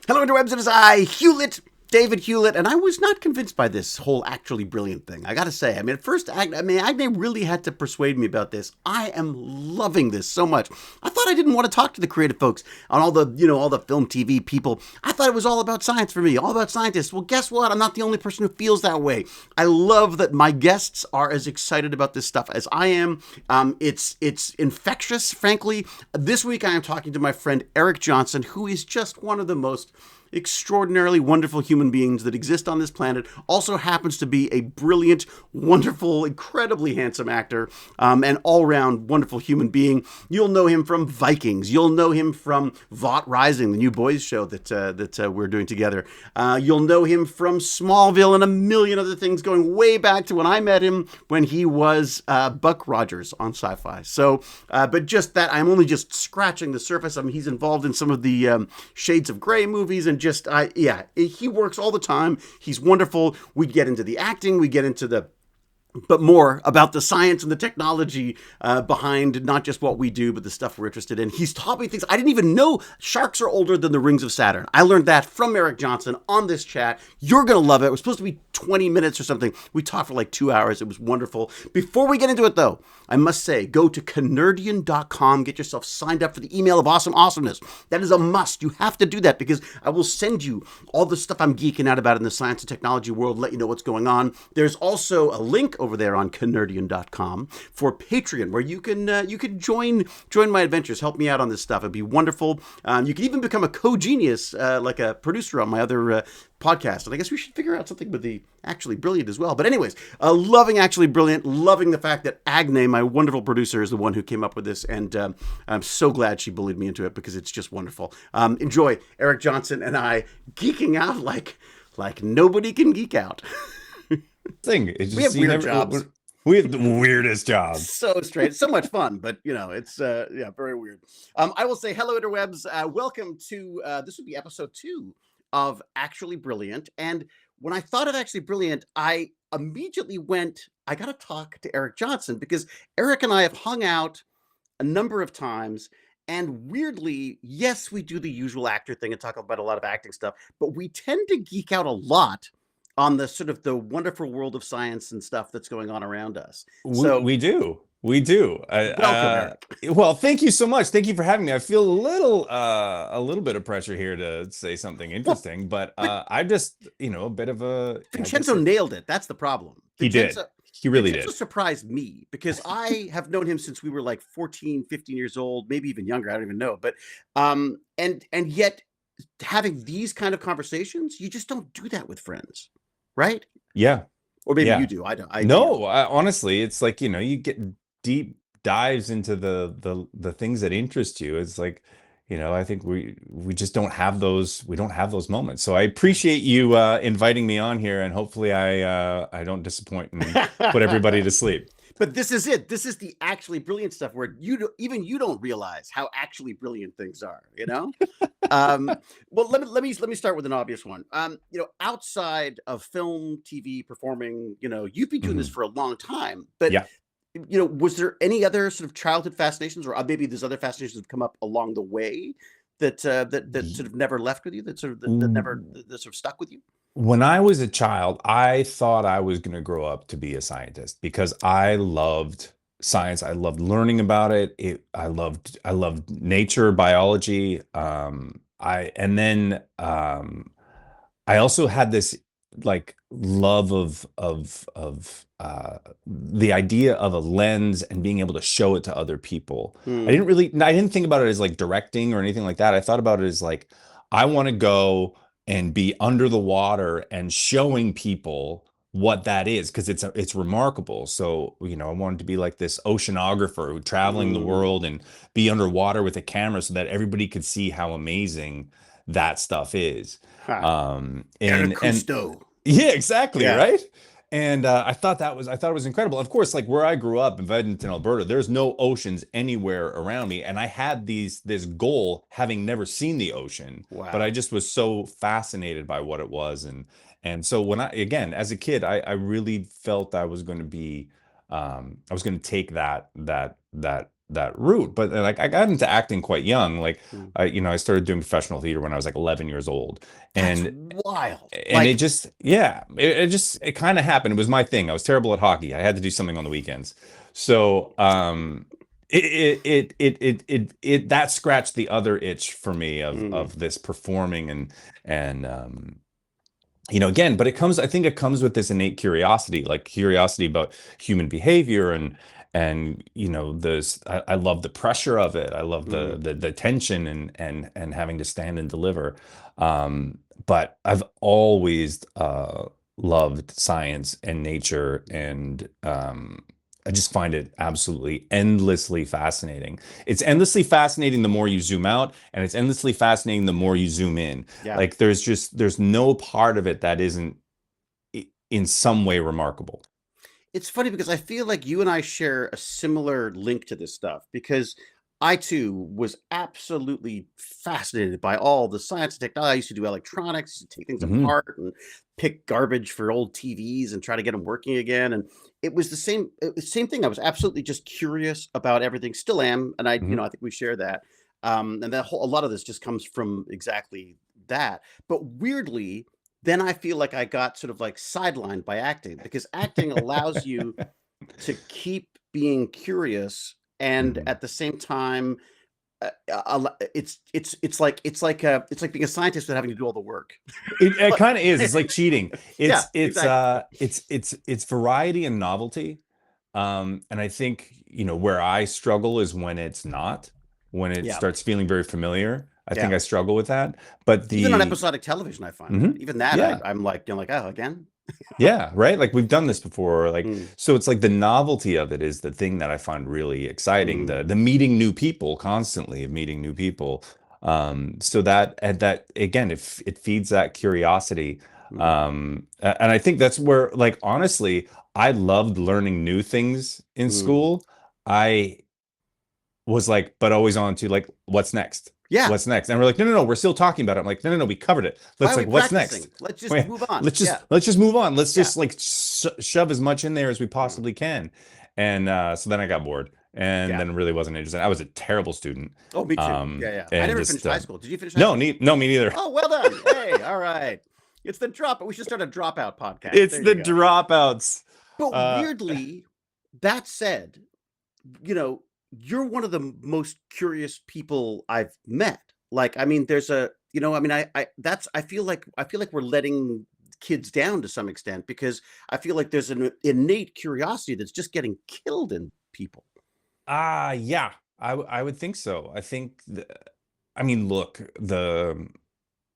Hello, interwebs. It is I, Hewlett, David Hewlett, and I was not convinced by this whole actually brilliant thing. I got to say, at first, Agne really had to persuade me about this. I am loving this so much. I thought I didn't want to talk to the creative folks on all the film, TV people. I thought it was all about science for me, all about scientists. Well, guess what? I'm not the only person who feels that way. I love that my guests are as excited about this stuff as I am. It's infectious, frankly. This week, I am talking to my friend Eric Johnson, who is just one of the most extraordinarily wonderful human beings that exist on this planet. Also happens to be a brilliant, wonderful, incredibly handsome actor, and all-around wonderful human being. You'll know him from Vikings. You'll know him from Vought Rising, the new boys show that we're doing together. You'll know him from Smallville and a million other things, going way back to when I met him when he was Buck Rogers on Sci-Fi. So, but just that, I'm only just scratching the surface. He's involved in some of the Shades of Grey movies, and he works all the time. He's wonderful. We get into the acting, we get into but more about the science and the technology behind not just what we do, but the stuff we're interested in. He's taught me things I didn't even know. Sharks are older than the rings of Saturn. I learned that from Eric Johnson on this chat. You're going to love it. It was supposed to be 20 minutes or something. We talked for like 2 hours. It was wonderful. Before we get into it, though, I must say, go to Canardian.com. Get yourself signed up for the email of awesomeness. That is a must. You have to do that because I will send you all the stuff I'm geeking out about in the science and technology world, let you know what's going on. There's also a link over there on Canardian.com for Patreon, where you can join my adventures, help me out on this stuff. It'd be wonderful. You can even become a co-genius, like a producer on my other podcast. And I guess we should figure out something with the Actually Brilliant as well. But anyways, loving Actually Brilliant, loving the fact that Agne, my wonderful producer, is the one who came up with this. And I'm so glad she bullied me into it because it's just wonderful. Enjoy Eric Johnson and I geeking out like nobody can geek out. We have weird jobs. We have the weirdest jobs. So strange. So much fun, but it's very weird. I will say hello, interwebs. Welcome to this would be episode 2 of Actually Brilliant. And when I thought of Actually Brilliant, I immediately I got to talk to Eric Johnson because Eric and I have hung out a number of times. And weirdly, yes, we do the usual actor thing and talk about a lot of acting stuff, but we tend to geek out a lot on the sort of the wonderful world of science and stuff that's going on around us. So we do. Welcome, Eric. Well, thank you so much. Thank you for having me. I feel a little bit of pressure here to say something interesting, but I'm just, a bit of a... Vincenzo nailed it. That's the problem. He did. He really did. Vincenzo surprised me because I have known him since we were like 14, 15 years old, maybe even younger. I don't even know. But, and yet having these kind of conversations, you just don't do that with friends. Right? Yeah. Or maybe you do. I don't. Honestly, it's like, you get deep dives into the things that interest you. It's like, I think we just don't have those. We don't have those moments. So I appreciate you inviting me on here, and hopefully I don't disappoint and put everybody to sleep. But this is it. This is the actually brilliant stuff where you don't realize how actually brilliant things are, Well, let me start with an obvious one. Outside of film, TV, performing, you've been doing this for a long time, but was there any other sort of childhood fascinations, or maybe there's other fascinations that have come up along the way that sort of never left with you, that sort of stuck with you? When I was a child, I thought I was going to grow up to be a scientist because I loved science. I loved learning about it. I loved nature, biology. I also had this like love of the idea of a lens and being able to show it to other people. I didn't think about it as like directing or anything like that. I thought about it as like, I want to go and be under the water and showing people what that is, because it's remarkable. So, I wanted to be like this oceanographer traveling the world and be underwater with a camera so that everybody could see how amazing that stuff is. Yeah, exactly. Yeah. Right. And I thought it was incredible. Of course, like where I grew up in Edmonton, Alberta, there's no oceans anywhere around me. And I had this goal, having never seen the ocean, but I just was so fascinated by what it was. And so again, as a kid, I really felt I was going to be, I was going to take that that route. But like I got into acting quite young. Like Mm. I started doing professional theater when I was like 11 years old. That's And wild. it Like, just, yeah, it just, it kind of happened. It was my thing. I was terrible at hockey. I had to do something on the weekends. So, that scratched the other itch for me mm, of this performing and, again, but I think it comes with this innate curiosity, like curiosity about human behavior and this, I love the pressure of it. I love the mm, the tension and having to stand and deliver. But I've always loved science and nature, and I just find it absolutely endlessly fascinating. It's endlessly fascinating the more you zoom out, and it's endlessly fascinating the more you zoom in. yeah. Like there's no part of it that isn't in some way remarkable. It's funny because I feel like you and I share a similar link to this stuff because I too was absolutely fascinated by all the science and technology. I used to do electronics, used to take things Hmm. apart and pick garbage for old TVs and try to get them working again. And it was the same thing. I was absolutely just curious about everything. Still am, and Hmm. I think we share that. And a lot of this just comes from exactly that. But weirdly, then I feel like I got sort of like sidelined by acting because acting allows you to keep being curious and Hmm. at the same time it's like being a scientist without having to do all the work. It kind of is. It's like cheating. Yeah, It's exactly. it's variety and novelty. And I think, where I struggle is when it's not, when it Yeah, starts feeling very familiar. I think yeah. I struggle with that. But Even on the episodic television, I find that Mhm. even that Yeah. I'm like, like, oh, again. Yeah, right. Like we've done this before. Like, Mm, so it's like the novelty of it is the thing that I find really exciting. mm, The meeting new people constantly, of meeting new people. So that again, it feeds that curiosity. mm, And I think that's where, like, honestly, I loved learning new things in mm. school. I was like, but always on to like, what's next? Yeah. What's next? And we're like, no, no, no, we're still talking about it. I'm like, no, no, no, we covered it. Why Let's are we like, what's next? practicing? Let's just Wait, move on. let's Yeah, just move on. Let's yeah, just like shove as much in there as we yeah, possibly can. And so then I got bored, and yeah. then really wasn't interested. I was a terrible student. Oh, me too. Yeah, yeah. I And never just finished high school. Did you finish high no, school? no, me neither. Oh, well done. Hey, all right. It's the drop. We should start a dropout podcast. It's There the you go. dropouts. But Uh, weirdly, that said, you know, you're one of the most curious people I've met. Like, I mean, there's a, I feel like we're letting kids down to some extent because I feel like there's an innate curiosity that's just getting killed in people. yeah, I would think so. I mean, look, there's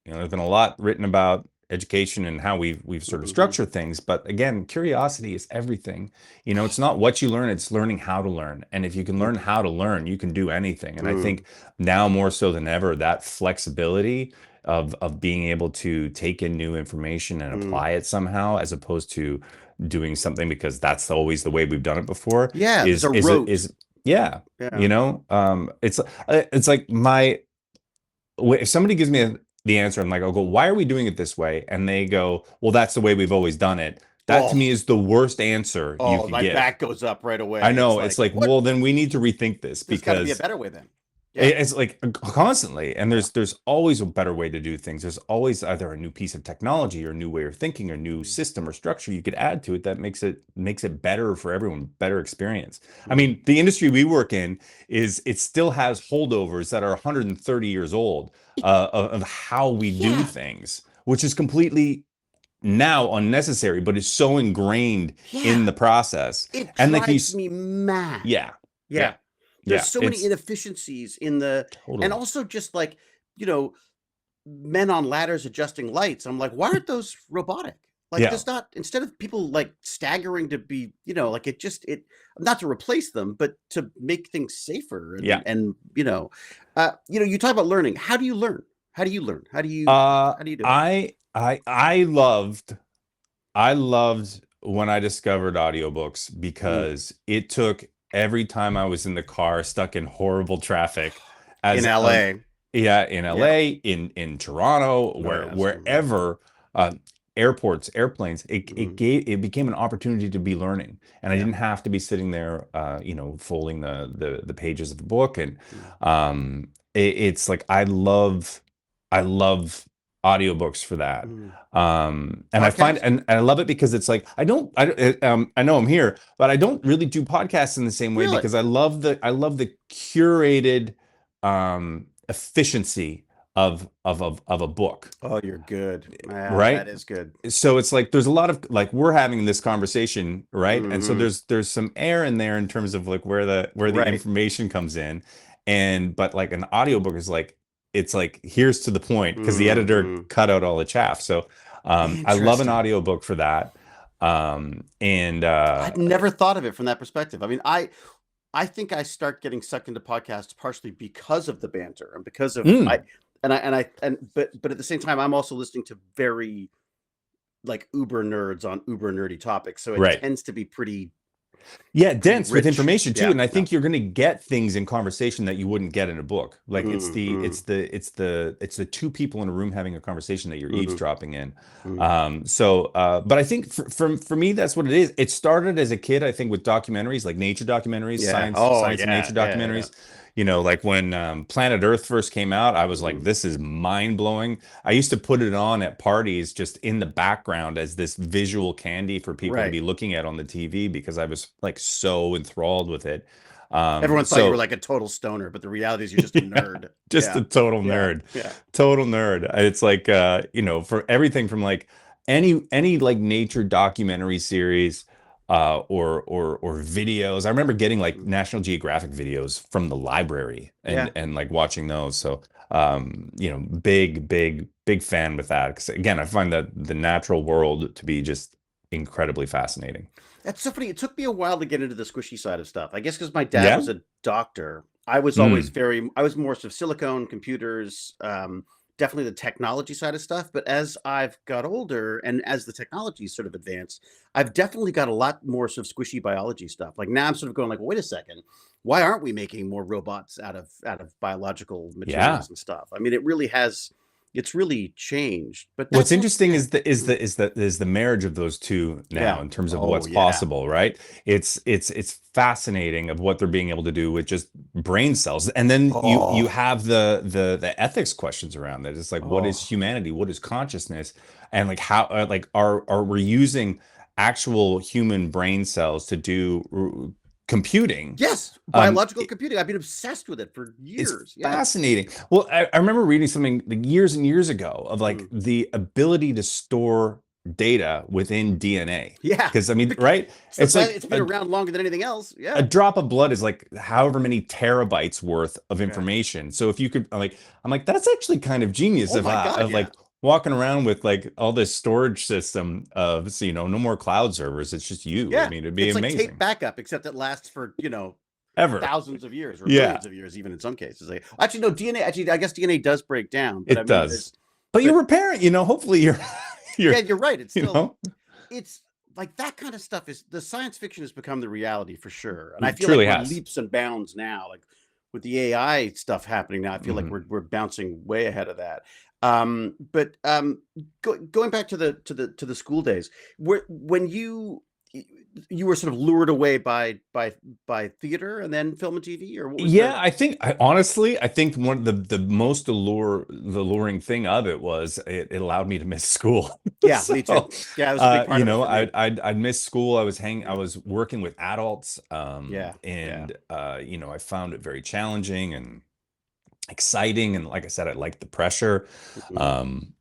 been a lot written about education and how we've sort of Hmm. structured things, but again, curiosity is everything. It's not what you learn, it's learning how to learn. And if you can learn how to learn, you can do anything. And I Mm, think now more so than ever, that flexibility of being able to take in new information and mm. apply it somehow, as opposed to doing something because that's always the way we've done it before, Yeah, there's is a is rote. is yeah. Yeah. It's like if somebody gives me the answer, I'm like, I'll go, why are we doing it this way? And they go, well, that's the way we've always done it. That to Oh, me is the worst answer you oh, could my give. back goes up right I away. It's know. It's like, like, what? well, then we need to rethink this There's got to be a because better way then. Yeah. it's like constantly, and Yeah. there's always a better way to do things. There's always either a new piece of technology or a new way of thinking or new Mm, system or structure you could add to it that makes it better for everyone, better experience. I mm. mean, the industry we work in it still has holdovers that are 130 years old, of how we do Yeah. things, which is completely now unnecessary, but it's so ingrained in Yeah. the process. It And like drives me mad. yeah, Yeah. yeah, There's yeah, so many it's inefficiencies in the and totally. also just like, you know, men on ladders adjusting lights. I'm like, why aren't those robotic? Like, Yeah. there's not instead of people like staggering to be, like it not to replace them, but to make things safer Yeah. you talk about learning. How do you learn? How do you learn? Uh, How do you do it? I loved when I discovered audiobooks Mm. because it took every time I was in the car stuck in horrible traffic In as LA. yeah, in Yeah. LA, in Toronto, Oh yeah, same here. wherever, uh, airports, airplanes. Mm. It became an opportunity to be learning, and I Yeah. didn't have to be sitting there, folding the pages of the book. And Mm. it's like I love audiobooks for that. Mm. And I find, Podcast? and I love it because it's like I know I'm here, but I don't really do podcasts in the same way, Really? because I love the curated efficiency of a book, Oh, you're good. Yeah, right? that is good. So it's like there's a lot of, like, we're having this conversation, right? And so Hmm. there's some air in there in terms of like where the Right. information comes in. And but like an audiobook is like, it's like, here's to the point, because the editor Hmm. cut out all the chaff. So I love an Interesting. audiobook for that. And I'd never thought of it from that perspective. I mean, I think I start getting sucked into podcasts partially because of the banter and because of I mm, and I and but at the same time I'm also listening to very like uber nerds on uber nerdy topics, so it right. tends to be Yeah, pretty dense with rich. information too. Yeah, And I yeah. think you're going to get things in conversation that you wouldn't get in a book. Like Mm, mm, it's the two people in a room having a conversation that you're mm, eavesdropping in. mm. But I think for me, that's what it is. It started as a kid, I think, with documentaries, like nature documentaries, Yeah. Oh, science and yeah, nature yeah, yeah. documentaries. Like when Planet Earth first came out, I was like, Mm. this is mind blowing. I used to put it on at parties just in the background as this visual candy for people to Right. be looking at on the TV, because I was like so enthralled with it. Everyone thought you were So like a total stoner, but the reality is you're just a yeah, nerd. just Yeah. a total Yeah. nerd. Yeah. Total nerd. It's like for everything from like any like nature documentary series, or videos. I remember getting like Mm. National Geographic videos from the library, Yeah. and like watching those. So big fan with that, because again, I find that the natural world to be just incredibly fascinating. That's so funny. It took me a while to get into the squishy side of stuff. I guess because my dad Yeah. was a doctor. I was always Mm. very, I was more sort of silicone, computers, definitely the technology side of stuff. But as I've got older and as the technology sort of advanced, I've definitely got a lot more sort of squishy biology stuff. Like now I'm sort of going like, wait a second, why aren't we making more robots out of biological Yeah. materials and stuff? I mean, it's really changed. But What's that's all, interesting yeah. is the is Mm. the is the is the marriage of those two now, Yeah. in terms of Oh what's yeah. possible, right? It's fascinating of what they're being able to do with just brain cells. And then you Oh, have the ethics questions around that. It's like, what is oh. humanity? What is consciousness? And like, how like are we using actual human brain cells to do computing? Yes, Um, biological computing. I've been obsessed with it for it's years. Yeah. fascinating. Well, I remember reading something like years and years ago of like Mm. the ability to store data within DNA. Yeah. Because I mean, Bec- right? It's like it's been around longer than anything else. a Yeah. drop of blood is like however many terabytes worth of Yeah. information. So if you could, I'm like, that's actually kind of genius Oh my God. of Yeah. like walking around with like all this storage system of, so, no more cloud servers. It's just you. I Yeah. mean, it'd be It's like tape amazing. backup, except it lasts for, Ever. thousands of years or Yeah, millions of years, even in some cases. Like, actually, no, DNA, actually, I guess DNA does break down, but I it mean, does. But but you're a parent, hopefully yeah, you're, you're right. It's you still, know. it's like that kind of stuff is the science fiction has become the reality for sure. And I It feel like truly we're has. leaps and bounds now, like with the AI stuff happening now. I feel like Mhm. we're bouncing way ahead of that. But going back to the school days, when you were sort of lured away by theater and then film and TV, or what was Yeah, the? I think one of the most the alluring thing of it was it allowed me to miss school. Yeah, me too. So, Yeah, it was a big part of it for me. I'd miss school. I Yeah, was working with adults, yeah, yeah. and I found it very challenging and exciting. And like I said, I liked the pressure. Mhm. Um,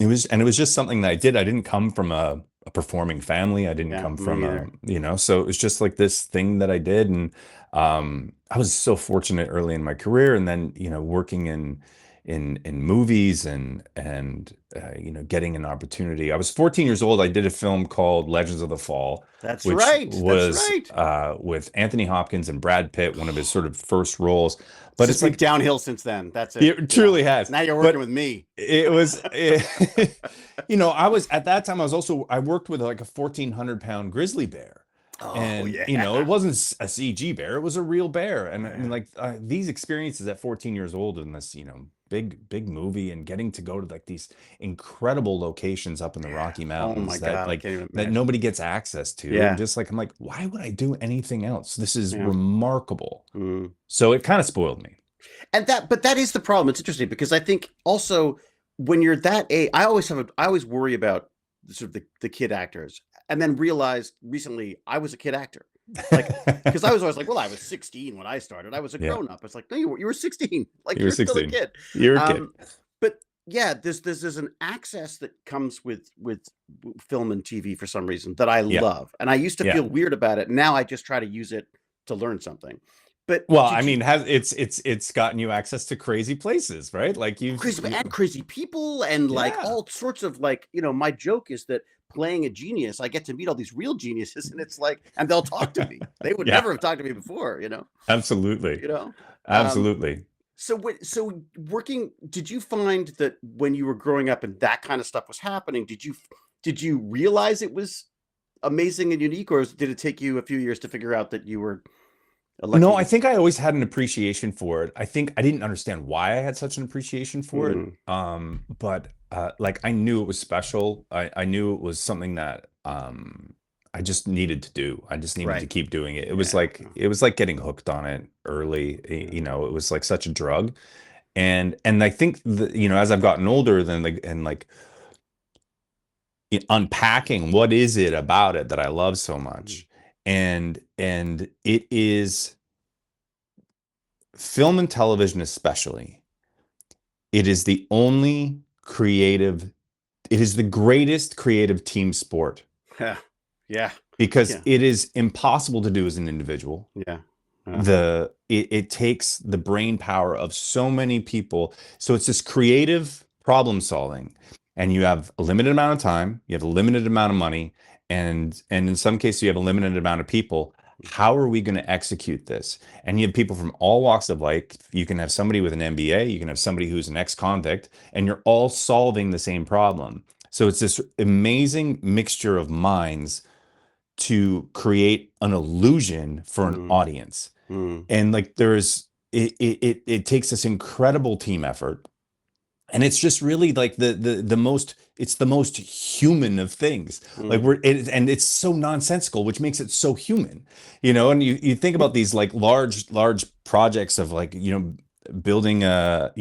it was just something that I did. I didn't come from a performing family. I didn't Yeah, come me from either. so it was just like this thing that I did. And I was so fortunate early in my career, and then working in movies, and getting an opportunity. I was 14 years old. I did a film called Legends of the Fall, That's which right. That's was right. with Anthony Hopkins and Brad Pitt, one of his sort of first roles. It's But just it's been like, downhill since then. That's it. it Yeah. truly has. Now you're working But with me. it was, I was at that time, I worked with like a 1,400-pound grizzly bear. Oh And, it yeah. wasn't a CG bear, it was a real bear. And I mean, Yeah. like these experiences at 14 years old in this, big movie, and getting to go to like these incredible locations up in the Yeah. Rocky Oh my Mountains that God, I can't even that imagine. nobody gets access to. And Yeah. just like, I'm like, why would I do anything else? This is Yeah. remarkable. Mm. So it kind of spoiled me. And but that is the problem. It's interesting because I think also when you're that age, I always worry about sort of the kid actors, and then realized recently I was a kid actor. Like, because I was always like, well, I was 16 when I started. I was a Yeah, grown up. It's like, no, you were 16. Like you were you're still a 16. kid. You're a kid. Um, but yeah, there's an access that comes with film and TV for some reason that I Yeah, love, and I used to yeah. feel weird about it. Now I just try to use it to learn something. But Well, I did you mean, has it's gotten you access to crazy places, right? Like crazy people and like yeah, all sorts of like, my joke is that playing a genius, I get to meet all these real geniuses, and it's like, and they'll talk to me. They would yeah, never have talked to me before, absolutely, you know. Um, absolutely. so working, did you find that when you were growing up and that kind of stuff was happening, did you realize it was amazing and unique, or did it take you a few years to figure out that you were a No, I lucky? think I always had an appreciation for it. I think I didn't understand why I had such an appreciation for it. Mm, But like I knew it was special. I knew it was something that I just needed to do. I just needed to right. keep doing it. Yeah. It was like getting hooked on it early. You Yeah. know, it was like such a drug. And I think as I've gotten older, then like and like unpacking what is it about it that I love so Mm. much. And it is film and television especially. It is the only creative, it is the greatest creative team sport Yeah. Yeah. because Yeah. it is impossible to do as an individual. Yeah. Uh-huh. It takes the brain power of so many people. So it's this creative problem solving, and you have a limited amount of time, you have a limited amount of money, and in some cases you have a limited amount of people. How are we going to execute this? And you have people from all walks of life. You can have somebody with an MBA, you can have somebody who's an ex-convict, and you're all solving the same problem. So it's this amazing mixture of minds to create an illusion for an Mm, audience. mm, And like it takes this incredible team effort, and it's just really like the most, it's the most human of things. Like mm. and it's so nonsensical, which makes it so human. And you think about these like large projects of like building a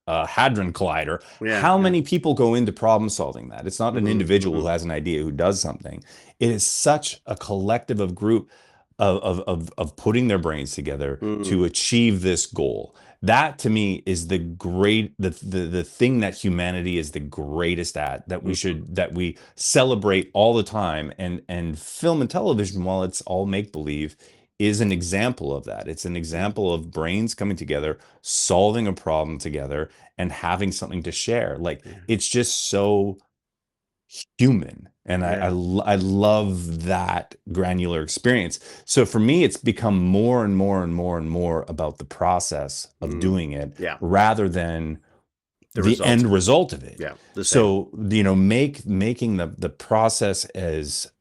hadron collider. Yeah, How yeah. many people go into problem solving that? It's not an Mhm, individual who mhm, has an idea who does something. It is such a collective of group of putting their brains together mm, to achieve this goal. That to me is the thing that humanity is the greatest at, mhm, that we celebrate all the time. And film and television, while it's all make believe, is an example of that. It's an yeah, example of brains coming together, solving a problem together, and having something to share. Like yeah, it's just so human. And yeah. I love that granular experience. So for me, it's become more and more and more and more about the process of Mm, doing it yeah, rather than the the result. end result of it. Yeah, the same. So, making the process as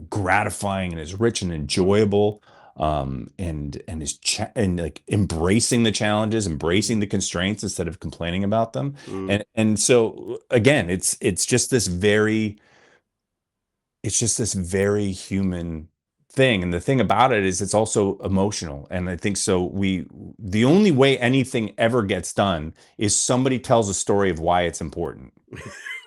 gratifying and as rich and Mm, enjoyable, and like embracing the challenges, embracing mm, the constraints instead of complaining about them. mm, And so again, it's just this very human thing. And the thing about it is it's also emotional. And I think so the only way anything ever gets done is somebody tells a story of why it's important.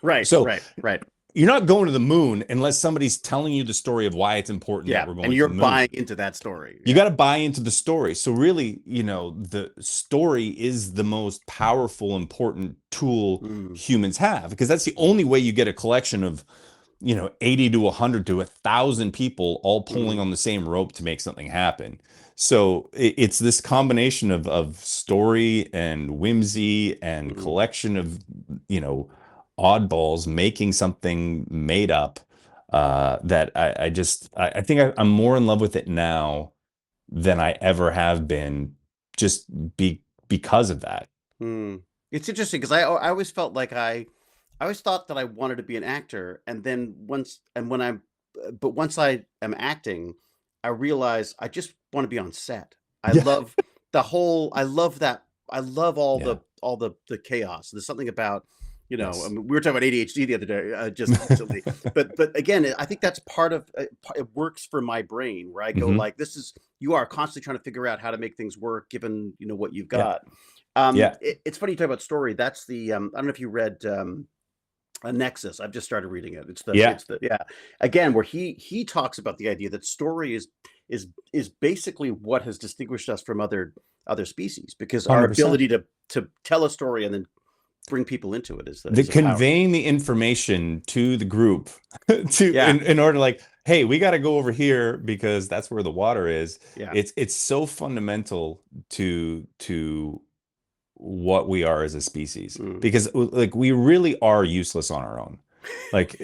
right, So right, right. you're not going to the moon unless somebody's telling you the story of why it's important that Yeah, we're and going to you're the buying moon. into that story. You Yeah. got to buy into the story. So really, the story is the most powerful, important tool Mm, humans have, because that's the mm, only way you get a collection of 80 to 100 to 1,000 people all pulling mm, on the same rope to make something happen. So it's this combination of story and whimsy and mm, collection of you know oddballs making something made up, that I think I'm more in love with it now than I ever have been, just because of that. mm. It's interesting because I always felt like I always thought that I wanted to be an actor, and then once I am acting, I realize I just want to be on set. I Yeah, love I love that. I love all yeah, the chaos. There's something about, I Yes. mean, we were talking about ADHD the other day, just recently, but again, I think that's part of it works for my brain, where I go Hmm. like, you are constantly trying to figure out how to make things work given what you've Yeah. got. Yeah. It's funny you talk about story. That's the I don't know if you read a Nexus. I've just started reading it. Yeah. It's the yeah, again, where he talks about the idea that story is basically what has distinguished us from other species, because our 100%. ability to tell a story and then bring people into it The is a power. conveying the information to the group to Yeah, in order, like, hey, we got to go over here because that's where the water is. yeah, It's so fundamental to what we are as a species, mm, because like we really are useless on our own. Like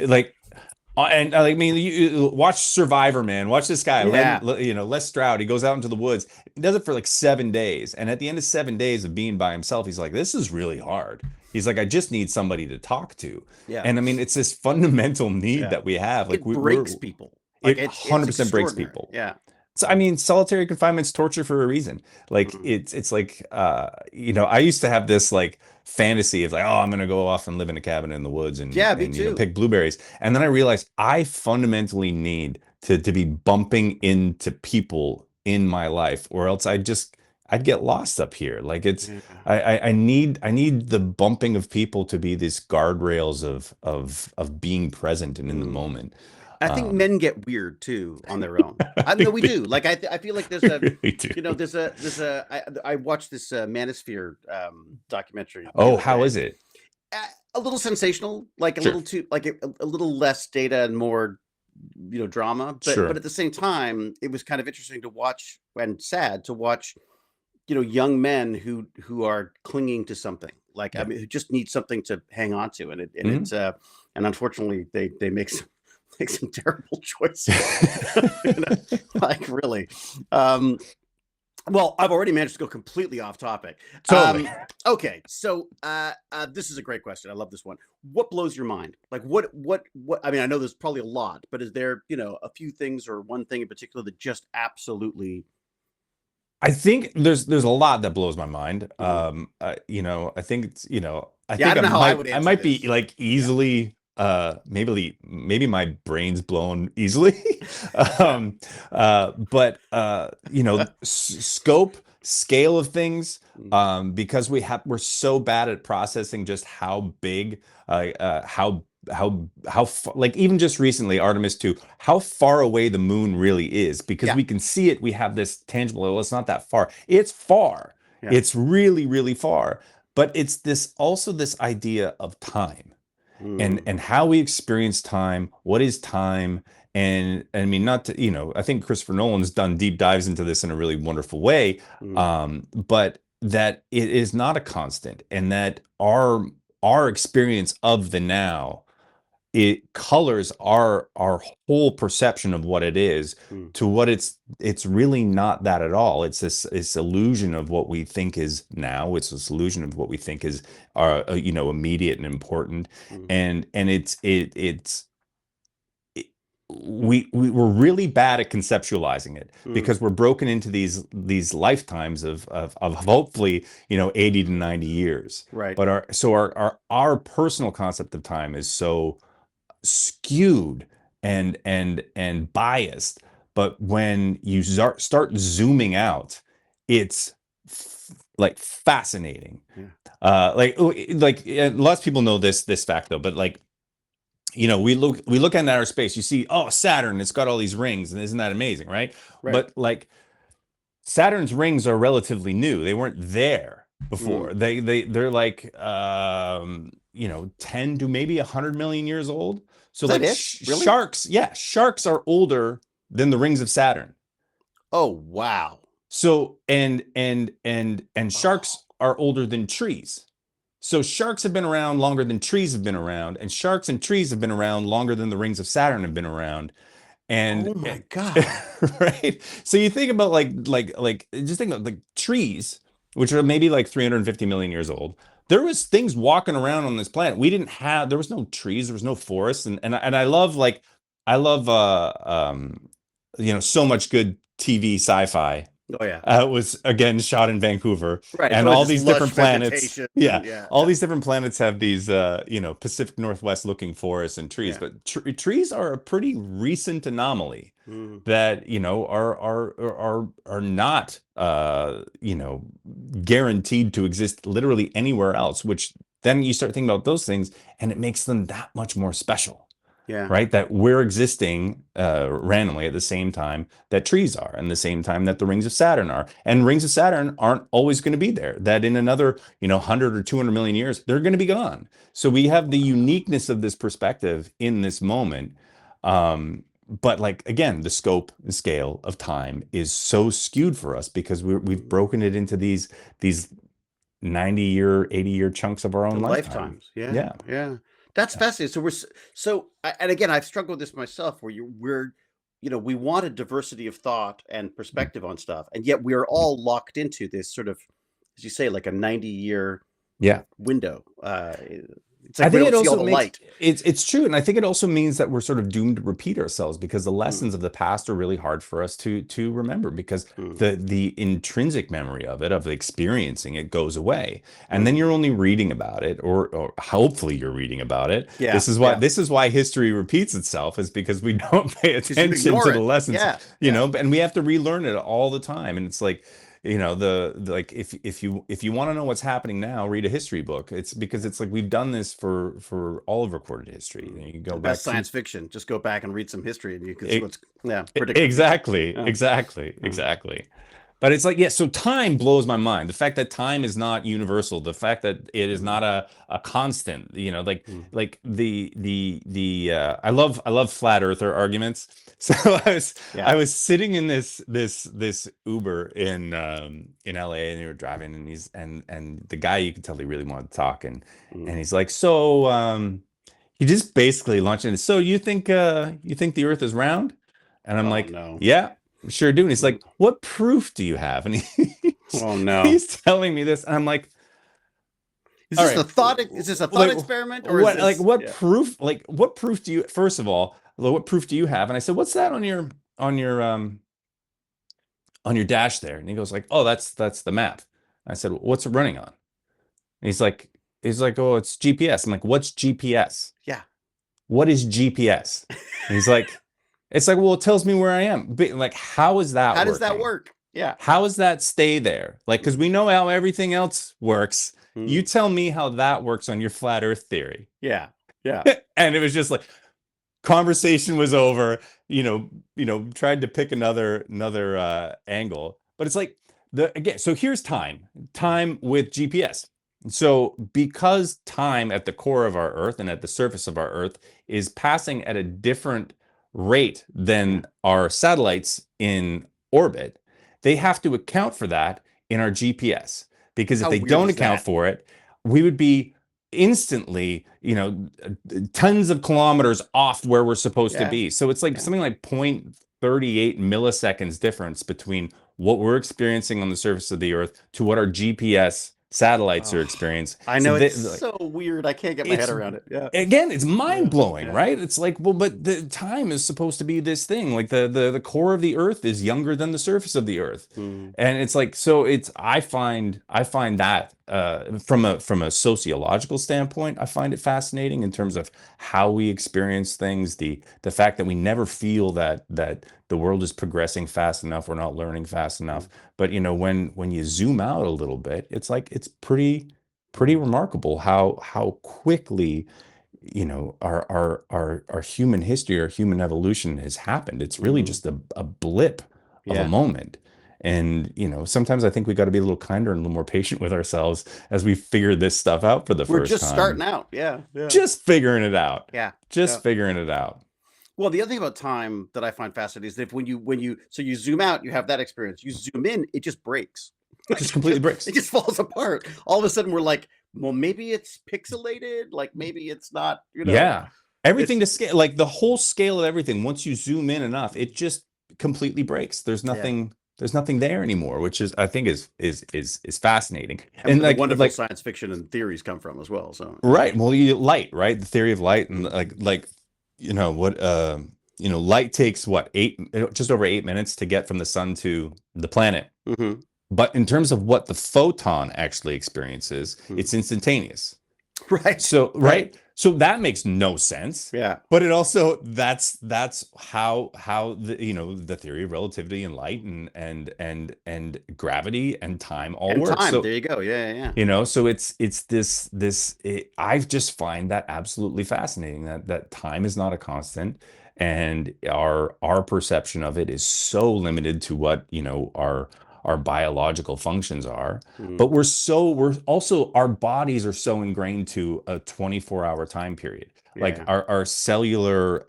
and I mean, you watch Survivor, man. Watch this guy, yeah. Les Stroud. He goes out into the woods. He does it for like 7 days, and at the end of 7 days of being by himself, he's like, "This is really hard." He's like, "I just need somebody to talk to." Yeah, And I mean, it's this fundamental need yeah. that we have. Like It we're breaks people. Like it it's 100% breaks extraordinary. people. Yeah. So I mean, solitary confinement's torture for a reason. Like Mm. it's like I used to have this like fantasy of like, oh, I'm gonna go off and live in a cabin in the woods and Yeah, me and too. pick blueberries. And then I realized I fundamentally need to be bumping into people in my life, or else I'd get lost up here. Like it's Yeah. I need the bumping of people to be these guardrails of being present and in the Mm. moment. I think Um, men get weird too on their own. I I know think we do. Like I feel like there's they a, really do. I watched this Manosphere documentary the Oh, other how day. is it? A little sensational, like a Sure. little too, like a little less data and more, drama. But Sure. at the same time, it was kind of interesting to watch, and sad to watch, young men who are clinging to something. Like, I Yeah. mean, who just need something to hang on to, and Mhm. and unfortunately they make some make some terrible choices. You know, like really. Um, well, I've already managed to go completely off topic. Totally. Okay, so this is a great question. I love this one. What blows your mind? Like, what? I mean, I know there's probably a lot, but is there, a few things or one thing in particular that just absolutely? I think there's a lot that blows my mind. Mhm. I think I Yeah, I think don't know how I would I answer might be this. like Yeah, easily maybe my brain's blown easily. yeah. um but scope, scale of things, Mm, because we're so bad at processing just how big, like even just recently Artemis 2, how far away the moon really is, because yeah, we can see it, we have this tangible, well, it's not that far, it's far, yeah. it's really really far. But it's this idea of time, Mm, and how we experience time, what is time. And I mean, not to, I think Christopher Nolan's done deep dives into this in a really wonderful way. mm, But that it is not a constant, and that our experience of the now, it colors our whole perception of what it is, mm, to what it's really not that at all. It's this illusion of what we think is now. It's this illusion of what we think is immediate and important. mm, And it, we're really bad at conceptualizing it, mm. because we're broken into these lifetimes of hopefully 80 to 90 years. Right. But our personal concept of time is so skewed and biased. But when you start zooming out, it's like fascinating. Yeah. Lots of people know this fact though, but like, we look at outer space, you see, oh, Saturn, it's got all these rings, and isn't that amazing, right? Right. But like, Saturn's rings are relatively new. They weren't there Mm. before. They're like 10 to maybe 100 million years old. So Is that like it? Really? sharks, yeah, sharks are older than the rings of Saturn. Oh, wow. So and Oh. sharks are older than trees. So sharks have been around longer than trees have been around, and sharks and trees have been around longer than the rings of Saturn have been around. And Oh my God. right. So you think about like just think of like trees, which are maybe like 350 million years old. There was things walking around on this planet. There was no trees, there was no forests. And I love so much good TV sci-fi. Oh yeah. Was again shot in Vancouver, Right. It's and always all this these lush different planets. vegetation. Yeah, Yeah. all these different planets have these, Pacific Northwest looking forests and trees, Yeah. but trees are a pretty recent anomaly Mm, that are not guaranteed to exist literally anywhere else. Which then you start thinking about those things, and it makes them that much more special, yeah. right? That we're existing randomly at the same time that trees are, and the same time that the rings of Saturn are. And rings of Saturn aren't always going to be there. That in another, 100 or 200 million years, they're going to be gone. So we have the uniqueness of this perspective in this moment. But like again, the scope and scale of time is so skewed for us because we've Mm. broken it into these 90-year, 80-year chunks of our The own lifetime. lifetimes. Yeah. Yeah. Yeah. That's fascinating. So and again, I've struggled with this myself where we want a diversity of thought and perspective on stuff, and yet we are all locked into this sort of, as you say, like a 90-year Yeah. window. It's I like we think don't it see all also the makes light. it's true, and I think it also means that we're sort of doomed to repeat ourselves because the Mm, lessons of the past are really hard for us to remember because mm, the intrinsic memory of experiencing it goes away, and then mm. you're only reading about it, or hopefully you're reading about it. Yeah. This Yeah. is why history repeats itself, is because we don't pay Because you attention ignore to the it. lessons, Yeah. Yeah. and we have to relearn it all the time, and it's like like if you want to know what's happening now, read a history book. It's because it's like we've done this for all of recorded history. Mm. You can The go best back to science fiction. Just go back and read some history, and you can see it, what's predict the future. exactly, Yeah. exactly, Yeah. exactly. But it's like, yeah, so time blows my mind. The fact that time is not universal, the fact that it is Mm, not a constant, mm. like I love flat earther arguments. So I Yeah. was sitting in this Uber in LA, and we were driving, and the guy, you could tell he really wanted to talk, and Mm. he's like, so he just basically launched into, so you think the earth is round? And I'm Oh like, no. yeah, sure do. And he's Mm. like, what proof do you have? And Oh no. he's telling me this. And I'm like, Is all this the right, thought? Is this a thought like experiment, or is this? Yeah. what proof do you, first of all, what proof do you have? And I said, what's that on your on your dash there? And he goes like, oh, that's the map. I said, what's it running on? And he's like, oh, it's GPS. I'm like, what's GPS? Yeah. What is GPS? And he's like, it's like, well, it tells me where I am. But like, how is that How does that working? work? Yeah. How does that stay there? Like, because we know how everything else works. You Mm. tell me how that works on your flat earth theory. Yeah. Yeah. And it was just like, conversation was over, tried to pick another angle. But it's like, again, so here's time with GPS. So because time at the core of our earth and at the surface of our earth is passing at a different rate Yeah. than our satellites in orbit, they have to account for that in our GPS, because if How they weird don't is account that? for it, we would be instantly, tons of kilometers off where we're supposed to Yeah. be. So it's like Yeah. something like 0.38 milliseconds difference between what we're experiencing on the surface of the earth to what our GPS satellites are Oh, experiencing. I So know they, it's so weird. I can't get my head it's around it. Yeah. again, it's mind Yeah. blowing, Yeah. right? It's like, well, but the time is supposed to be this thing. Like the core of the earth is younger than the surface of the earth. Mm. And it's like, so it's I find that from a sociological standpoint, I find it fascinating in terms of how we experience things, the fact that we never feel that the world is progressing fast enough, we're not learning fast enough. Mm. But when you zoom out a little bit, it's like it's pretty Mm. remarkable how quickly our human history, our human evolution has happened. It's really Mm. just a blip of a Yeah. moment. And sometimes I think we got to be a little kinder and a little more patient with ourselves as we figure this stuff out for the We're first just time. starting out. Yeah. Yeah. Just figuring it out. Yeah. Yeah. Just figuring it out. Well, the other thing about time that I find fascinating is that if when you zoom out, you have that experience. You zoom in, it just breaks. Just Like completely breaks. it just falls apart. All of a sudden, we're like, well, maybe it's pixelated. Like maybe it's not. Yeah. Everything It's to scale, like the whole scale of everything, once you zoom in enough, it just completely breaks. yeah. There's nothing there anymore, which is, I think, is fascinating. And And where the wonderful like science fiction and theories come from as well. So yeah. right, well, light, right? The theory of light, and Mm. like light takes what, just over 8 minutes to get from the sun to the planet. Hmm. But in terms of what the photon actually experiences, it's instantaneous. Right. So, Right. right? So that makes no sense. Yeah. But it also that's how the the theory of relativity and light and gravity and time all And work. time. So There you go. Yeah. Yeah. so it's I just find that absolutely fascinating that time is not a constant, and our perception of it is so limited to what our biological functions are. Mm. But we're also, our bodies are so ingrained to a 24-hour time period, like Yeah. our cellular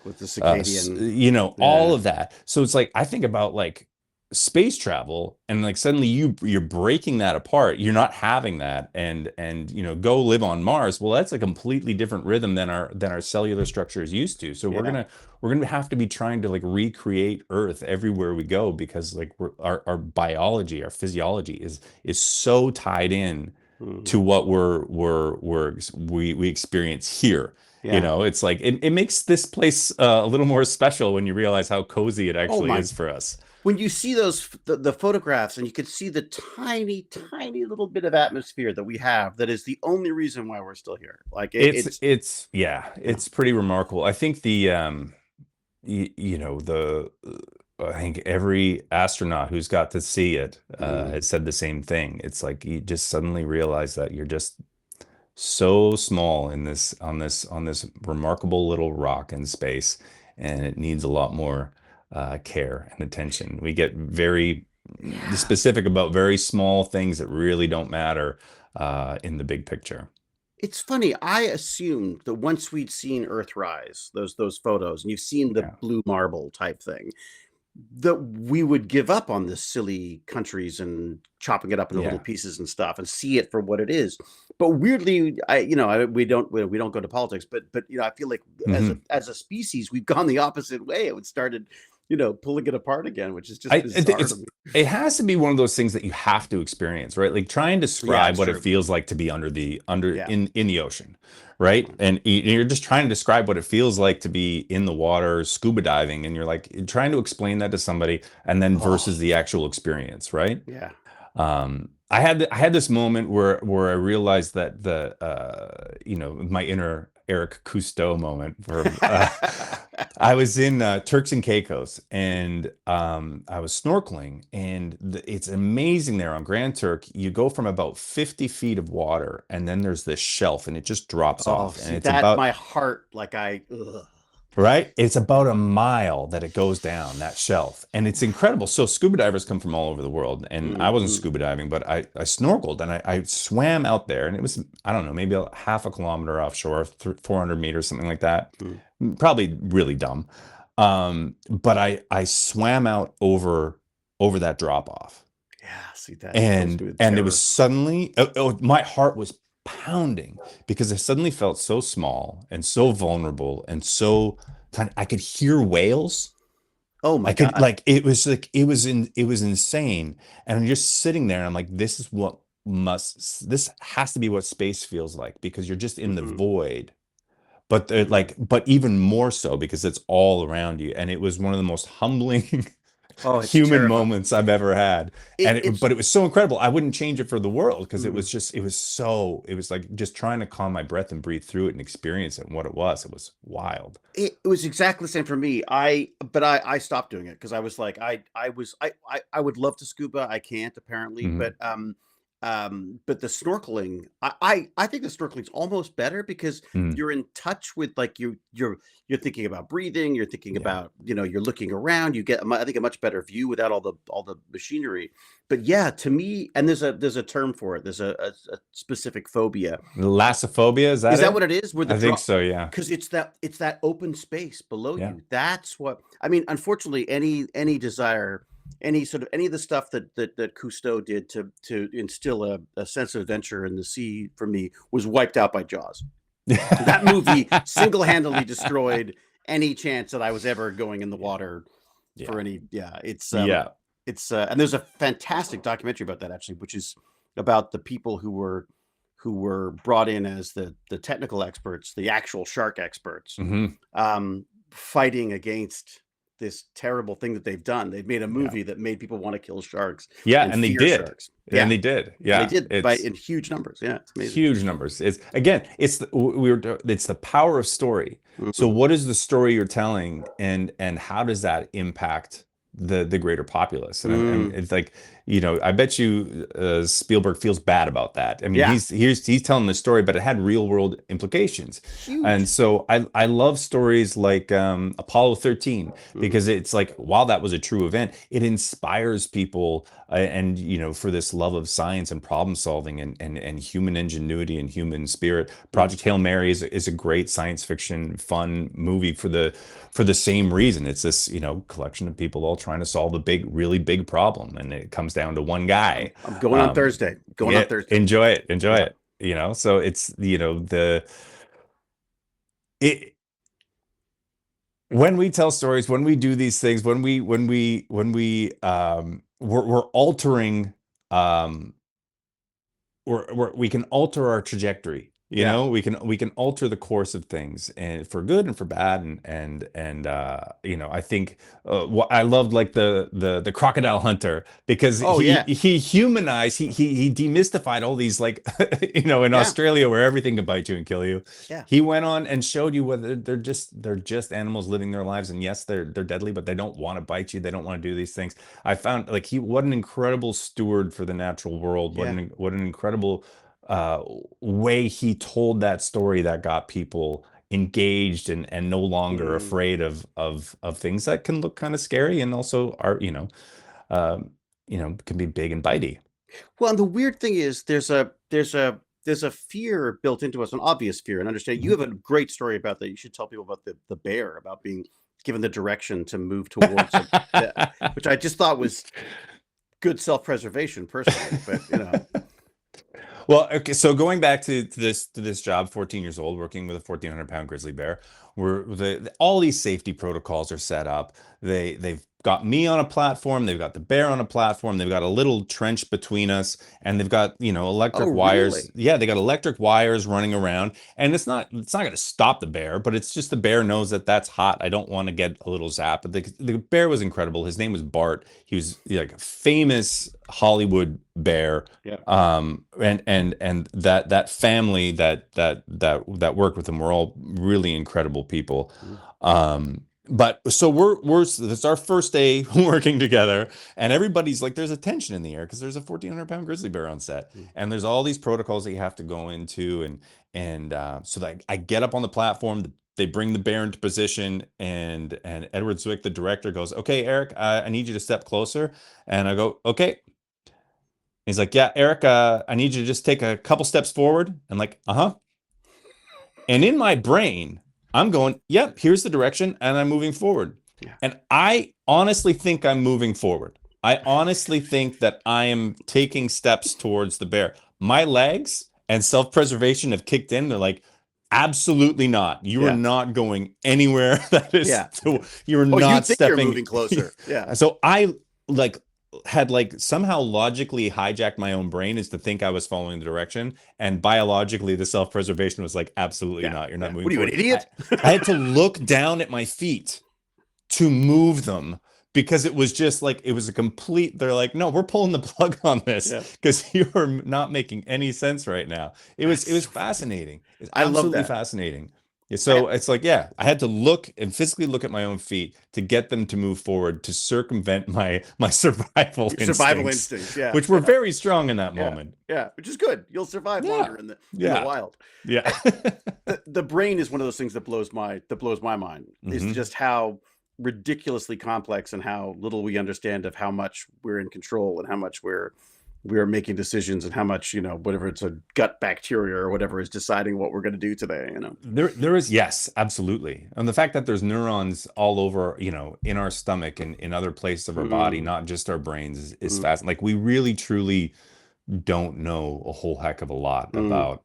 With the circadian. all Yeah. of that. So it's like, I think about like space travel, and like suddenly you're breaking that apart. You're not having that, and go live on Mars. Well, that's a completely different rhythm than our cellular structure is used to. So we're Yeah. gonna we're gonna have to be trying to like recreate Earth everywhere we go, because like our biology, our physiology is so tied in Mm. to what we experience here. Yeah. It's like it makes this place a little more special when you realize how cozy it Oh actually my. is for us. When you see the photographs, and you could see the tiny, tiny little bit of atmosphere that we have, that is the only reason why we're still here. Like it's It's yeah, yeah. it's pretty remarkable. I think the the I think every astronaut who's got to see it Mm. has said the same thing. It's like you just suddenly realize that you're just so small in this remarkable little rock in space, and it needs a lot more care and attention. We get very Yeah. specific about very small things that really don't matter in the big picture. It's funny. I assumed that once we'd seen Earthrise, those photos, and you've seen the Yeah, blue marble type thing, that we would give up on this silly countries and chopping it up into little yeah. pieces and stuff, and see it for what it is. But weirdly, we don't go to politics, but I feel like hmm as a species, we've gone the opposite way. It started, pulling it apart again, which is just I think bizarre to it's me. it has to be one of those things that you have to experience, right? Like try and Yeah, describe it's what it true. feels like to be under Yeah. in the ocean, right? And you're just trying to describe what it feels like to be in the water, scuba diving, and you're like trying to explain that to somebody, and then Oh, versus the actual experience, right? yeah. I had this moment where I realized that my inner Eric Cousteau moment, where I was in Turks and Caicos, and I was snorkeling, and it's amazing there on Grand Turk. You go from about 50 feet of water, and then there's this shelf, and it just drops Oh, off, and see it's that about my heart, like ugh. right? It's about a mile that it goes down that shelf, and it's incredible. So scuba divers come from all over the world, and I wasn't Mhm. scuba diving, but I snorkeled, and I swam out there, and it was, I don't know, maybe a half a kilometer offshore, 400 meters, something like that. Mm. Probably really dumb. But I swam out over that drop off, Yeah, see that fills and me with and it was terror. suddenly, my heart was pounding, because I suddenly felt so small and so vulnerable and so tiny. I could hear whales. Oh I my could, God. like, it was insane. And I'm just sitting there, and I'm like, this has to be what space feels like, because you're just in the Mhm. void, but Mhm. but even more so because it's all around you. And it was one of the most humbling Oh, it's human terrifying. moments I've ever had. It But it's it was so incredible. I wouldn't change it for the world, because mhm. it was like just trying to calm my breath and breathe through it and experience it. And what it was wild. It was exactly the same for me. I stopped doing it because I was like, I would love to scuba. I can't apparently, Hmm. but the snorkeling, I think the snorkeling's almost better because Hmm. you're in touch with, like, you're thinking about breathing, you're thinking Yeah. about, you're looking around, you get I think a much better view without all the machinery. But yeah, to me, and there's a term for it. There's a specific phobia. Lassophobia, is that Is that it? what it is? Where the I think drop, so, yeah. because it's that open space below Yeah. you. That's what I mean. Unfortunately, any desire, any of the stuff that Cousteau did to instill a sense of adventure in the sea for me was wiped out by Jaws. That movie single-handedly destroyed any chance that I was ever going in the Yeah. water for Yeah. any. Yeah, Yeah. and there's a fantastic documentary about that, actually, which is about the people who were brought in as the technical experts, the actual shark experts, Hmm. fighting against this terrible thing that they've done. They've made a Yeah. movie that made people want to kill sharks Yeah, and and they fear did. sharks. And Yeah, they did. and they Yeah. did by It's in huge numbers. Yeah, it's amazing. huge numbers. It's again, it's the power of story. So Mhm. what is the story you're telling, and how does that impact the greater populace? And Mm. it's like, I bet you Spielberg feels bad about that. I mean, Yeah, he's telling the story, but it had real world implications. And huge. so I love stories like Apollo 13, Mm. because it's like, while that was a true event, it inspires people, and for this love of science and problem solving, and human ingenuity and human spirit. Mm. Project Hail Mary is a great science fiction fun movie for the same reason. It's this collection of people all trying to solve a really big problem, and it comes down to one guy. I'm going on um Thursday. Going on yeah, Thursday. enjoy Yeah. it. So it's the it when we tell stories, when we do these things, we're altering, um we can alter our trajectory. Yeah. We can alter the course of things, and for good and for bad. I think, I loved, like, the crocodile hunter, because Oh he yeah. he humanized, he demystified all these, like, in Yeah. Australia, where everything can bite you and kill you. Yeah. He went on and showed you whether they're just animals living their lives, and yes, they're deadly, but they don't want to bite you, they don't want to do these things. I found, like, what an incredible steward for the natural world. What Yeah. an incredible uh, way he told that story, that got people engaged, and no longer Mm. afraid of things that can look kind of scary, and also are, um, can be big and bitey. Well, and the weird thing is there's a fear built into us, an obvious fear, and understand you Mhm. have a great story about that. You should tell people about the bear, about being given the direction to move towards which I just thought was good self-preservation personally, but Well, okay, so going back to this job, 14 years old, working with a 1,400-pound grizzly bear, where all these safety protocols are set up. They've got me on a platform, they've got the bear on a platform, they've got a little trench between us, and they've got, oh electric wires. really? Yeah, they got electric wires running around, and it's not going to stop the bear, but it's just the bear knows that that's hot. I don't want to get a little zap. But the bear was incredible. His name was Bart. He was, like, a famous Hollywood bear. Yeah. And that family that worked with him were all really incredible people. Mm. But so it's our first day working together, and everybody's like, there's a tension in the air, because there's a 1,400-pound grizzly bear on set, Mm. and there's all these protocols that you have to go into. And so that I get up on the platform, they bring the bear into position, and Edward Zwick, the director, goes, "Okay, Eric, I need you to step closer." And I go, "Okay." He's like, "Yeah, Eric, I need you to just take a couple steps forward." And, like, uh-huh. And in my brain, I'm going, "Yep, here's the direction," and I'm moving forward. Yeah. And I honestly think I'm moving forward. I honestly think that I am taking steps towards the bear. My legs and self-preservation have kicked in. They're like, "Absolutely not. You are Yeah. not going anywhere that is Yeah. you're Oh, you not think you're stepping." moving closer. Yeah. So I, like, had, like, somehow logically hijacked my own brain as to think I was following the direction, and biologically the self-preservation was like, absolutely Yeah. not, you're not Yeah. moving What are you, an forward. I, idiot? I had to look down at my feet to move them, because it was just like, it was a complete, they're like, "No, we're pulling the plug on this, Yeah. because you are not making any sense right now." It was That's so funny. fascinating. It's I love absolutely that. fascinating. Yeah. I, So it's like, yeah, I had to look and physically look at my own feet to get them to move forward, to circumvent my survival your survival instincts, instincts. Yeah. which were Yeah. very strong in that Yeah. moment. Yeah. Which is good. You'll survive Yeah. longer in the Yeah. wild. Yeah. The brain is one of those things that blows my mind, is Hmm. just how ridiculously complex and how little we understand of how much we're in control, and how much we're making decisions, and how much, whatever, it's a gut bacteria or whatever, is deciding what we're going to do today. There is, yes, absolutely. And the fact that there's neurons all over, in our stomach and in other places of our body, Mm. not just our brains, is Mm. fascinating. Like, we really truly don't know a whole heck of a lot Mm. about,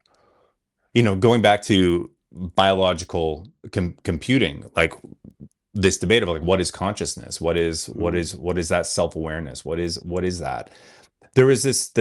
going back to biological computing, like, this debate of, like, what is consciousness? What is what Mm. is what is that self-awareness? What is that? There is this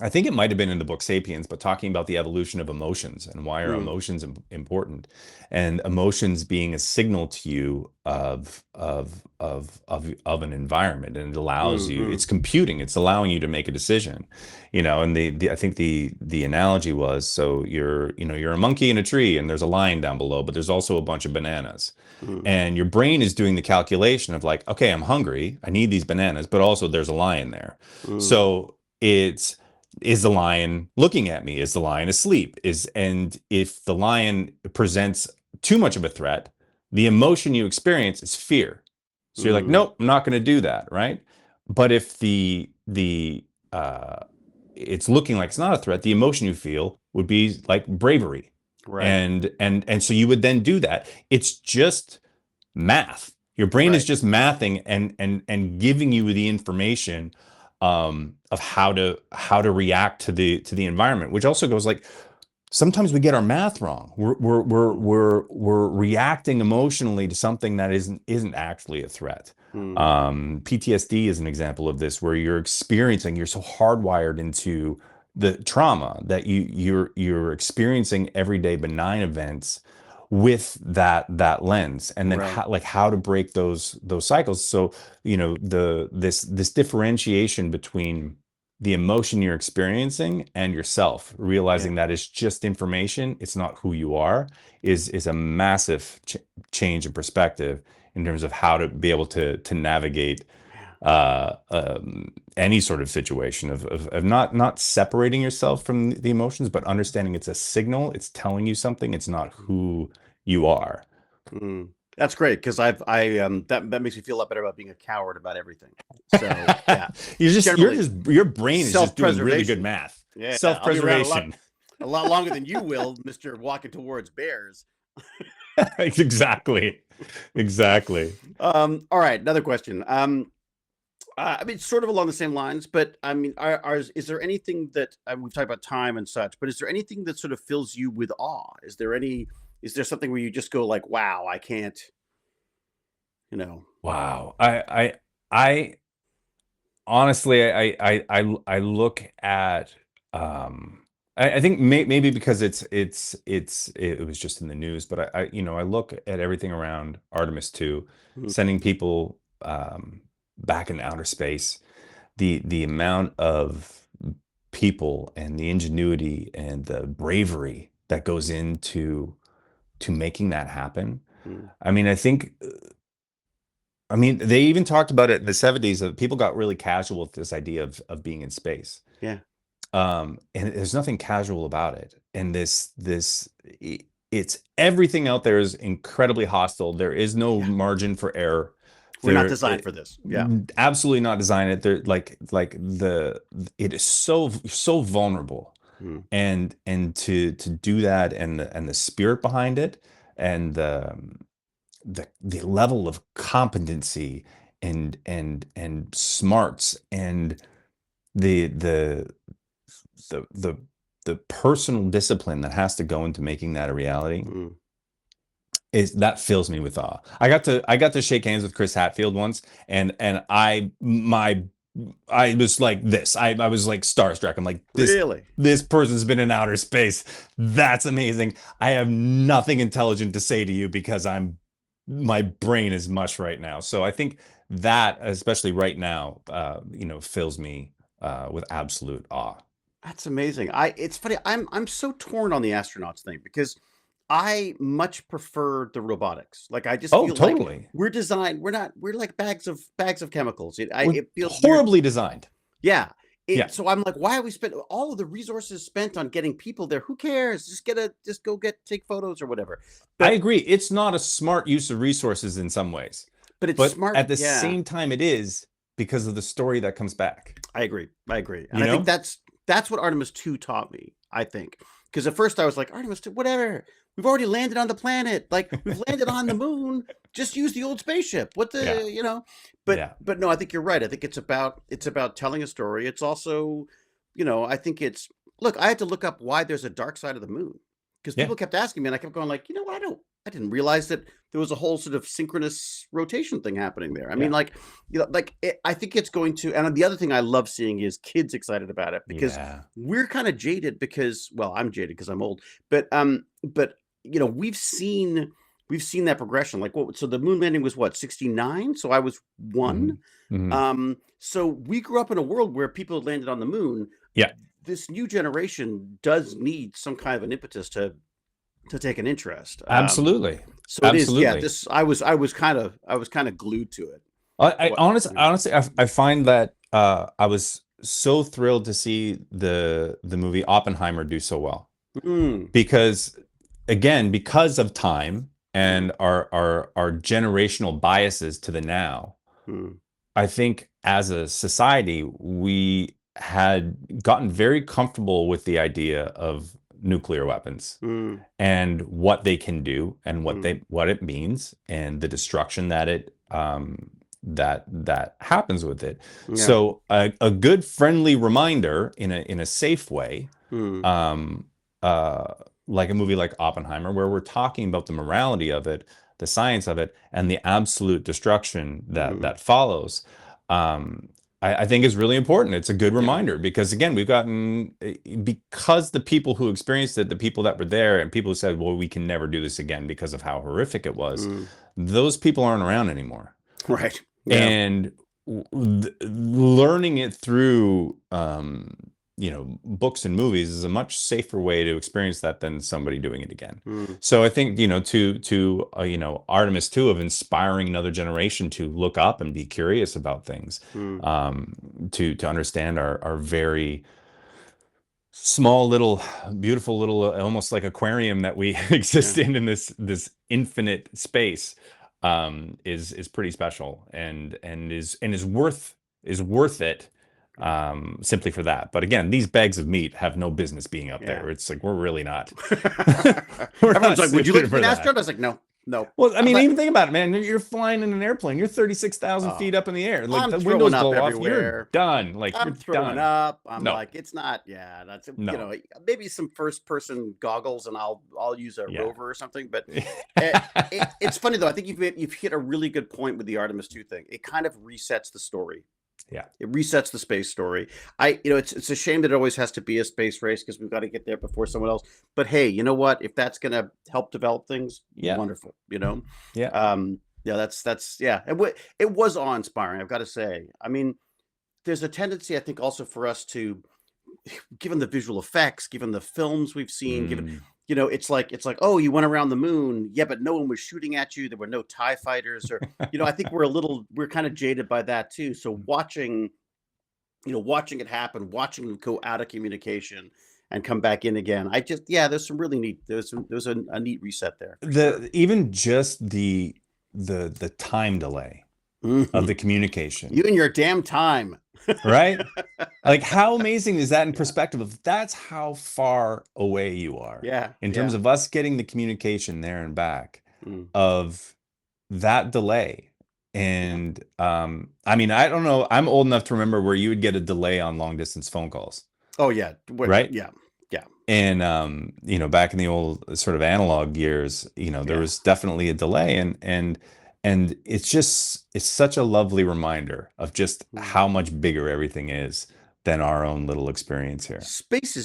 I think it might have been in the book Sapiens, but talking about the evolution of emotions and why are Mm, emotions important, and emotions being a signal to you of an environment, and it allows you. mm, It's computing. It's allowing you to make a decision, And the I think the analogy was, so you're a monkey in a tree, and there's a lion down below, but there's also a bunch of bananas, mm, and your brain is doing the calculation of like, okay, I'm hungry, I need these bananas, but also there's a lion there, mm, so it's is the lion looking at me? Is the lion asleep? And if the lion presents too much of a threat, the emotion you experience is fear. So you're like, mm. nope, I'm not going to do that, right? But if the uh, it's looking like it's not a threat, the emotion you feel would be like bravery, Right, and so you would then do that. It's just math. Your brain is right. just mathing and giving you the information of how to react to the environment, which also goes like, sometimes we get our math wrong. Mm, We're reacting emotionally to something that isn't actually a threat. mm, PTSD is an example of this, where you're so hardwired into the trauma that you're experiencing everyday benign events with that lens, and then right. how to break those cycles. So this differentiation between the emotion you're experiencing and yourself, Yeah, realizing that it's just information, it's not who you are, is a massive change in perspective in terms of how to be able to navigate yeah. any sort of situation of not separating yourself from the emotions, but understanding it's a signal, it's telling you something, it's not who you are. Mm. That's great because that makes me feel a lot better about being a coward about everything. So yeah, generally Your brain is just doing really good self-preservation. math. Yeah, I'll be around Self-preservation. a lot longer than you will, Mister Walking Towards Bears. Exactly. Exactly. All right, another question. I mean, sort of along the same lines, but I mean, is there anything that we've talked about time and such, but is there anything that sort of fills you with awe? Is there something where you just go like, wow, I can't, you know, Wow. I honestly, I look at, I think maybe because it was just in the news, but I look at everything around Artemis 2, mm, sending people back in outer space, the amount of people and the ingenuity and the bravery that goes into to making that happen. mm, I mean, they even talked about it in the 70s, that people got really casual with this idea of being in space. yeah, And there's nothing casual about it. And it's everything out there is incredibly hostile. There is no yeah, margin for error. we're not There designed for this. Yeah, absolutely not designed it. There like the it is so vulnerable. mm, And to do that, and the spirit behind it, and the level of competency and smarts, and the the the the the personal discipline that has to go into making that a reality, mm, is that fills me with awe. I got to shake hands with Chris Hadfield once, and I was like this. I was like starstruck. I'm like, really, this person's been in outer space. That's amazing. I have nothing intelligent to say to you, because my brain is mush right now. So I think that, especially right now, fills me with absolute awe. that's amazing. It's funny. I'm so torn on the astronauts thing because I much prefer the robotics. Like I just Oh, feel like totally. we're like bags of chemicals. We're It feels weird. horribly designed. Yeah. Yeah. So I'm like, why are we spend all of the resources spent on getting people there? Who cares? Just go take photos or whatever. I But agree. It's not a smart use of resources in some ways, it's but smart. at the Yeah, same time, it is, because of the story that comes back. I agree. I agree. And You I think know? that's what Artemis 2 taught me, I think. Because at first I was like, Artemis 2, whatever. We've already landed on the planet. Like we've landed on the moon. Just use the old spaceship. What Yeah. the. Yeah. But no, I think you're right. I think it's about telling a story. It's also, I think look, I had to look up why there's a dark side of the moon. Because Yeah. people kept asking me and I kept going like, you know what, I don't I didn't realize that there was a whole sort of synchronous rotation thing happening there. I mean, Yeah. like, I think it's going to. And the other thing I love seeing is kids excited about it because Yeah. we're kind of jaded because, well, I'm jaded because I'm old, but we've seen that progression. Like, what? So the moon landing was what, 69? So I was one. Hmm. So we grew up in a world where people had landed on the moon. Yeah. This new generation does need some kind of an impetus to take an interest. Absolutely. So it is, yeah. Absolutely. This I was kind of glued to it. I What? honestly, I find that I was so thrilled to see the movie Oppenheimer do so well Mm, because, again, because of time mm, and our generational biases to the now. mm, I think as a society, we had gotten very comfortable with the idea of nuclear weapons mm, and what they can do and mm. what it means and the destruction that that happens with it. Yeah. So a good friendly reminder in a safe way, Mm, um, uh, like a movie like Oppenheimer, where we're talking about the morality of it, the science of it, and the absolute destruction mm. that follows. Um, I think is really important. It's a good Yeah. reminder because, again, we've gotten, because the people who experienced it, the people that were there, and people who said, "Well, we can never do this again" because of how horrific it was. Mm. Those people aren't around anymore, Right. Yeah. and learning it through books and movies is a much safer way to experience that than somebody doing it again. Mm, So I think, to Artemis too, of inspiring another generation to look up and be curious about things, mm. to understand our very small little beautiful little, almost like aquarium that we Yeah. exist in this infinite space, is pretty special, and is worth it, Yeah. simply for that. But again, these bags of meat have no business being up Yeah. there. It's like we're really not we're Everyone's not like, "Would you like suited to be for an that. astronaut?" I was like, "No, no." Well, I I'm mean, like, even think about it, man. You're flying in an airplane. You're 36,000 "Oh, feet up in the air. Like, I'm the throwing windows up blow off. You're everywhere. done. Like, I'm you're throwing done. up." I'm No, like, "It's not. Yeah, that's no. maybe some first person goggles, and I'll use a Yeah. rover or something." But it's funny though. I think you've hit a really good point with the Artemis 2 thing. It kind of resets the story. Yeah. It resets the space story. It's a shame that it always has to be a space race because we've got to get there before someone else. But hey, you know what? If that's going to help develop things, Yeah. wonderful. You know, Yeah. yeah, that's yeah. It was awe inspiring. I've got to say. I mean, there's a tendency, I think, also for us to, given the visual effects, given the films we've seen, given Mm. it's like, oh, you went around the moon, yeah, but no one was shooting at you. There were no TIE fighters, or I think we're kind of jaded by that too. So watching it happen, watching them go out of communication and come back in again. Yeah, there's some really neat. There's a neat reset there for sure. The even just the time delay of Mhm. the communication, You and your damn time. right? Like, how amazing is that in perspective of that's how far away you are Yeah, in terms yeah. of us getting the communication there and back, Mm, of that delay. yeah. And I mean, I don't know, I'm old enough to remember where you would get a delay on long distance phone calls, Oh yeah. right? Yeah, yeah, And back in the old sort of analog years, there yeah. was definitely a delay, and it's such a lovely reminder of just Mm. how much bigger everything is than our own little experience here. Space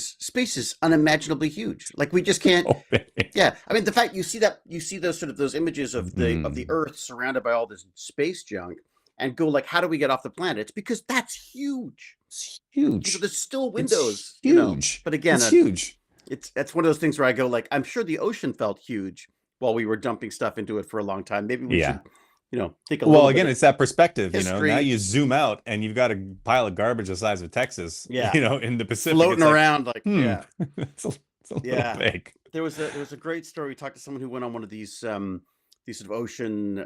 is unimaginably huge. Like we just can't. Oh, baby. Yeah, I mean the fact you see those sort of those images of the Mm, Earth surrounded by all this space junk, and go like, how do we get off the planet? It's because that's huge. it's huge. There's still It's windows. huge. But again, It's huge. that's one of those things where I go like, I'm sure the ocean felt huge while we were dumping stuff into it for a long time. Maybe we Yeah. should, take a Well, little bit again, of it's that perspective, now history. you zoom out and you've got a pile of garbage the size of Texas, Yeah, in the Pacific. floating It's like, around like, yeah. it's a little Yeah. big. There was a great story. We talked to someone who went on one of these sort of ocean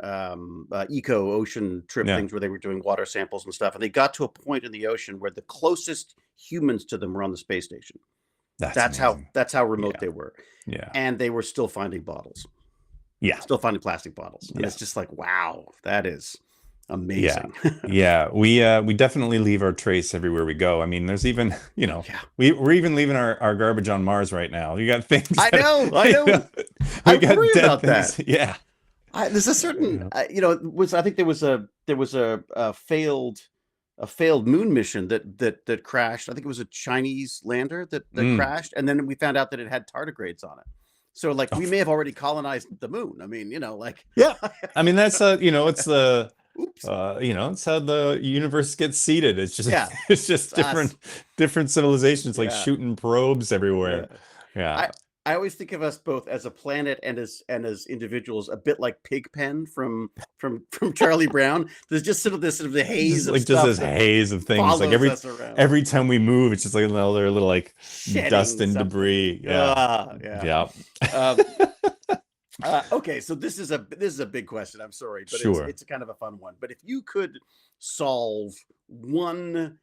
eco ocean trip Yeah, things where they were doing water samples and stuff, and they got to a point in the ocean where the closest humans to them were on the space station. that's That's how amazing. that's how remote Yeah, they were, yeah, and they were still finding bottles, yeah, still finding plastic bottles, and yeah, it's just like, wow, that is yeah, amazing. yeah. We definitely leave our trace everywhere we go. I mean, there's even, Yeah, we're even leaving our garbage on Mars right now. You got things I that, know, I know. I We got worry dead about that. things. Yeah. There's a certain, Yeah. I think there was a failed moon mission that crashed. I think it was a Chinese lander that Mm. crashed, and then we found out that it had tardigrades on it. So like Oh, we may have already colonized the moon. I mean, like, yeah. I mean, that's it's the oops, it's how the universe gets seeded. It's just yeah, it's it's just us. different civilizations like Yeah, shooting probes yeah. everywhere. Yeah. I I always think of us both as a planet and as individuals, a bit like Pigpen from Charlie Brown. There's just sort of the haze of Just stuff this that haze of things. Like follows us around. every time we move, it's just like another little like dust Shedding and something. debris. Yeah. Yeah. Yeah. Um, okay, so this is a big question. I'm sorry, but Sure. it's a kind of a fun one. But if you could solve one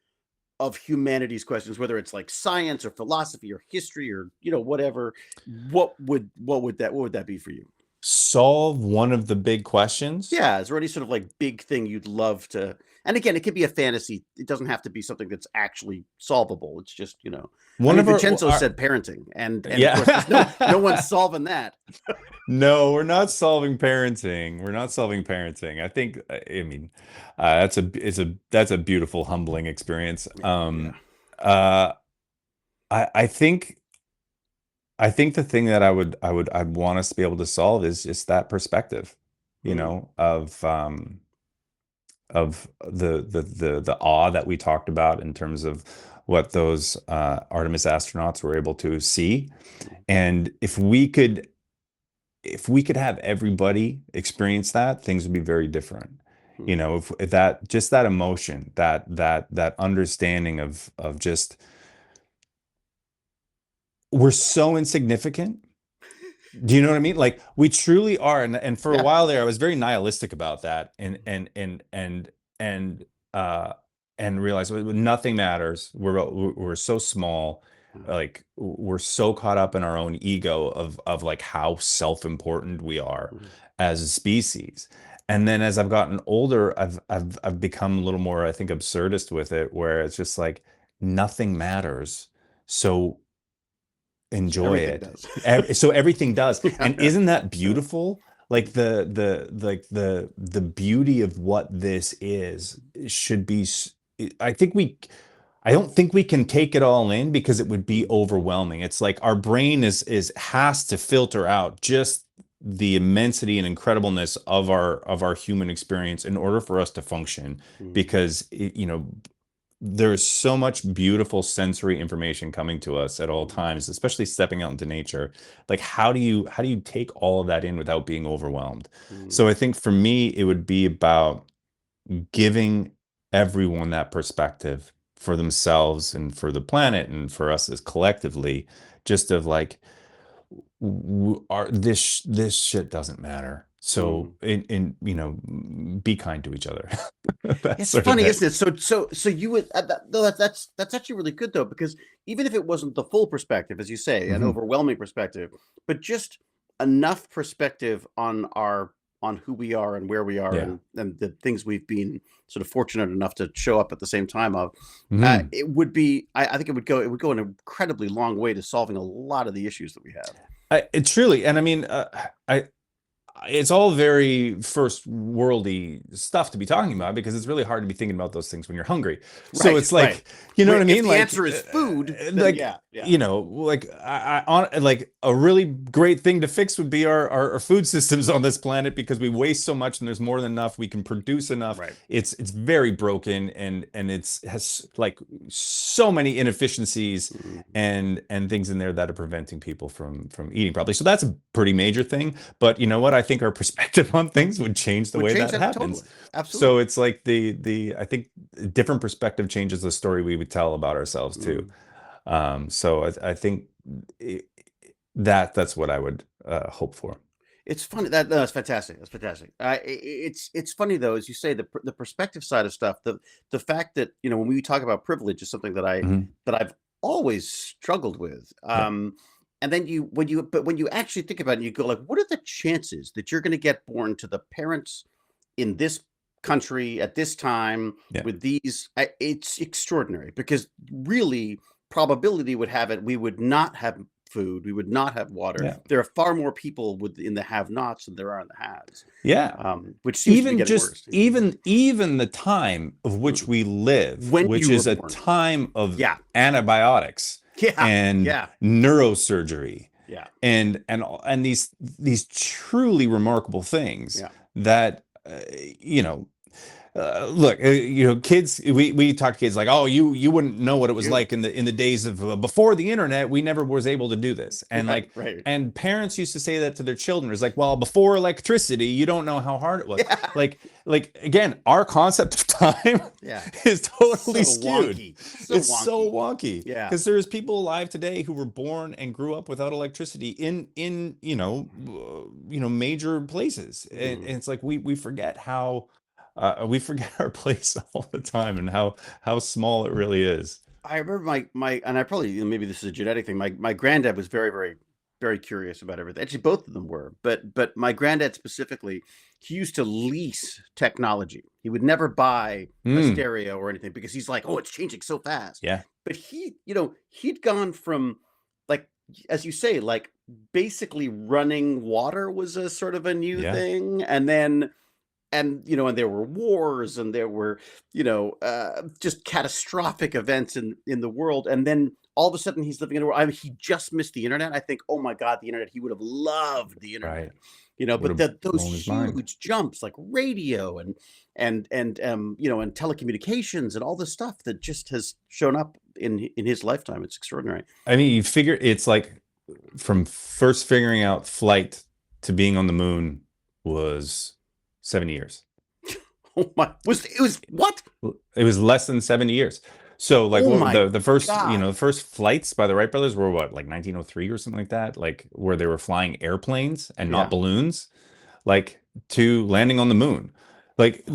of humanity's questions, whether it's like science or philosophy or history or whatever, what would that be for you? Solve one of the big questions. Yeah, is there any sort of like big thing you'd love to? And again, it could be a fantasy. It doesn't have to be something that's actually solvable. It's just, I One mean, of Vincenzo our said parenting, and of yeah. course, there's no one's solving that. No, we're not solving parenting. We're not solving parenting. I think, I mean, that's a beautiful, humbling experience. Yeah. Uh, I think the thing that I'd want us to be able to solve is just that perspective, Mm, of the awe that we talked about in terms of what those Artemis astronauts were able to see. mm, And if we could have everybody experience that, things would be very different. mm, If that just that emotion, that understanding of just we're so insignificant. Do you know what I mean? Like we truly are. And for a yeah. while there, I was very nihilistic about that and uh and realized nothing matters. We're so small. Mm, Like we're so caught up in our own ego of like how self-important we are mm, as a species. And then as I've gotten older, I've become a little more, I think, absurdist with it, where it's just like nothing matters. So so enjoy everything it. does. So everything does. Yeah, And yeah, isn't that yeah. beautiful? Like the beauty of what this is should be I think I don't think we can take it all in because it would be Mm, overwhelming. It's like our brain is has to filter out just the immensity and incredibleness of our human experience in order for us to function mm, because there's so much beautiful sensory information coming to us at all mm, times, especially stepping out into nature. Like how do you take all of that in without being overwhelmed? mm, So I think for me, it would be about giving everyone that perspective for themselves and for the planet and for us as collectively, just of like this shit doesn't matter. So mm. be kind to each other. That's It's sort of funny, it. isn't it? So you would no, that's actually really good though, because even if it wasn't the full perspective, as you say, an Mhm. overwhelming perspective, but just enough perspective on who we are and where we are Yeah. and the things we've been sort of fortunate enough to show up at the same time of, Mhm. it would be. I think it would go an incredibly long way to solving a lot of the issues that we have. It truly, and I mean, I it's all very first worldy stuff to be talking about because it's really hard to be thinking about those things when you're hungry. So Right, it's right. like, you know what I If mean? the Like, answer is food, then yeah, yeah. like like a really great thing to fix would be our food systems on this planet because we waste so much and there's more than enough. We can produce enough. Right. It's very broken and it's has like so many inefficiencies Mhm. and things in there that are preventing people from eating properly. So that's a pretty major thing. But you know what? I think our perspective on things would change the Would way change that that happens. totally. So Absolutely. it's like the I think different perspective changes the story we would tell about ourselves too. Mm. So I think i- that's what I would hope for. It's funny that no, that's fantastic. That's fantastic. It's funny though, as you say, the perspective side of stuff. The fact that when we talk about privilege is something Mhm. that I've always struggled with. Yeah. And then when you actually think about it, you go like, what are the chances that you're going to get born to the parents in this country at this time Yeah. with these? It's extraordinary because really, probability would have it we would not have food. We would not have water. Yeah. There are far more people in the have-nots than there are in the haves, Yeah. which seems to be getting worse. Even the time of which we live, When which you were is a born. time of Yeah. antibiotics Yeah. and Yeah. neurosurgery Yeah. and these truly remarkable things Yeah. that you know look, kids. We talk to kids like, oh, you wouldn't know what it was like in the days of before the internet. We never was able to do this, and Right. and parents used to say that to their children. It's like, well, before electricity, you don't know how hard it was. Yeah. Like again, our concept of time is totally skewed. Wonky. It's so wonky. Yeah. Because there's people alive today who were born and grew up without electricity in major places, and it's like we forget how. We forget our place all the time and how small it really is. I remember my and I probably, maybe this is a genetic thing. My granddad was very, very, very curious about everything. Actually, both of them were, but my granddad specifically, he used to lease technology. He would never buy a stereo or anything because he's like, oh, it's changing so fast. Yeah. But he'd gone from, like, as you say, like basically running water was a sort of a new thing, and then. And there were wars, and there were just catastrophic events in the world, and then all of a sudden he's living in a world. I mean, he just missed the internet. I think, oh my God, the internet. He would have loved the internet, right. But those huge jumps, like radio and telecommunications and all this stuff that just has shown up in his lifetime. It's extraordinary. I mean, you figure it's like from first figuring out flight to being on the moon was 70 years. Oh my! It was what? It was less than 70 years. So like the first God. the first flights by the Wright brothers were what, like 1903 or something like that, like where they were flying airplanes and not balloons, like to landing on the moon. Like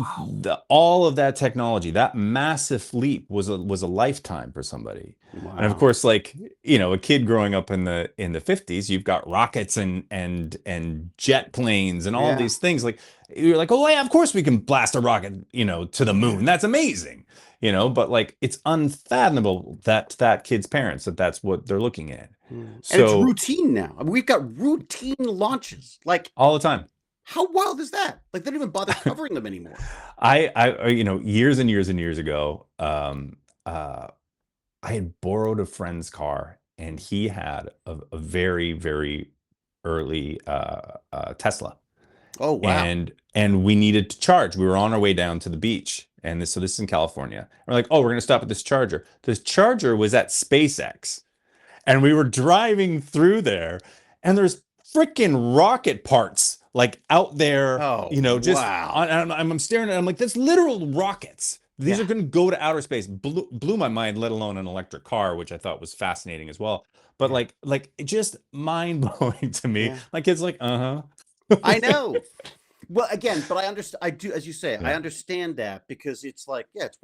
all of that technology, that massive leap was a lifetime for somebody. Wow. And of course, like, a kid growing up in the 50s, you've got rockets and jet planes and all these things. Like, you're like, oh yeah, of course we can blast a rocket, to the moon. That's amazing. But like, it's unfathomable that kid's parents, that's what they're looking at. And it's routine now. I mean, we've got routine launches, like all the time. How wild is that? Like, they don't even bother covering them anymore. I years and years and years ago, I had borrowed a friend's car, and he had a very, very early Tesla. Oh, wow. And we needed to charge. We were on our way down to the beach. And this is in California. We're like, oh, we're going to stop at this charger. This charger was at SpaceX. And we were driving through there, and there's freaking rocket parts like out there, just I'm staring at it. I'm like, that's literal rockets. These are going to go to outer space. Blew my mind, let alone an electric car, which I thought was fascinating as well. But like it just mind blowing to me. Yeah. My kid's like, I know. Well, again, but I understand. I do, as you say, I understand that, because it's like, it's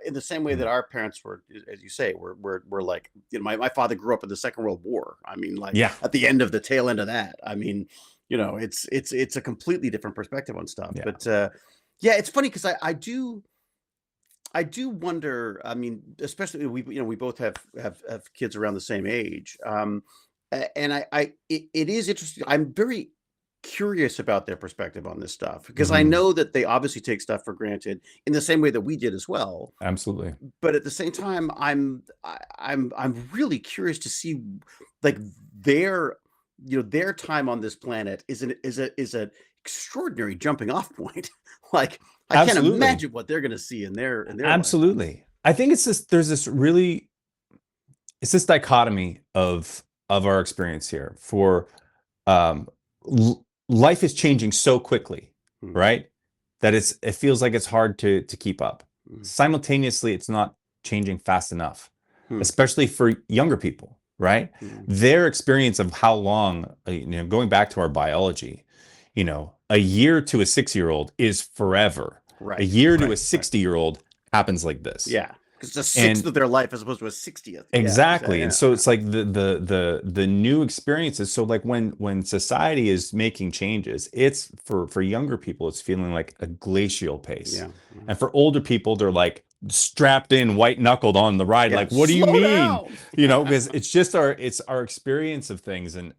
in the same way that our parents were, as you say, were like, my father grew up in the Second World War. I mean, like, at the end of the tail end of that. I mean, it's a completely different perspective on stuff. Yeah. But it's funny because I do wonder. I mean, especially we both have kids around the same age, and it is interesting. I'm very curious about their perspective on this stuff, because I know that they obviously take stuff for granted in the same way that we did as well. Absolutely. But at the same time, I'm really curious to see, like, their time on this planet is an extraordinary jumping off point. Like, I can't imagine what they're going to see in their Absolutely. Life. I think it's this dichotomy of our experience here. For life is changing so quickly, right? That it feels like it's hard to keep up. Simultaneously, it's not changing fast enough, especially for younger people, right? Their experience of how long, going back to our biology, a year to a 6-year-old is forever. Right. A year to a 60-year-old happens like this. Yeah. It's a sixth of their life as opposed to a 60th. Exactly. Yeah. And so it's like the new experiences. So like when society is making changes, it's for younger people, it's feeling like a glacial pace. Yeah. And for older people, they're like, strapped in, white knuckled on the ride. Yeah. Like, what do you Slow mean? down. You know, because it's just our experience of things, and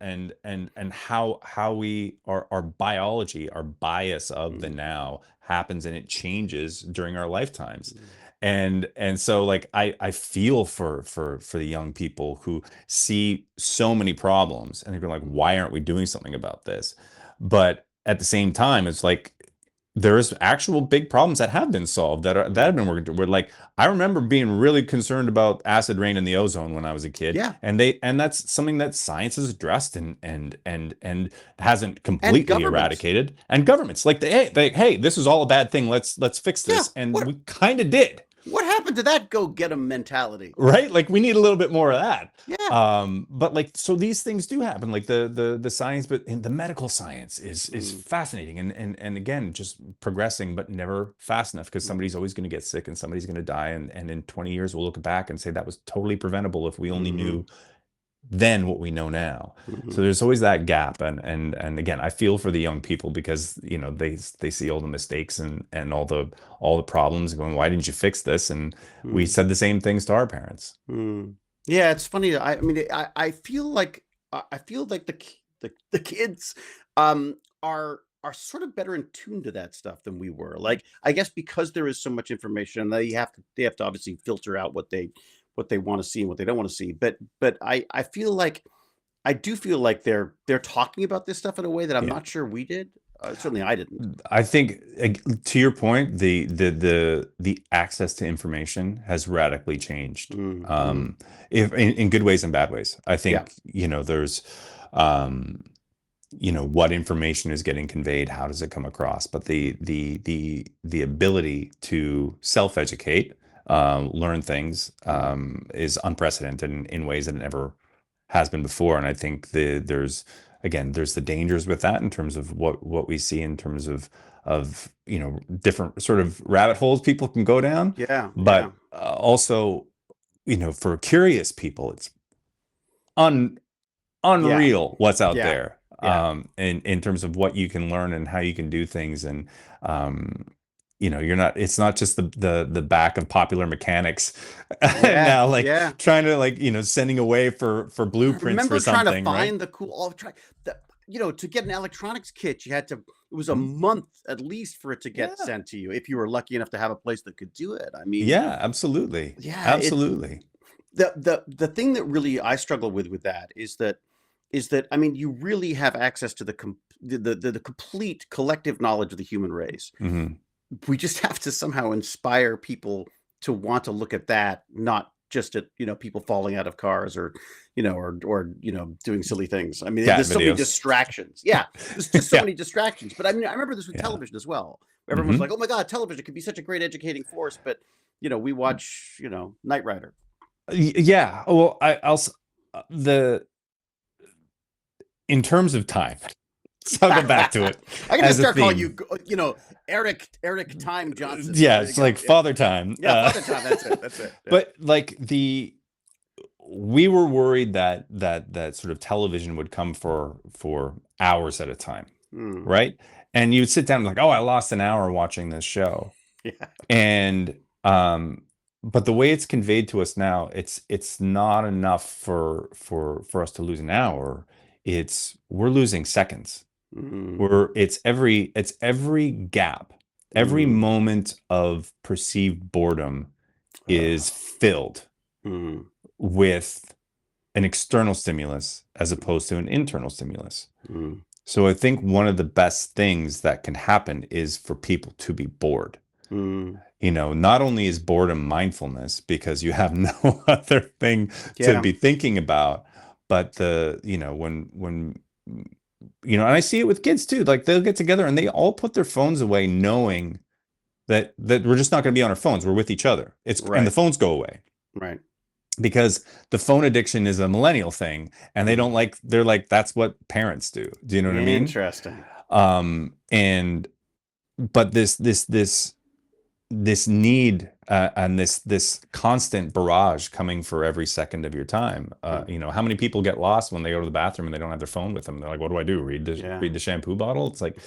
how we our biology, our bias of the Mm, now happens, and it changes during our lifetimes. mm, And so, like, I feel for the young people who see so many problems, and they're like, why aren't we doing something about this? But at the same time, it's like there's actual big problems that have been solved, that have mm. been worked. Where, like, I remember being really concerned about acid rain in the ozone when I was a kid, Yeah. and that's something that science has addressed, and hasn't And completely governments. eradicated. And governments, like, hey, this is all a bad thing. Let's fix Yeah. this, and What we kind of did. what happened to that go get 'em mentality? Right, like, we need a little bit more of that. Yeah. But, like, so these things do happen, like the science, but in the medical science is Mm, fascinating, and again, just progressing, but never fast enough, because mm, somebody's always going to get sick, and somebody's going to die, and in 20 years we'll look back and say that was totally preventable if we only mhm, knew then what we know now. So mhm, there's always that gap, and again, I feel for the young people, because they see all the mistakes, and all the problems, going, why didn't you fix this? And we mm, said the same things to our parents. mm. Yeah, it's funny. I mean, I feel like I feel like the kids are sort of better in tune to that stuff than we were. Like, I guess because there is so much information, they have to obviously filter out what they want to see and what they don't want to see. But I feel like I do feel like they're talking about this stuff in a way that I'm Yeah. not sure we did. Certainly, I didn't. I think, to your point, the access to information has radically changed. Mm, mm. If in good ways and bad ways. I Yeah, think, there's um what information is getting conveyed, how does it come across? But the ability to self-educate, learn things, mm, is unprecedented in ways that it never has been before. And I think there's the dangers with that, in terms of what we see, in terms of different sort of rabbit holes people can go down. yeah, yeah, But also, for curious people, it's un yeah, unreal what's out yeah, there, yeah, in terms of what you can learn and how you can do things. And um it's not just the back of Popular Mechanics yeah, now, like, yeah. trying to, like, sending away for I blueprints for remember trying to something, right? find the cool all try the to get an electronics kit, you had to it was a Mhm. month at least for it to get Yeah, sent to you if you were lucky enough to have a place that could do it. I mean, yeah, absolutely, yeah, absolutely. the thing that really I struggle with that is that I mean, you really have access to the complete collective knowledge of the human race. Hmm. We just have to somehow inspire people to want to look at that, not just at people falling out of cars or doing silly things. I mean, Cat there's so many videos. distractions. Yeah, there's just so Yeah, many distractions. But I mean, I remember this with yeah. television as well. Everyone's like, Hmm. "Oh my God, television could be such a great educating force," but we watch Knight Rider. Yeah, well, the in terms of time, so I'll go back to it I'm gonna as a start calling you, theme. Eric Time Johnson. Yeah, There you it's go. like Yeah, Father Time. yeah, Father Time. That's it. That's it. Yeah. But, like, we were worried that sort of television would come for hours at a time, Mm. right? And you'd sit down, like, oh, I lost an hour watching this show. Yeah. And but the way it's conveyed to us now, it's not enough for us to lose an hour. We're losing seconds. Mm. It's every gap, every Mm. moment of perceived boredom is Ugh. filled Mm. with an external stimulus as opposed to an internal stimulus. Mm. So I think one of the best things that can happen is for people to be bored. Mm. Not only is boredom mindfulness, because you have no other thing to Yeah. be thinking about, but when and I see it with kids too, like, they'll get together and they all put their phones away, knowing that we're just not going to be on our phones. We're with each other. And the Right. phones go away, Right. because the phone addiction is a millennial thing, and Mm. they're like, that's what parents do. Do you know what I mean? Interesting. And but this this need and this constant barrage coming for every second of your time. Mm. How many people get lost when they go to the bathroom and they don't have their phone with them? They're like, "What do I do? Yeah. Read the shampoo bottle?" It's like,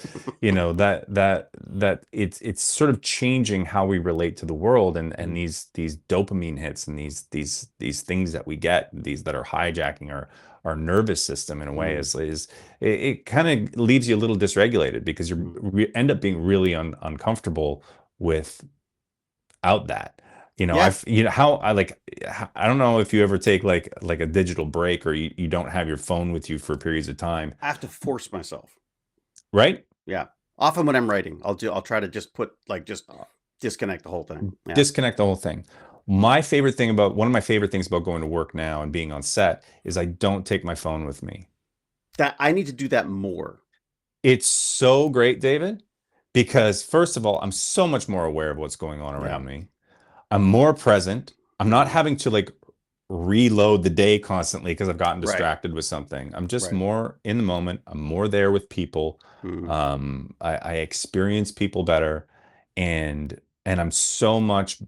that it's sort of changing how we relate to the world, and these dopamine hits and these things that we get, these that are hijacking our nervous system in a way, is it kind of leaves you a little dysregulated because you end up being really uncomfortable without that. Yeah. How I don't know if you ever take like a digital break, or you don't have your phone with you for periods of time, I have to force myself. right? Yeah. Often when I'm writing, I'll try to just disconnect the whole thing. Yeah. Disconnect the whole thing. One of my favorite things about going to work now and being on set is I don't take my phone with me. That I need to do that more. It's so great, David, because first of all, I'm so much more aware of what's going on Yeah. around me. I'm more present. I'm not having to like reload the day constantly because I've gotten Right. distracted with something. I'm just Right. more in the moment. I'm more there with people. Mm. I experience people better, and I'm so much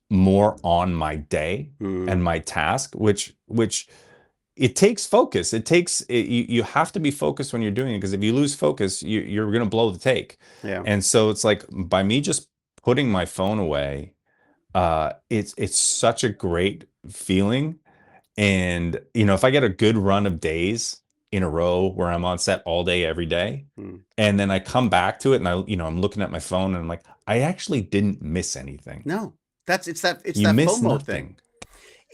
more on my day Mm. and my task, which it takes focus. You have to be focused when you're doing it, because if you lose focus, you're going to blow the take. Yeah. And so it's like, by me just putting my phone away, it's such a great feeling. And if I get a good run of days in a row where I'm on set all day every day, Mm. and then I come back to it, and I'm looking at my phone, and I'm like, I actually didn't miss anything. No. It's that You miss FOMO thing. nothing.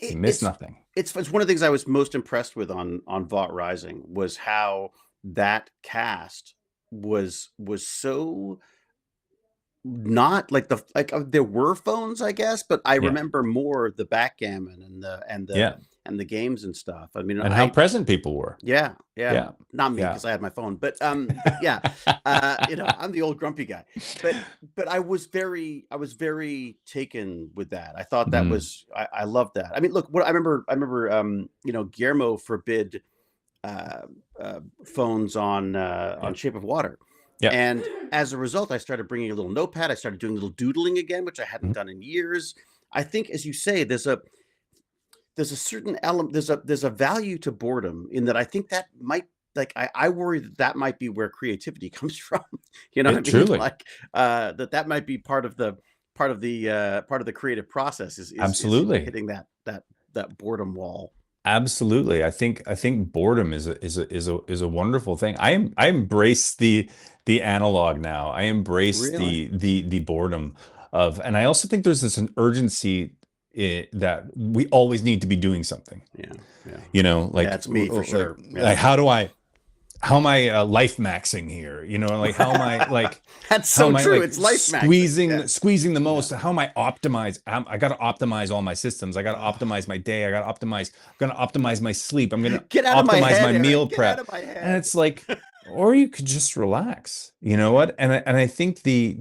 You miss It's nothing. it's one of the things I was most impressed with on Vought Rising was how that cast was so not like there were phones, I guess, but I Yeah. remember more the backgammon Yeah. and the games and stuff. I mean, And how present people were. yeah, yeah, Yeah. not me Yeah. because I had my phone, but yeah, I'm the old grumpy guy, but I was very taken with that. I thought that Mhm. was I loved that. I mean, look, what I remember, Guillermo forbid uh, phones Yeah. on Shape of Water. Yeah. And as a result, I started bringing a little notepad. I started doing a little doodling again, which I hadn't Mhm. done in years. I think, as you say, there's a certain element, there's a value to boredom in that. I think that might like I worry that might be where creativity comes from. You know what I mean? Truly. Like that might be part of the creative process is Absolutely. hitting that boredom wall. Absolutely. I think boredom is a wonderful thing. I embrace the analog now. I embrace Really? the boredom and I also think there's an urgency that we always need to be doing something. Yeah, yeah. Yeah, Like it's me for like sure. like Yeah. how am I life maxing here? Like That's how so am I true. like It's life maxing. squeezing Yeah. squeezing the Yeah. most? How am I optimize? I got to optimize all my systems. I got to Ugh. optimize my day. I got to optimize. I'm going to optimize my sleep. I'm going to Get out of my optimize head, my meal Eric. Get out prep. of my And head. it's like, or you could just relax. You know Yeah. what? And I think the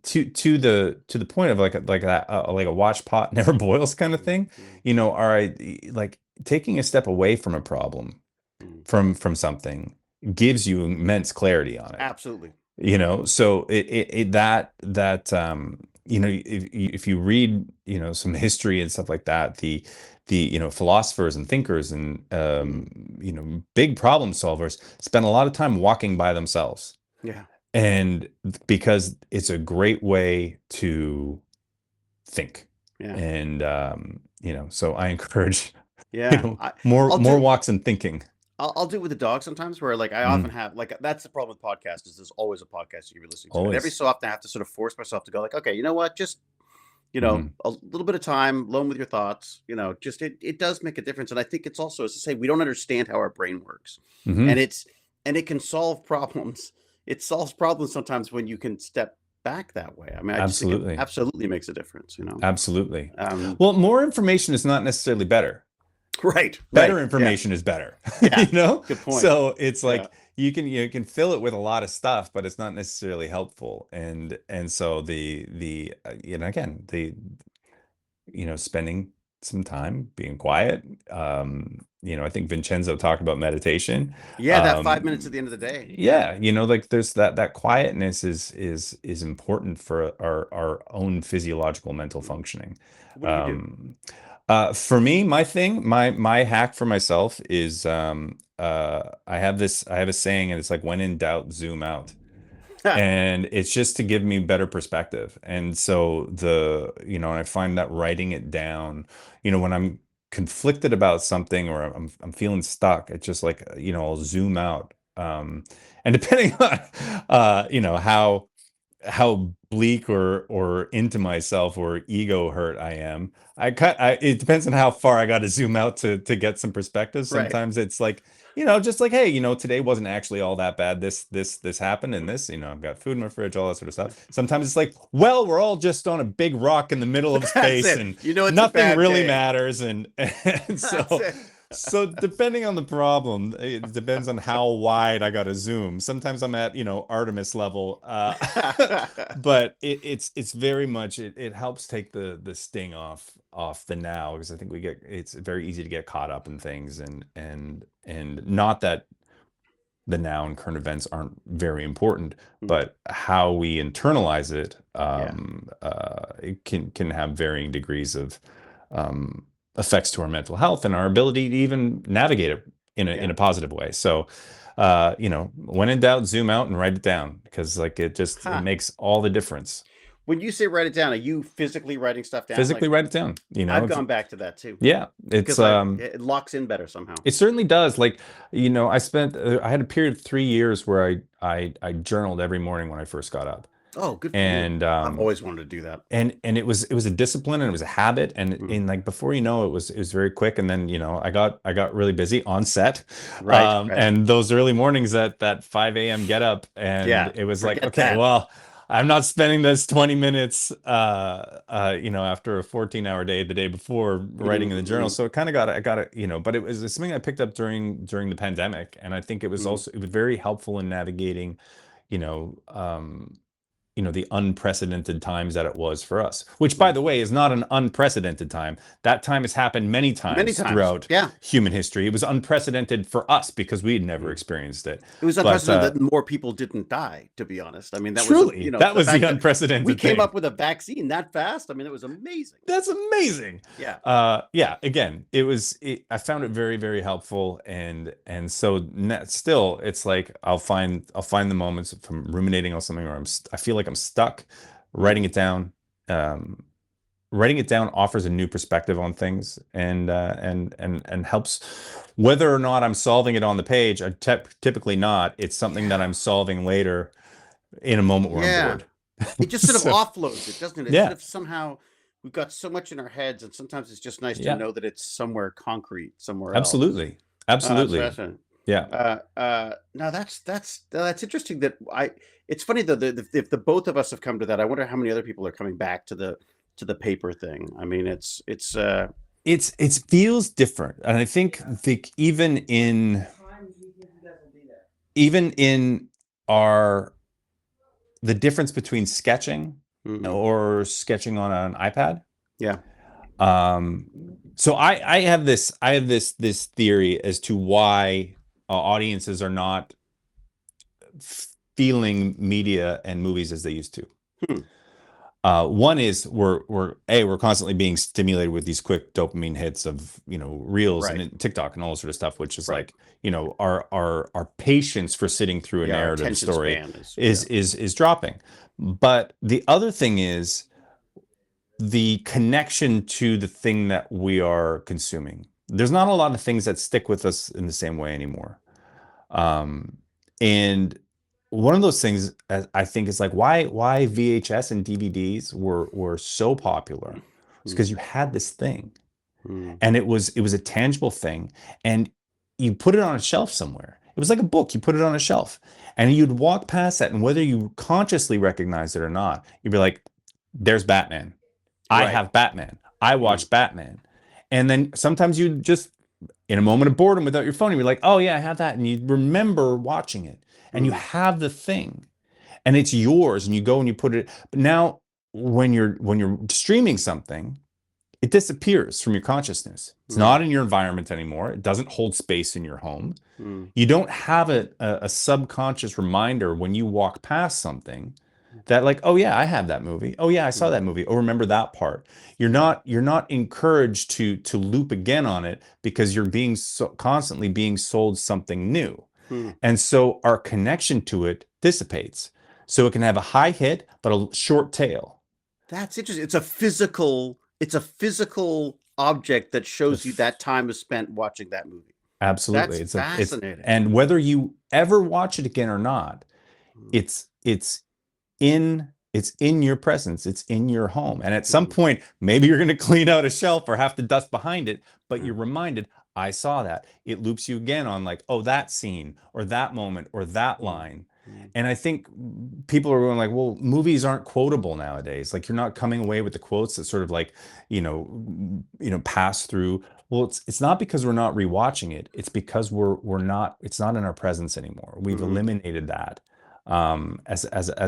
to the point of like a watch pot never boils kind of Mm, thing. mm, All right, like taking a step away from a problem, mm. from something, gives you immense clarity on it. Absolutely. So if you read some history and stuff like that, the philosophers and thinkers and Mm. big problem solvers spend a lot of time walking by themselves, Yeah. and because it's a great way to think. Yeah. And so I encourage Yeah. more I'll more do walks and thinking. I'll do it with the dog sometimes where like I often Mm, have like that's the problem with podcasts is there's always a podcast you can be listening to. And every always. so often I have to sort of force myself to go like, okay, you know what? Just Hmm. a little bit of time alone with your thoughts, just it does make a difference. And I think it's also, as to say, we don't understand how our brain works. And Hmm. it can solve problems. It solves problems sometimes when you can step back that way. I mean, I just think it Absolutely. absolutely makes a difference. Absolutely. Um, Well, more information is not necessarily better. right, Better right. Yeah, information is better. yeah. Good point. So it's Yeah. like you can fill it with a lot of stuff, but it's not necessarily helpful. And so the again, the spending some time being quiet, I think Vincenzo talked about meditation. Yeah, that 5 minutes at the end of the day. Yeah. Yeah, like there's that quietness is important for our own physiological mental Mhm. functioning. What do you do? Um, for me, my hack for myself is I have a saying, and it's like, when in doubt, zoom out. And it's just to give me better perspective. And so and I find that writing it down, when I'm conflicted about something, or I'm feeling stuck, it's just like, I'll zoom out. And depending on how bleak or into myself or ego hurt I am. It depends on how far I got to zoom out to get some perspective. Right. Sometimes it's like, just like, hey, today wasn't actually all that bad. This happened, and this, I've got food in my fridge, all that sort of stuff. Sometimes it's like, well, we're all just on a big rock in the middle of That's space, it. and It's a nothing bad really day. matters. And That's so it. depending on the problem, it depends on how wide I got to zoom. Sometimes I'm at, Artemis level. But it's very much, it helps take the sting off the now, because I think it's very easy to get caught up in things, and not that the now and current events aren't very important, Mm. but how we internalize it, Yeah. it can have varying degrees of um, effects to our mental health and our ability to even navigate it in Yeah. a positive way. So, when in doubt, zoom out and write it down, because like it Huh. makes all the difference. When you say write it down, are you physically writing stuff down? Physically Like, write it down. I've gone back to that too Yeah, because it locks in better somehow. it certainly does. Like, I had a period of 3 years where I journaled every morning when I first got up. Oh, good for you. And I've always wanted to do that. and it was a discipline, and it was a habit, and Mm. like, before it was very quick. And then, I got really busy on set. Right. Right. And those early mornings, that 5 a.m. get up, and Yeah. it was like, Forget okay, that. well, I'm not spending this 20 minutes after a 14-hour day the day before, writing in the journal. Mm-hmm. So it kind of but it was something I picked up during the pandemic, and I think it was Mm. also, it was very helpful in navigating, you know um the unprecedented times that it was for us, which, by Mm. the way, is not an unprecedented time. That time has happened many Many times times. throughout Yeah. human history. It was unprecedented for us because we had never Mm. experienced it. It was But unprecedented that more people didn't die, to be honest. I mean, that was, truly, that the was the fact that we unprecedented came thing. up with a vaccine that fast. I mean, it was amazing. That's amazing. Yeah. Yeah, again, I found it very, very helpful. And so, still, it's like, I'll find the moments from ruminating on something, or I feel like I'm stuck. Writing Mm. it down. Writing it down offers a new perspective on things, and helps, whether or not I'm solving it on the page. Typically not. It's something that Yeah. I'm solving later, in a moment where I'm Yeah. bored. It just sort of So, offloads it, doesn't it? It sort yeah, of somehow we've got so much in our heads, and sometimes it's just nice to yeah, know that it's somewhere concrete, somewhere else. absolutely, That's absolutely, fascinating. yeah. No, that's interesting. That I. It's funny though that if the both of us have come to that, I wonder how many other people are coming back to the paper thing. I mean, it's. It feels different, and I think even in our the difference between sketching Mhm. or sketching on an iPad. Yeah. Um, so I have this theory as to why audiences are not feeling media and movies as they used to. Hmm. One is, we're constantly being stimulated with these quick dopamine hits of, reels Right. and TikTok and all that sort of stuff, which is Right. like, our patience for sitting through a Yeah. Our narrative attention story span is. Yeah. is dropping. But the other thing is the connection to the thing that we are consuming. There's not a lot of things that stick with us in the same way anymore. Um, and one of those things, I think, is like, why VHS and DVDs were so popular. It's Mm. because you had this thing, Mm. and it was a tangible thing, and you put it on a shelf somewhere. It was like a book. You put it on a shelf, and you'd walk past that, and whether you consciously recognize it or not, you'd be like, "There's Batman. I Right. have Batman. I Mm. watch Batman." And then sometimes you just, in a moment of boredom without your phone, you're like, "Oh yeah, I have that," and you remember watching it, and you Mm. have the thing, and it's yours, and you go and you put it. But now, when you're streaming something, it disappears from your consciousness. It's Mm, not in your environment anymore. It doesn't hold space in your home. mm, You don't have a subconscious reminder when you walk past something that like, oh yeah, I have that movie. Oh yeah, I saw mm, that movie. Oh, remember that part. mm, You're not encouraged to loop again on it because you're being constantly being sold something new. mm. And so our connection to it dissipates. So it can have a high hit, but a short tail. That's interesting. It's a physical object that shows you that time is spent watching that movie. Absolutely. That's fascinating. And whether you ever watch it again or not, Mm, it's it's in your presence, it's in your home, and at some mm, point maybe you're going to clean out a shelf or have to dust behind it, but yeah, you're reminded, I saw that. It loops you again on like, oh, that scene or that moment or that mm, line. mm, And I think people are going like, well, movies aren't quotable nowadays. Like you're not coming away with the quotes that sort of like, pass through. Well, it's not because we're not rewatching it. It's because we're not, it's not in our presence anymore. We've mhm. eliminated that as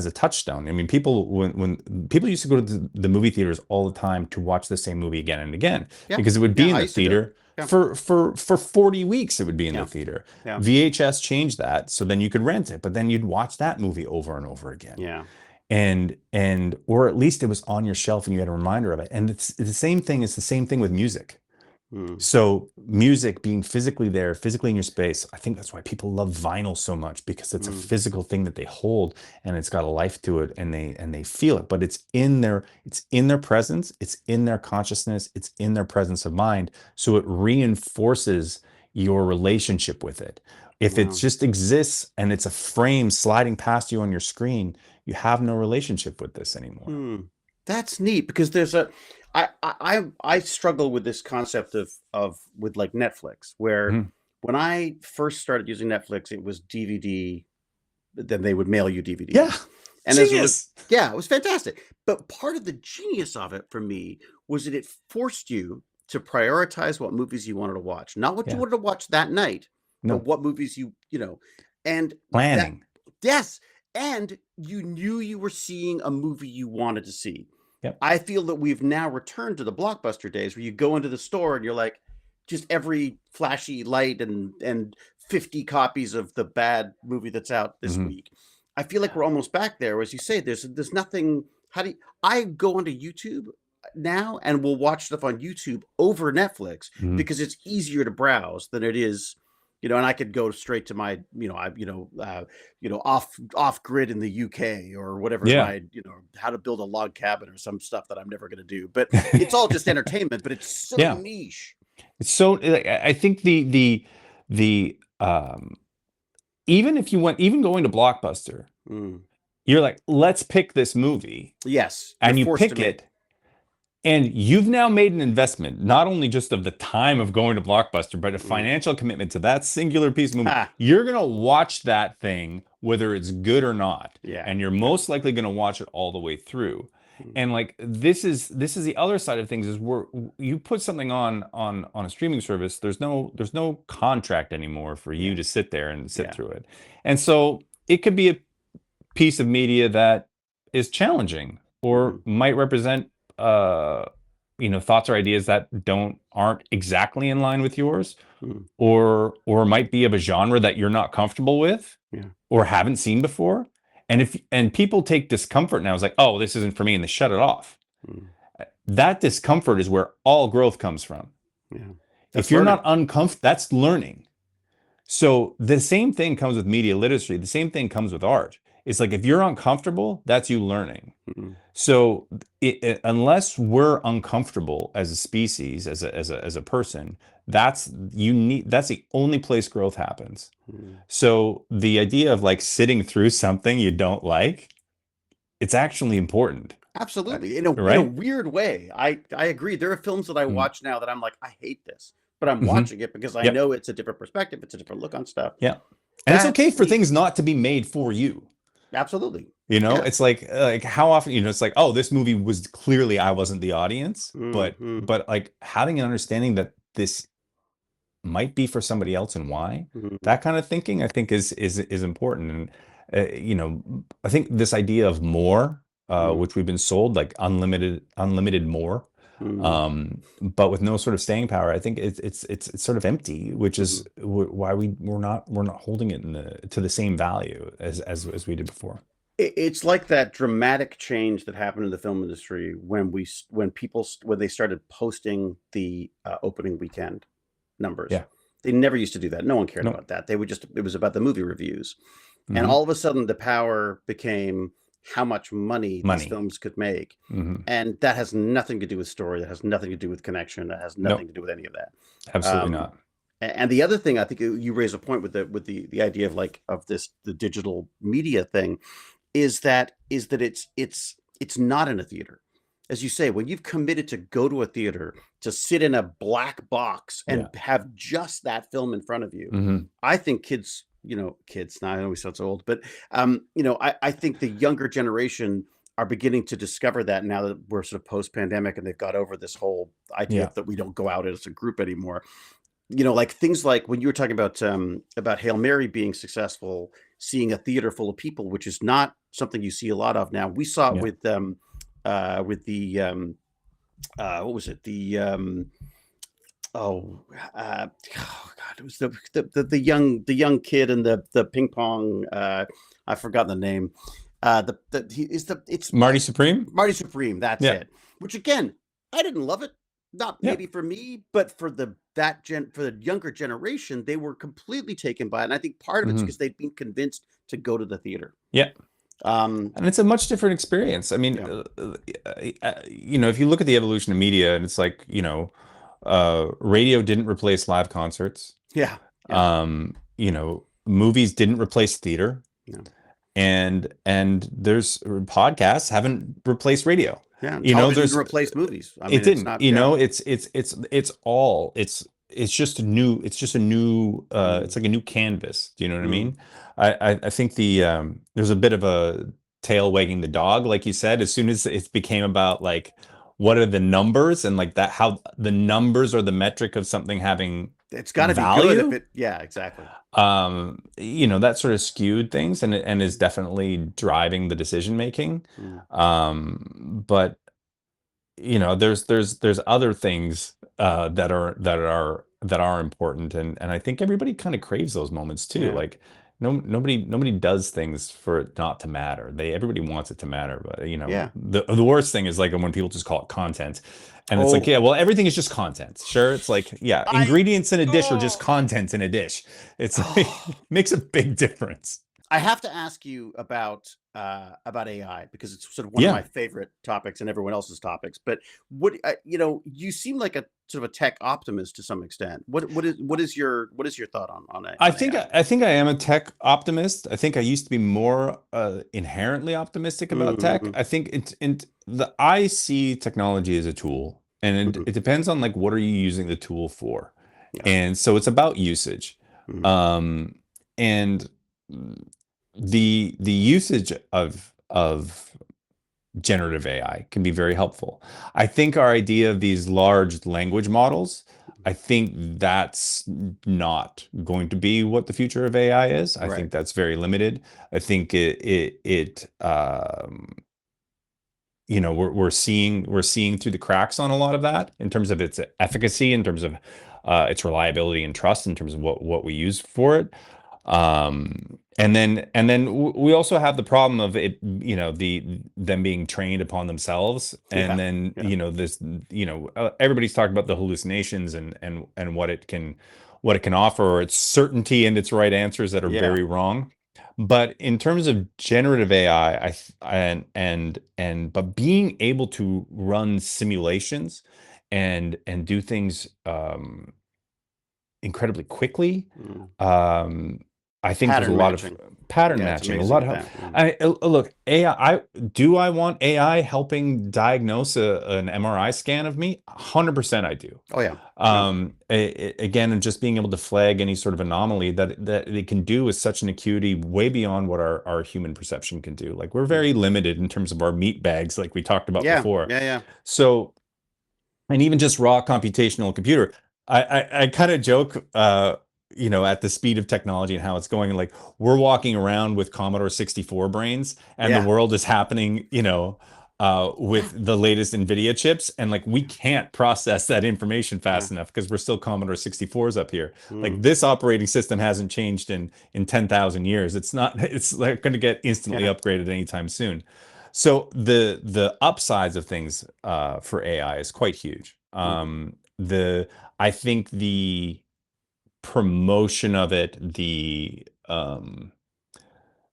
a touchstone. I mean, people when people used to go to the movie theaters all the time to watch the same movie again and again Yeah, because it would be yeah. in I the used to do it. theater Yeah, for 40 weeks. It would be in the yeah, theater. yeah, VHS changed that, so then you could rent it, but then you'd watch that movie over and over again. yeah. And or at least it was on your shelf and you had a reminder of it. And it's the same thing. It's the same thing with music. Mm, So music being physically there, physically in your space, I think that's why people love vinyl so much because it's a mm, physical thing that they hold and it's got a life to it and they feel it. But it's in their presence, it's in their consciousness, it's in their presence of mind. So it reinforces your relationship with it. If it wow. just exists and it's a frame sliding past you on your screen, you have no relationship with this anymore. Hmm. That's neat because I struggle with this concept of with like Netflix, where Mhm. when I first started using Netflix, it was DVD, then they would mail you Yeah, DVDs. And as it was, genius. yeah, it was fantastic. But part of the genius of it for me was that it forced you to prioritize what movies you wanted to watch, not what you Yeah, wanted to watch that night, but no what movies and that, planning. yes, and you knew you were seeing a movie you wanted to see. Yep. I feel that we've now returned to the blockbuster days where you go into the store and you're like, just every flashy light and 50 copies of the bad movie that's out this Mhm. week. I feel like we're almost back there. As you say, there's nothing. How do you, I go onto YouTube now and will watch stuff on YouTube over Netflix Mhm. because it's easier to browse than it is, and I could go straight to my, off grid in the UK or whatever Yeah. my, how to build a log cabin or some stuff that I'm never going to do. But it's all just entertainment, but it's so Yeah. niche. It's so like, I think the even if you went even going to Blockbuster, Mm. you're like, let's pick this movie, Yes, you're and you forced to pick make. it, and you've now made an investment, not only just of the time of going to Blockbuster, but a Mm. financial commitment to that singular piece of movie. Ha. You're gonna watch that thing, whether it's good or not, Yeah. and you're Yeah. most likely gonna watch it all the way through. Mm. And like this is the other side of things is where you put something on a streaming service, there's no contract anymore for you Yeah. to sit there and sit Yeah. through it. And so it could be a piece of media that is challenging or Mm-hmm. might represent uh thoughts or ideas that aren't exactly in line with yours, Mm. or might be of a genre that you're not comfortable with Yeah. or haven't seen before. And people take discomfort now, it's like, oh, this isn't for me, and they shut it off. Mm. That discomfort is where all growth comes from. Yeah. If That's you're learning. not uncomfortable, that's learning. So the same thing comes with media literacy. The same thing comes with art. It's like if you're uncomfortable, that's you learning. Mm. So unless we're uncomfortable as a species, as a person, that's the only place growth happens. Mm. So the idea of like sitting through something you don't like, it's actually important, Absolutely. In a right? weird way. I agree. There are films that I Mm. watch now that I'm like, I hate this. But I'm Hmm. watching it because I Yep. know it's a different perspective, it's a different look on stuff. Yeah. And it's okay That's for neat. things not to be made for you. Absolutely. Yeah. It's like how often, it's like, oh, this movie was clearly I wasn't the audience, but Mm-hmm. like having an understanding that this might be for somebody else and why, Mm-hmm. that kind of thinking, I think is important. And I think this idea of more, Mm. which we've been sold like unlimited more, Mm. But with no sort of staying power, I think it's sort of empty, which is Mhm. why we're not holding it to the same value as we did before. It's like that dramatic change that happened in the film industry when when they started posting the opening weekend numbers. Yeah. They never used to do that. No one cared No. about that. They would just it was about the movie reviews. And Hmm. all of a sudden the power became how much money these Money. films could make. Hmm. And that has nothing to do with story. That has nothing to do with connection. That has nothing No, to do with any of that. absolutely Um, not. and the other thing, I think you raise a point with the idea of like of this the digital media thing is that it's not in a theater. As you say, when you've committed to go to a theater to sit in a black box and Yeah. have just that film in front of you, Hmm. I think kids now I know we sound so old, but I think the younger generation are beginning to discover that now that we're sort of post-pandemic and they've got over this whole idea Yeah. that we don't go out as a group anymore. Like things like when you were talking about Hail Mary being successful, seeing a theater full of people, which is not something you see a lot of now. We saw it Yeah. with the what was it? Oh, oh God, it was the young kid and the ping pong. I've forgotten the name. The he is the it's Marty Supreme. Marty Supreme. That's Yeah. it. Which again, I didn't love it. Not Yeah. maybe for me, but for the younger generation, they were completely taken by it. And I think part of it's Hmm. because they've been convinced to go to the theater. Yeah. Um, And it's a much different experience. I mean, yeah, if you look at the evolution of media, and it's like, radio didn't replace live concerts. yeah, yeah, Movies didn't replace theater, yeah, and there's podcasts haven't replaced radio. yeah. And television didn't There's replace movies. I It mean, it's didn't, not. Yeah, it's just a new, mm, it's like a new canvas. Do you know what I mm. mean? I think there's a bit of a tail wagging the dog, like you said, as soon as it became about like, what are the numbers, and like that, how the numbers are the metric of something having It's got to be good if value. it. Yeah, exactly. That sort of skewed things, and is definitely driving the decision making. Mm. But there's other things that are important, and I think everybody kind of craves those moments too. Yeah, Like, no, nobody does things for it not to matter. Everybody wants it to matter, but yeah. the worst thing is like when people just call it content, and it's like, Oh, yeah, well, everything is just content. Sure, it's like, yeah, I. ingredients in a dish are just Oh. content in a dish. It's like makes a big difference. I have to ask you about AI because it's sort of one of Yeah. my favorite topics and everyone else's topics. But you seem like a sort of a tech optimist to some extent. What is your thought I on think AI? I think I am a tech optimist. I think I used to be more inherently optimistic about tech. Mm-hmm, I think I see technology as a tool, and mm-hmm, it depends on like what are you using the tool for, yeah, and so it's about usage, mm-hmm, um, and the usage of generative AI can be very helpful. I think our idea of these large language models, I think that's not going to be what the future of AI is. I right, think that's very limited. I think we're seeing through the cracks on a lot of that in terms of its efficacy, in terms of its reliability and trust, in terms of what we use for it. And then we also have the problem of it, them being trained upon themselves, and yeah, then yeah, everybody's talking about the hallucinations, and what it can offer, or its certainty and its right answers that are yeah, very wrong. But in terms of generative AI, but being able to run simulations and do things incredibly quickly. mm. Um, I think there's a Pattern lot of matching. pattern Yeah, it's matching, a lot amazing at of that. Yeah. look, AI. Do I want AI helping diagnose an MRI scan of me? 100% I do. Oh yeah, yeah, Again, and just being able to flag any sort of anomaly that it can do with such an acuity way beyond what our human perception can do. Like, we're mm. very limited in terms of our meat bags, like we talked about Yeah, before. yeah, yeah, So, and even just raw computational computer. I kind of joke, at the speed of technology and how it's going. Like, we're walking around with Commodore 64 brains, and the yeah. world is happening, with the latest NVIDIA chips, and like we can't process that information Yeah. fast enough because we're still Commodore 64s up here. Like Mm. this operating system hasn't changed in 10,000 years. It's not. It's like going to get instantly Yeah. upgraded anytime soon. So the upsides of things for AI is quite huge. Mm. The I think the promotion of it, the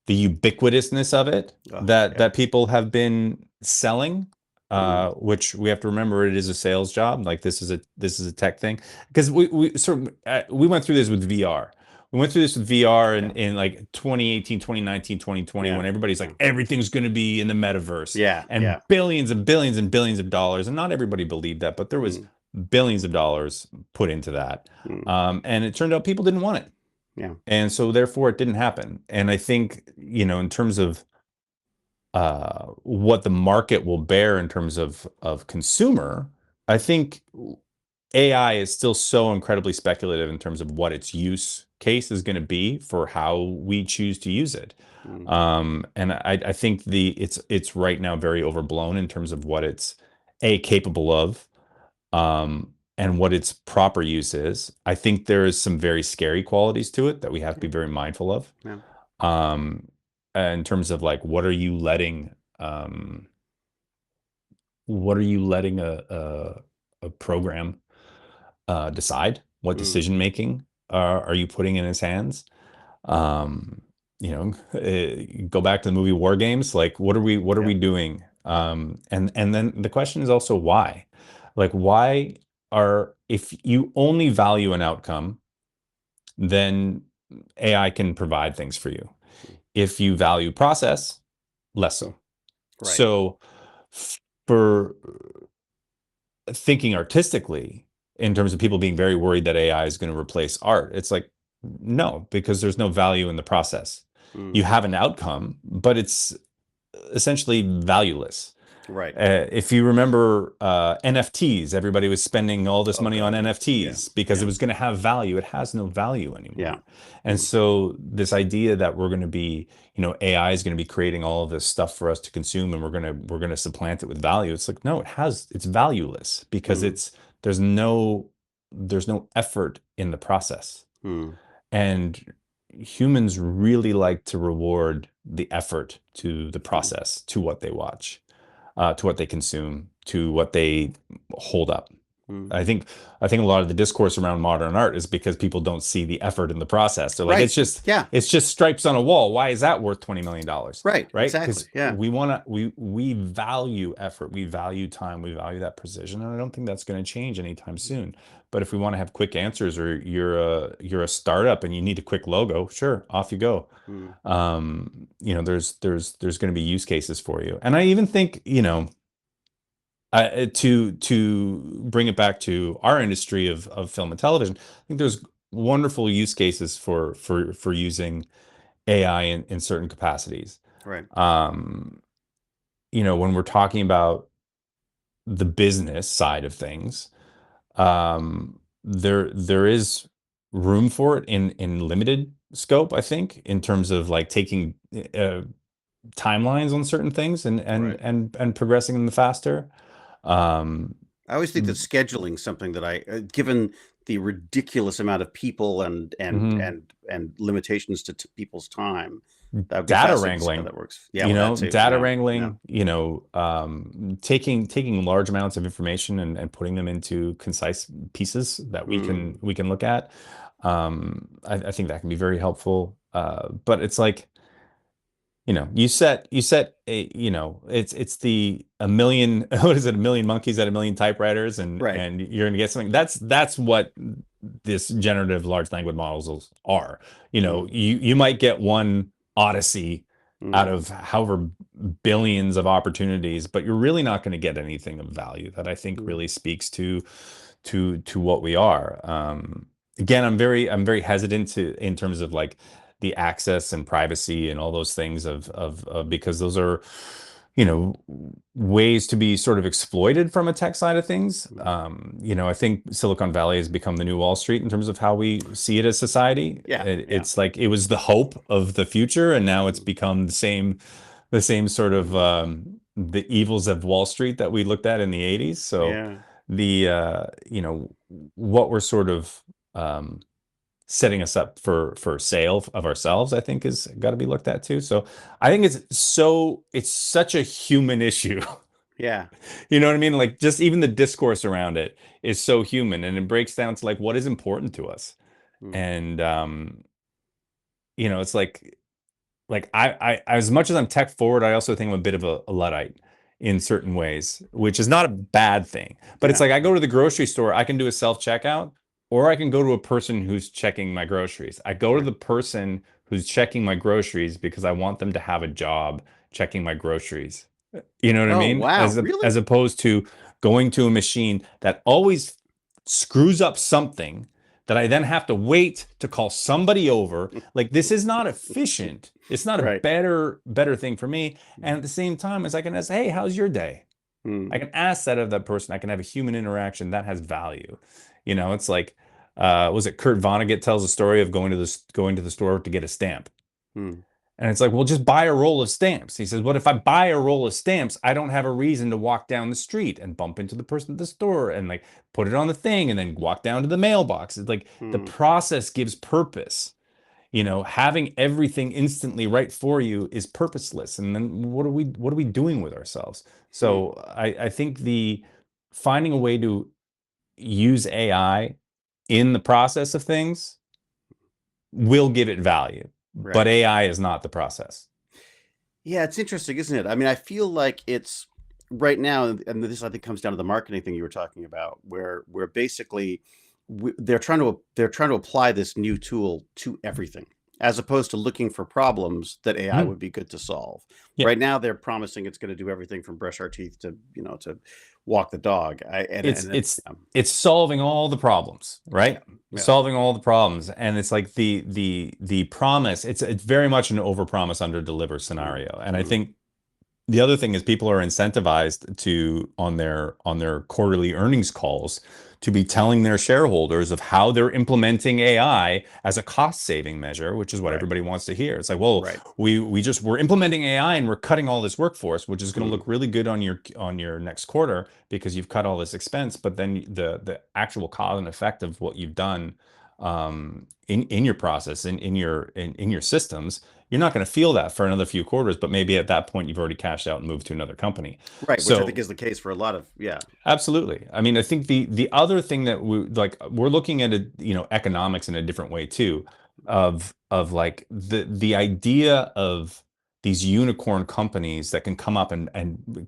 ubiquitousness of it Oh, that yeah. that people have been selling, Mm. which we have to remember it is a sales job. Like this is a tech thing because we went through this with VR. We went through this with VR Yeah. in like 2018, 2019, 2020, Yeah. when everybody's Yeah. like everything's going to be in the metaverse Yeah. and Yeah. billions and billions and billions of dollars. And not everybody believed that, but there was Mm. billions of dollars put into that. Mm. And it turned out people didn't want it. Yeah. And so therefore it didn't happen. And I think, in terms of what the market will bear in terms of consumer, I think AI is still so incredibly speculative in terms of what its use case is going to be for how we choose to use it. Mm. And I think it's right now very overblown in terms of what it's capable of, and what its proper use is. I think there is some very scary qualities to it that we have to be Yeah. very mindful of. Yeah. Um, in terms of like, um, what are you letting a program decide? What Mm. decision making are you putting in his hands? Um, go back to the movie War Games. Like, what are we Yeah. doing? And then the question is also why? Like, why if you only value an outcome, then AI can provide things for you. Mm. If you value process, less so. Right. So for thinking artistically, in terms of people being very worried that AI is going to replace art, it's like, no, because there's no value in the process. Mm. You have an outcome, but it's essentially valueless. Right. If you remember NFTs, everybody was spending all this Oh money on God. Yeah. NFTs because it Yeah. was going to have value. It has no value Yeah. anymore. And Mm. so this idea that we're going to be, AI is going to be creating all of this stuff for us to consume, and we're going to supplant it with value. It's like, no, it's valueless because Mm. there's no effort in the process. Mm. And humans really like to reward the effort to the Mm. process, to what they watch, to what they consume, to what they hold up. Mm. I think a lot of the discourse around modern art is because people don't see the effort in the process. They're like, Right. it's just Yeah. it's just stripes on a wall. Why is that worth $20 million? Right. Right? Exactly. Because Yeah. we value effort, we value time, we value that precision, and I don't think that's going to change anytime soon. But if we want to have quick answers, or you're a startup and you need a quick logo, sure, off you go. Mm. There's going to be use cases for you, and I even think, to bring it back to our industry of film and television, I think there's wonderful use cases for using AI in certain capacities. Right. Um, when we're talking about the business side of things, there is room for it in limited scope, I think, in terms of like taking uh, timelines on certain things and Right. and and progressing them faster. Um, I always think that scheduling something that given the ridiculous amount of people mhm. and limitations to people's time, that would be Data fascinating to see how wrangling, that works. Yeah, well, that too. data Yeah, yeah. wrangling, taking large amounts of information and putting them into concise pieces that we Mm. can we can look at. I think that can be very helpful. But it's like, you set it's the a million what is it, a million monkeys at a million typewriters, and Right. and you're gonna get something. That's what this generative large language models are. Mm. You might get one odyssey out Mm. of however billions of opportunities, but you're really not going to get anything of value that I think Mm. really speaks to what we are. Again, I'm very hesitant in terms of like the access and privacy and all those things of because those are, ways to be sort of exploited from a tech side of things. Mm. I think Silicon Valley has become the new Wall Street in terms of how we see it as society. Yeah, yeah. It's like it was the hope of the future, and now it's Mm. become the same sort of the evils of Wall Street that we looked at in the 80s. So Yeah. the what we're sort of um, setting us up for sale of ourselves, I think, is got to be looked at too. So I think it's such a human issue. Yeah. You know what I mean? Like just even the discourse around it is so human, and it breaks down to like what is important to us. Mm. And it's like I as much as I'm tech forward, I also think I'm a bit of a Luddite in certain ways, which is not a bad thing. But it's Yeah. like I go to the grocery store, I can do a self-checkout, or I can go to a person who's checking my groceries. I go to Right. the person who's checking my groceries because I want them to have a job checking my groceries. You know what I Oh, mean? wow. As Really? opposed to going to a machine that always screws up something that I then have to wait to call somebody over. Like this is not efficient. It's not a Right. better thing for me. And at the same time, as I can ask, hey, how's your day? I Mm. can ask that of that person. I can have a human interaction that has value. It's like, was it Kurt Vonnegut tells a story of going to the store to get a stamp. Mm. And it's like, well, just buy a roll of stamps. He says, what if I buy a roll of stamps? I don't have a reason to walk down the street and bump into the person at the store and like put it on the thing and then walk down to the mailbox. It's like the Mm. process gives purpose. Having everything instantly right for you is purposeless. And then what are we doing with ourselves? Mm. So I think the finding a way to use AI in the process of things will give it value, but Right. AI is not the process. Yeah, it's interesting, isn't it? I mean, I feel like it's right now, and this I think comes down to the marketing thing you were talking about, where basically they're trying to apply this new tool to everything, as opposed to looking for problems that AI Mhm. would be good to solve. Yeah, Right now, they're promising it's going to do everything from brush our teeth to to walk the dog. I it's and it's it's solving all the problems, yeah, right? yeah, Solving all the problems, and it's like the promise. It's very much an overpromise, underdeliver mm, scenario, and I mm, think the other thing is people are incentivized to on their quarterly earnings calls to be telling their shareholders of how they're implementing AI as a cost saving measure, which is what right, everybody wants to hear. It's like, well, right, we're implementing AI and we're cutting all this workforce, which is going to mm, look really good on your next quarter because you've cut all this expense, but then the actual cause and effect of what you've done in your process in your systems, you're not going to feel that for another few quarters, but maybe at that point you've already cashed out and moved to another company. right. Which I think So is the case for a lot of absolutely. I mean, I think the other thing that we're looking at economics in a different way too, of like the idea of these unicorn companies that can come up and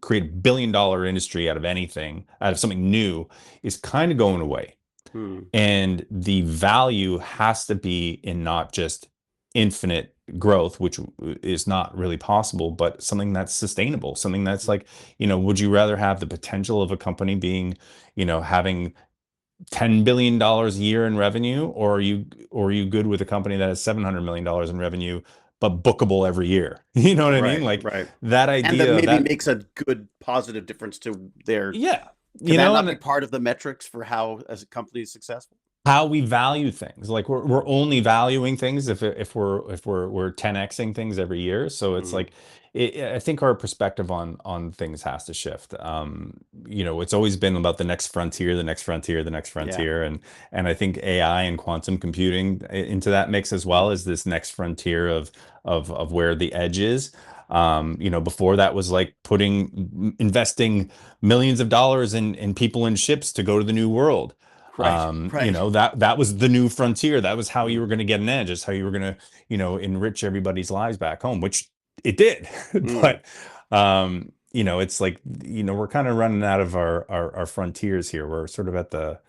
create $1 billion industry out of anything, out of something new, is kind of going away. mm, And the value has to be in not just infinite growth, which is not really possible, but something that's sustainable, something that's like, would you rather have the potential of a company being, having $10 billion a year in revenue, or are you good with a company that has $700 million in revenue, but bookable every year? You know what I mean? right, Like right. that And that idea maybe that, makes a good positive difference to their. yeah, Can that not be and part of the metrics for how as a company is successful? how we value things. Like we're only valuing things if we're 10xing things every year. So it's Mm, like I think our perspective on things has to shift. It's always been about the next frontier, the next frontier, the next yeah. frontier, and I think AI and quantum computing into that mix as well Mm, as this next frontier of where the edge is. Before that was like investing millions of dollars in people and ships to go to the new world. right, right. That was the new frontier. That was how you Mm, were going to get an edge. It's how you were going to enrich everybody's lives back home, which it did. mm, But it's like we're kind of running out of our frontiers here. We're sort of at the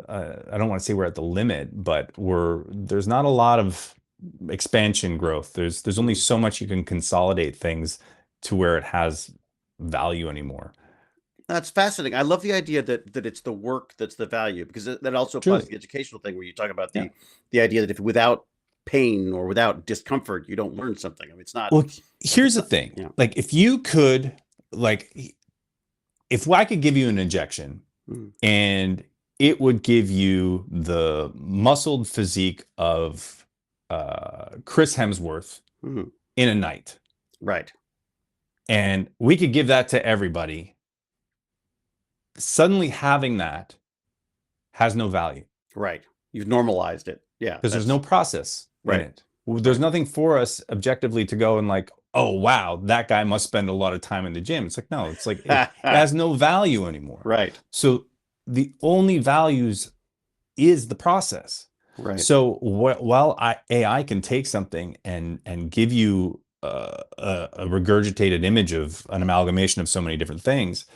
I don't want to say we're at the limit, but there's not a lot of expansion growth. There's only mm. so much you can consolidate things to where it has value anymore. That's fascinating. I love the idea that it's the work that's the value, because that also applies to Truly. the educational thing where you talk about Yeah. the idea that if without pain or without discomfort you don't learn something. I mean, Well, here's it's the not thing. yeah. Like if you could like if I could give you an injection Mm, and it would give you the muscled physique of Chris Hemsworth mm, in a night, right. and we could give that to everybody. Suddenly having that has no value Right. You've normalized it. Yeah, because there's no that's process in right. it. There's Right. nothing for us objectively to go and like, oh wow, that guy must spend a lot of time in the gym. It's like, no, it's like it has no value anymore. Right. So the only values is the process. Right. So while AI can take something and give you a regurgitated image of an amalgamation of so many different things,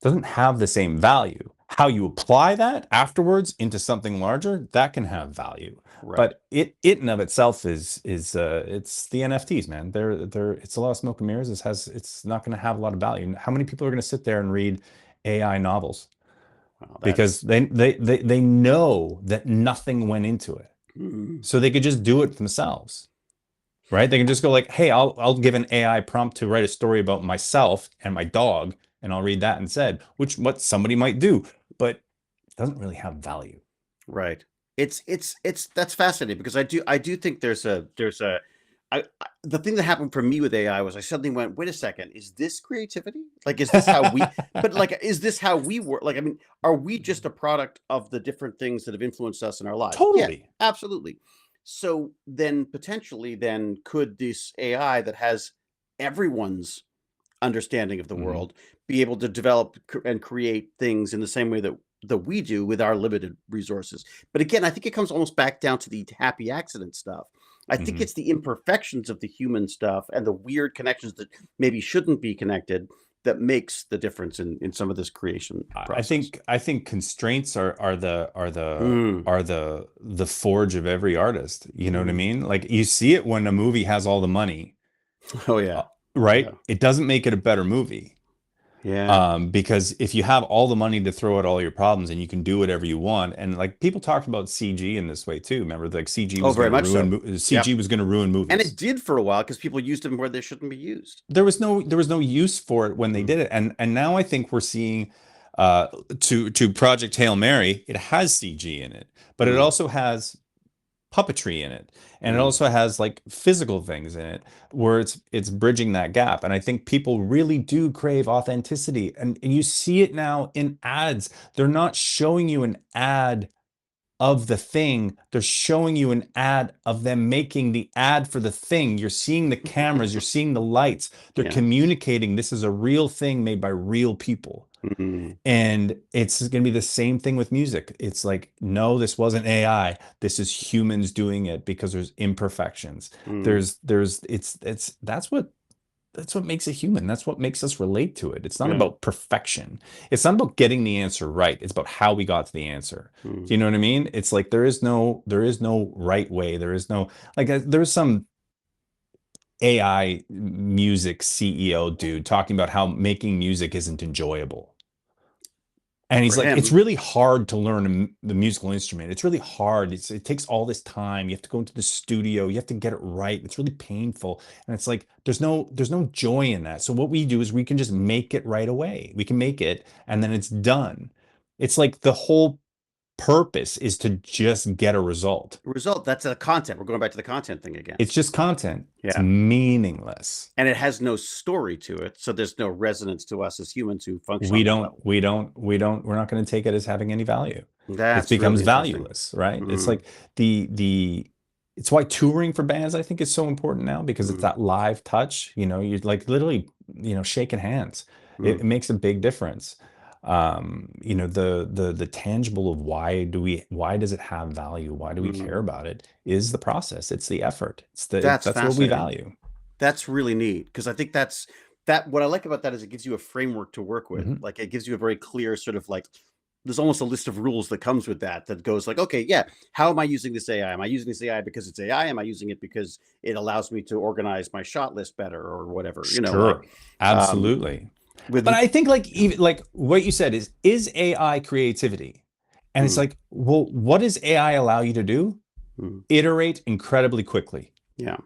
doesn't have the same value. How you apply that afterwards into something larger, that can have value. Right. But it in of itself is it's the NFTs, man. They're it's a lot of smoke and mirrors. It's not going to have a lot of value. How many people are going to sit there and read AI novels Wow, because that's they know that nothing went into it, mm, so they could just do it themselves, right? They can just go like, hey, I'll give an AI prompt to write a story about myself and my dog, and I'll read that instead, which what somebody might do, but it doesn't really have value. right. It's that's fascinating because I do think there's a the thing that happened for me with AI was I suddenly went, wait a second, is this creativity? Like, is this how we? But like, is this how we work? Like, I mean, are we just a product of the different things that have influenced us in our lives? Yeah, Totally. absolutely. So then potentially, then could this AI that has everyone's understanding of the Mhm. world be able to develop and create things in the same way that we do with our limited resources? But again, I think it comes almost back down to the happy accident stuff. I think Mhm. it's the imperfections of the human stuff and the weird connections that maybe shouldn't be connected that makes the difference in some of this creation process. I think constraints Mm, the forge of every artist. You know what I mm. mean? Like you see it when a movie has all the money, Oh yeah, yeah, right? It doesn't make it a better movie. yeah. Because if you have all the money to throw at all your problems and you can do whatever you want, and like people talked about CG in this way too. Remember, like CG Oh, was going very to much ruin so. CG Yep. was going to ruin And it movies. did for a while because people used them where they shouldn't be used. There was no use for it when they Mm, did it, and now I think we're seeing to Project Hail Mary. It has CG in it, but it mm, also has puppetry in it, and it mm. also has like physical things in it where it's bridging that gap. And I think people really do crave authenticity, and you see it now in ads. They're not showing you an ad of the thing, they're showing you an ad of them making the ad for the thing. You're seeing the cameras, you're seeing the lights, they're Yeah. communicating this is a real thing made by real people. Mm, And it's going to be the same thing with music. It's like, no, this wasn't AI. This is humans doing it because there's imperfections. mm. It's that's what makes it human. That's what makes us relate to it. It's not Yeah. about perfection. It's not about getting the answer right. It's about how we got to the answer. Do Mm. you know what I mean? It's like there is no right way. There is no like there's some AI music CEO dude talking about how making music isn't enjoyable. And For he's like, it's him. really hard to learn the musical instrument. It's really hard. It takes all this time. You have to go into the studio. You have to get it right. It's really painful. And it's like, there's no joy in that. So what we do is we can just make it right away. We can make it and then it's done. It's like the whole purpose is to just get a result. Result, that's a content. We're going back to the content thing again. It's just content. It's Yeah. meaningless. And it has no story to it, so there's no resonance to us as humans who function on that level. We're not going to take it as having any value. It That's becomes really interesting. valueless, right? It's Mm, like the it's why touring for bands I think is so important now because it's mm, that live touch. You know, you're like literally, shaking hands. It mm, makes a big difference. The tangible of why does it have value? Why do we care mm. about it? Is the process. It's the effort. That's That's what we fascinating. value. That's really neat because I think that's that what I like about that is it gives you a framework to work with. Mhm. Like, it gives you a very clear sort of like there's almost a list of rules that comes with that that goes like, okay, yeah, how am I using this AI? Am I using this AI because it's AI? Am I using it because it allows me to organize my shot list better or whatever? Like Sure. um Absolutely. But with I think like yeah. even like what you said is AI creativity? And it's Mm, like, well, what does AI allow you to do? mm, Iterate incredibly quickly. yeah.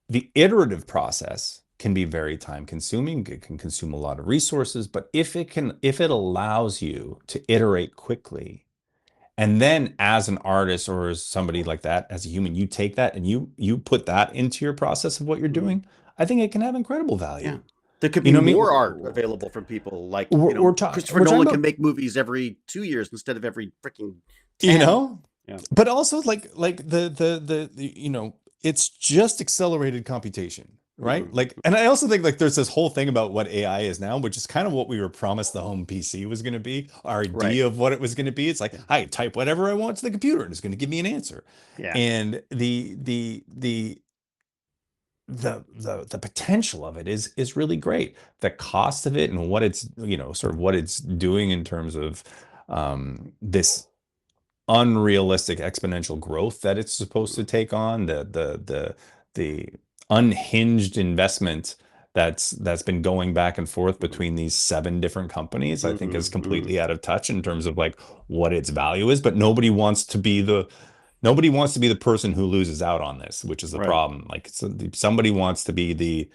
The iterative process can be very time consuming. It can consume a lot of resources, but if it allows you to iterate quickly And then as an artist or as somebody like that, as a human, you take that and you put that into your process of what you're Mm. doing. I think it can have incredible Yeah. value. There could You be know what I mean? more art available from people like, Christopher We're talking Nolan can about, make movies every 2 years instead of every freaking you 10. know, Yeah. but also like it's just accelerated computation, right? Hmm. Like, and I also think like there's this whole thing about what AI is now, which is kind of what we were promised the home PC was going to be, our Right. idea of what it was going to be. It's like Yeah. I type whatever I want to the computer and it's going to give me an answer. Yeah. And the potential of it is really great. The cost of it and what it's, sort of what it's doing in terms of this unrealistic exponential growth that it's supposed to take on, the unhinged investment that's been going back and forth Hmm. between these 7 different companies, I think is Hmm. completely out of touch in terms of like what its value is. But nobody wants to be the person who loses out on this, which is the Right. problem. Like, somebody wants to be the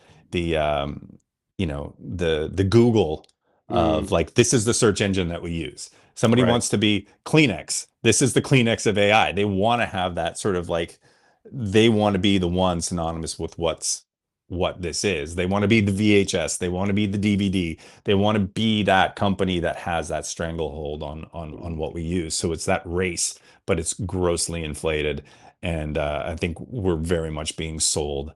Google of Mm. like, this is the search engine that we use. Somebody Right. wants to be Kleenex. This is the Kleenex of AI. They want to have that sort of like, they want to be the one synonymous with what this is. They want to be the VHS. They want to be the DVD. They want to be that company that has that stranglehold on Mm. what we use. So it's that race, but it's grossly inflated. And I think we're very much being sold.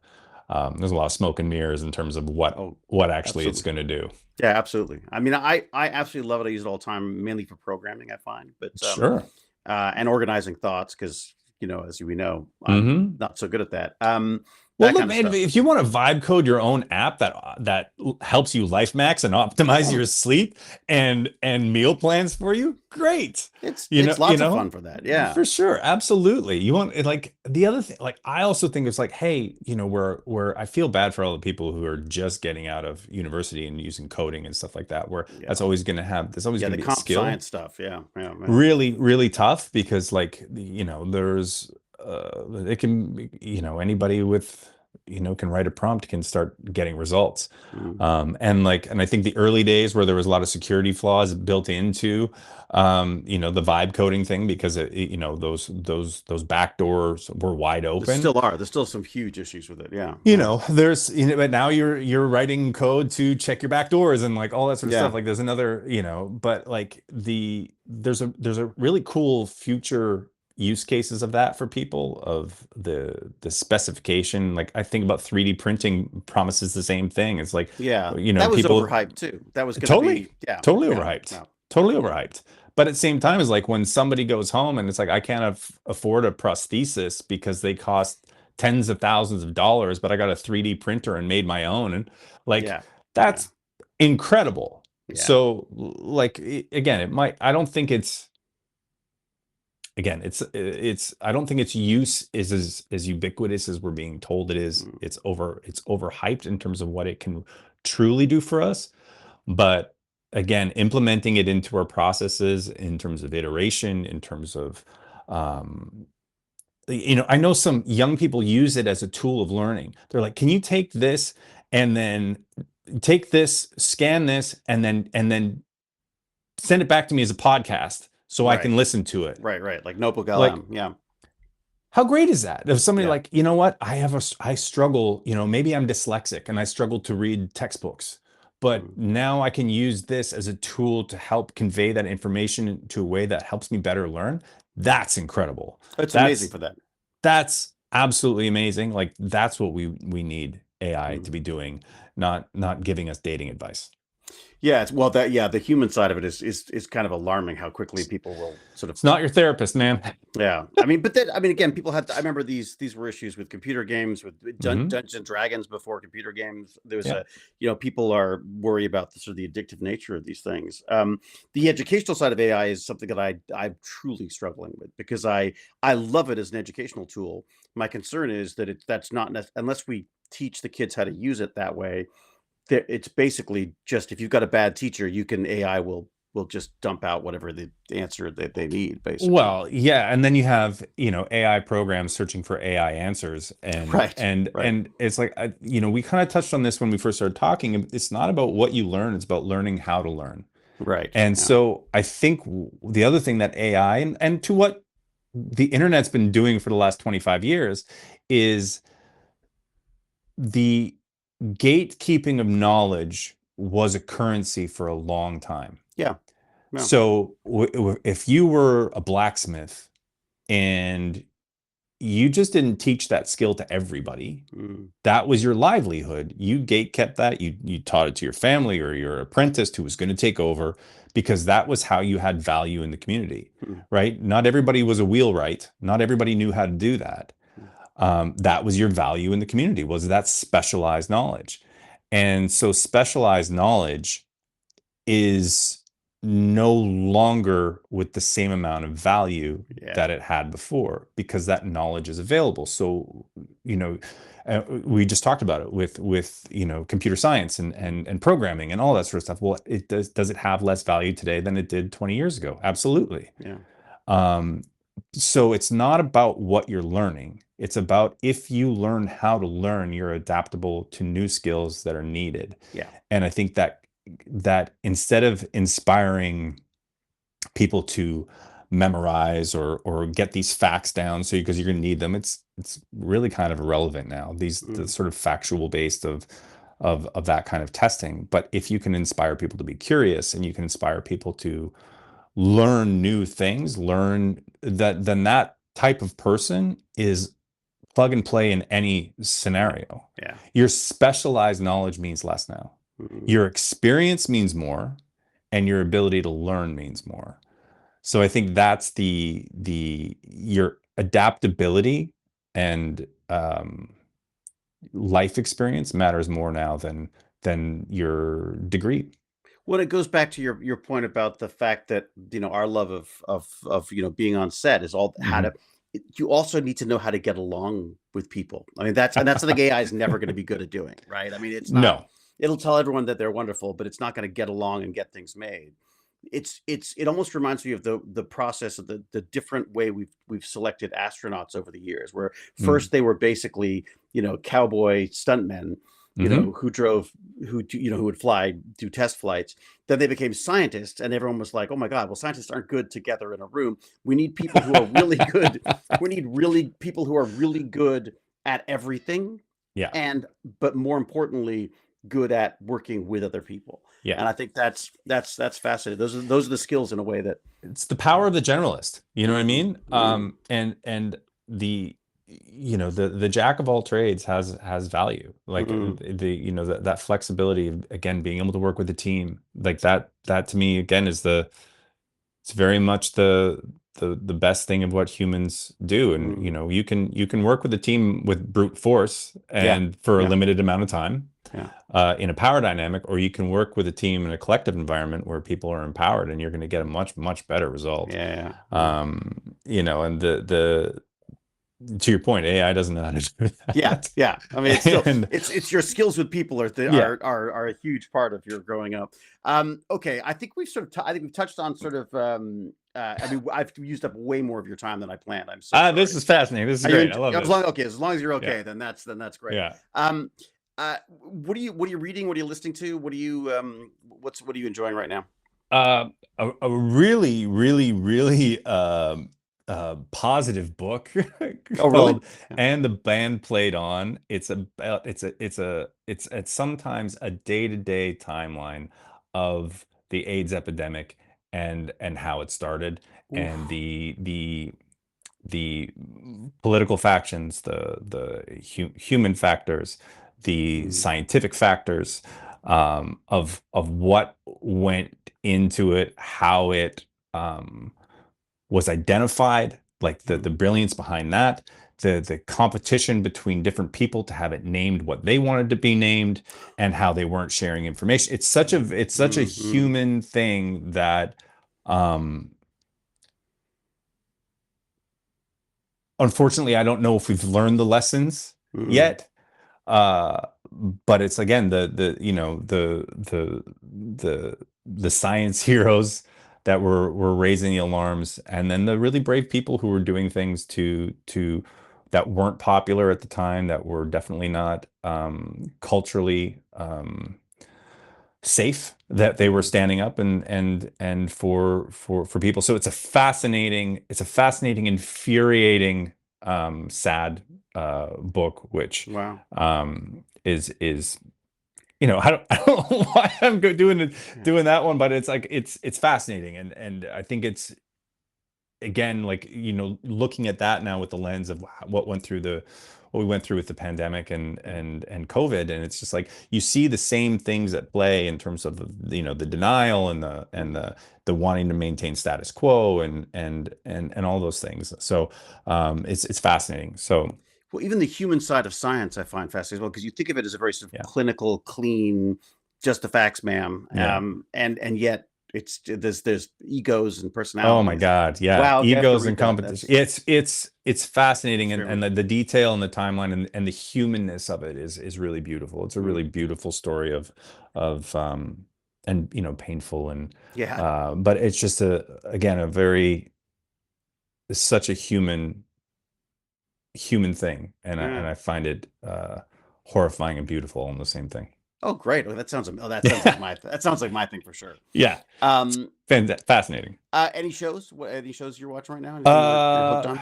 There's a lot of smoke and mirrors in terms of Oh, what actually it's absolutely. going to do. Yeah, absolutely. I mean, I absolutely love it. I use it all the time, mainly for programming, I find, but Sure. and organizing thoughts, because as we know, I'm Hmm. not so good at that. Well, That look, kind of man, stuff. if you want to vibe code your own app that helps you life max and optimize Oh, your sleep and meal plans for you, great. it's lots of fun for that. Yeah. For sure, absolutely. You want it, like the other thing, like I also think it's like, hey, where I feel bad for all the people who are just getting out of university and using coding and stuff like that, where Yeah. there's always Yeah. going to The be a comp skill, science stuff. Yeah. Yeah. Yeah. really, really tough because like, there's it can, anybody with, can write a prompt can start getting results. Mm. And I think the early days where there was a lot of security flaws built into the vibe coding thing, because those back doors were wide There open. still are. There's still some huge issues with it. Yeah. You Yeah. know, but now you're writing code to check your back doors and like all that sort of stuff. Yeah. Like there's another, but like there's a really cool future use cases of that for people, of the specification. Like I think about 3D printing promises the same thing. It's like, Yeah. That was people overhyped too. That was going to totally, be. Yeah. totally Yeah. overhyped. Yeah. Totally Yeah. overhyped. But at the same time, is like when somebody goes home and it's like, I can't afford a prosthesis because they cost tens of thousands of dollars, but I got a 3D printer and made my own. And like, Yeah. Yeah. that's incredible. Yeah. So, like, again, I don't think I don't think its use is as ubiquitous as we're being told it is. Mm. It's overhyped in terms of what it can truly do for us. But again, implementing it into our processes in terms of iteration, in terms of, um, I know some young people use it as a tool of learning. They're like, can you take this and then take this, scan this, and then send it back to me as a podcast so I Right. can listen to it? Right. Right. Like Notebook Like, LM. Yeah. how great is that? If somebody Yeah. like, you know what, I struggle, maybe I'm dyslexic and I struggle to read textbooks, but Mm. now I can use this as a tool to help convey that information to a way that helps me better learn. That's incredible. It's amazing That's for that. that's absolutely amazing. Like that's what we need AI to Mm. be doing, not giving us dating advice. Yeah, well, the human side of it is kind of alarming how quickly people will sort of. It's not your therapist, man. Yeah, I mean, but then I mean, again, people had. I remember these were issues with computer games, with Hmm. Dungeons and Dragons before computer games. There was Yeah. a, people are worried about the sort of the addictive nature of these things. The educational side of AI is something that I'm truly struggling with, because I love it as an educational tool. My concern is that that's not unless we teach the kids how to use it that way. It's basically just, if you've got a bad teacher, AI will just dump out whatever the answer that they need, basically. Well, yeah, and then you have, AI programs searching for AI answers, and Right, and right. and it's like, we kind of touched on this when we first started talking. It's not about what you learn, it's about learning how to learn. Right. And Yeah. so I think the other thing that AI and to what the internet's been doing for the last 25 years is the gatekeeping of knowledge was a currency for a long time. Yeah. Yeah. So if you were a blacksmith and you just didn't teach that skill to everybody, Mm, that was your livelihood. You gate kept that. You taught it to your family or your apprentice who was going to take over because that was how you had value in the community, mm, right? Not everybody was a wheelwright. Not everybody knew how to do that. mm. That was your value in the community, was that specialized knowledge. And so specialized knowledge is no longer with the same amount of value Yeah. that it had before because that knowledge is available. So, you know, we just talked about it with computer science and programming and all that sort of stuff. Well, it does it have less value today than it did 20 years ago? Absolutely. Yeah. Um, so it's not about what you're learning. It's about if you learn how to learn, you're adaptable to new skills that are needed. Yeah. And I think that instead of inspiring people to memorize or get these facts down so because you're going to need them, it's really kind of irrelevant now. These the Mm, sort of factual based of that kind of testing. But if you can inspire people to be curious and you can inspire people to learn new things, learn that, then that type of person is plug and play in any yeah. scenario. Yeah. Your specialized knowledge means less now. Mm, Your experience means more, and your ability to learn means more. So I think that's the your adaptability and life experience matters more now than your degree. well, it goes back to your point about the fact that our love of being on set is all how to. Mhm. You also need to know how to get along with people. I mean, that's something AI is never going to be good at doing, right? I mean, it's not. No. It'll tell everyone that they're wonderful, but it's not going to get along and get things made. It almost reminds me of the process of the different way we've selected astronauts over the years, where Mm. first they were basically cowboy stuntmen, Hmm. who drove, who would fly, do test flights. Then they became scientists, and everyone was like, oh my god, well, scientists aren't good together in a room. We need people who are really good. We need really people who are really good at everything, Yeah. and but more importantly, good at working with other people. Yeah. And I think that's fascinating. Those are the skills in a way that. It's the power of the generalist. You know what I Mm, mean? mm, And the the jack of all trades has value. Like mm, that flexibility of, again, being able to work with a team like that to me again is it's very much the best thing of what humans do. And mm. you can work with a team with brute force Yeah, and for a yeah, limited amount of time yeah, in a power dynamic, or you can work with a team in a collective environment where people are empowered and you're going to get a much, much better result. yeah, yeah. And the to your point, AI doesn't know how to do Yeah, that. yeah. I mean, it's still And it's your skills with people are yeah, are a huge part of your growing up. Okay, I think we've sort of I think we've touched on sort of. I mean, I've used up way more of your time than I planned. I'm so this sorry. is fascinating. This is Are you great. I love as this. long okay? As long as you're Yeah, okay, then that's great. yeah. Um, what are you reading? What are you listening to? What are you enjoying right now? Uh, a really, really, really positive book Oh, really? called Yeah. "And the Band Played On." It's sometimes a day-to-day timeline of the AIDS epidemic and how it started and Oof. the political factions, the human factors, the Mm, scientific factors of what went into it, how it was identified, like the mm, brilliance behind that, the competition between different people to have it named what they wanted to be named, and how they weren't sharing information. It's such a mm, mm, human thing that um unfortunately I don't know if we've learned the lessons mm, yet. uh but it's again the science heroes that were raising the alarms, and then the really brave people who were doing things to that weren't popular at the time, that were definitely not culturally safe, that they were Mhm. standing up and for people. So it's a fascinating, infuriating, sad book, which Wow. is I don't know why I'm Yeah. doing that one, but it's like it's fascinating, and I think it's, again, like, looking at that now with the lens of what we went through with the pandemic and COVID, and it's just like you see the same things at play in terms of the denial and the wanting to maintain status quo and all those things. So it's fascinating. So Well, even the human side of science I find fascinating as well, because you think of it as a very sort of yeah, clinical, clean, just the facts, ma'am. yeah. And yet there's egos and Oh my personalities. God. Yeah. Wow, okay, I have to Egos read and that. competition. That's It's fascinating, and extremely. the detail and the timeline and the humanness of it is really beautiful. It's a Mm. really beautiful story of and painful, and Yeah, but it's just again, such a human thing, and yeah. I find it horrifying and beautiful on the same thing. Oh, great. Oh, that sounds like that sounds like my thing for sure. Yeah. Um, Fascinating. any shows? Any shows you're watching right now? Anything you're hooked Uh, on?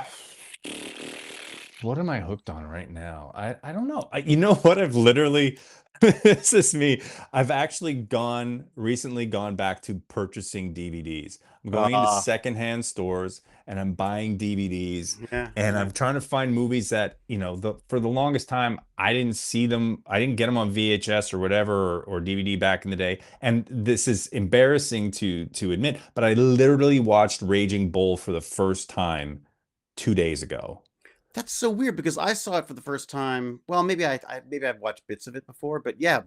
what am I hooked on right now? I don't know. You know what? I've literally, this is me. I've actually recently gone back to purchasing DVDs. I'm going into Uh, secondhand stores and I'm buying DVDs, yeah, and yeah. I'm trying to find movies that, for the longest time, I didn't see them. I didn't get them on VHS or whatever, or DVD back in the day. And this is embarrassing to admit, but I literally watched Raging Bull for the first time 2 days ago. That's so weird because I saw it for the first time. Well, maybe I've watched bits of it before, but yeah,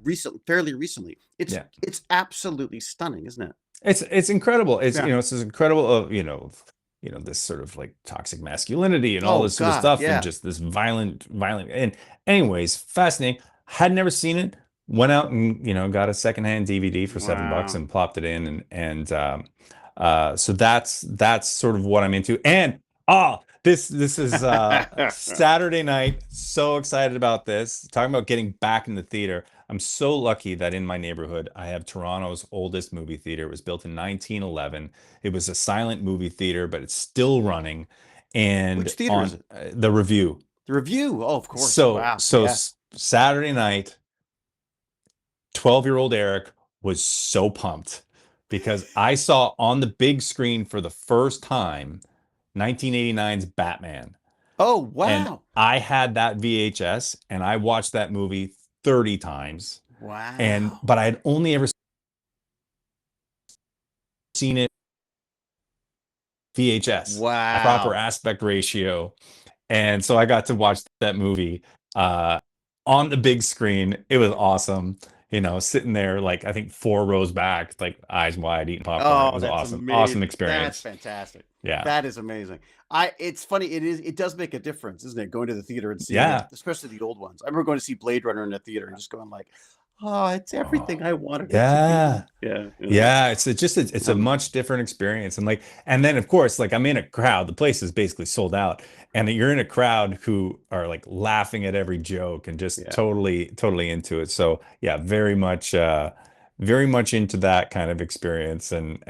fairly recently. Yeah. It's absolutely stunning, isn't it? It's incredible. Yeah. It's this incredible, this sort of like toxic masculinity and all Oh this sort of God, stuff, and yeah. just this violent. And anyways, fascinating. Had never seen it. Went out and got a secondhand DVD for $7 Wow. and plopped it in, so that's sort of what I'm into. And this is Saturday night. So excited about this. Talking about getting back in the theater. I'm so lucky that in my neighborhood, I have Toronto's oldest movie theater. It was built in 1911. It was a silent movie theater, but it's still running. Which And theater is on it? the Review. The Review. Oh, of course. So, Wow. so Yeah. s- Saturday night, 12-year-old Eric was so pumped because I saw on the big screen for the first time 1989's Batman. Oh, And wow. I had that VHS and I watched that movie 30 times. Wow. But I had only ever seen it VHS, a proper Wow. aspect ratio. And so I got to watch that movie uh, on the big screen. It was awesome. Sitting there, like, I think 4 rows back, like eyes wide, eating popcorn. It Oh, was that's awesome. Awesome amazing. That's experience. fantastic. Yeah. That is amazing. It's funny. It does make a difference, isn't it? Going to the theater and seeing it, Yeah. especially the old ones. I remember going to see Blade Runner in the theater and just going like, oh, it's everything Oh, I wanted it to be. yeah. Yeah. Yeah. Yeah, it's a Um, much different experience. And then of course, like, I'm in a crowd, the place is basically sold out, and you're in a crowd who are like laughing at every joke and just yeah. totally into it. So yeah, very much into that kind of experience, and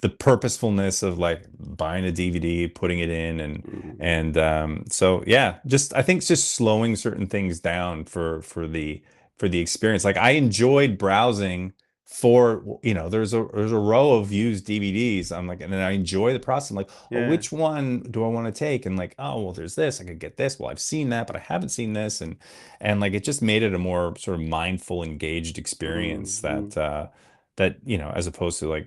the purposefulness of like buying a DVD, putting it in, Mhm. and yeah, just I think it's just slowing certain things down for the experience. Like, I enjoyed browsing for, there's a row of used DVDs. I'm like, and then I enjoy the process. I'm like, oh, Yeah. which one do I want to take? And like, oh, well, there's this. I could get this. Well, I've seen that, but I haven't seen this. And like, it just made it a more sort of mindful, engaged experience Mhm. that, as opposed to like,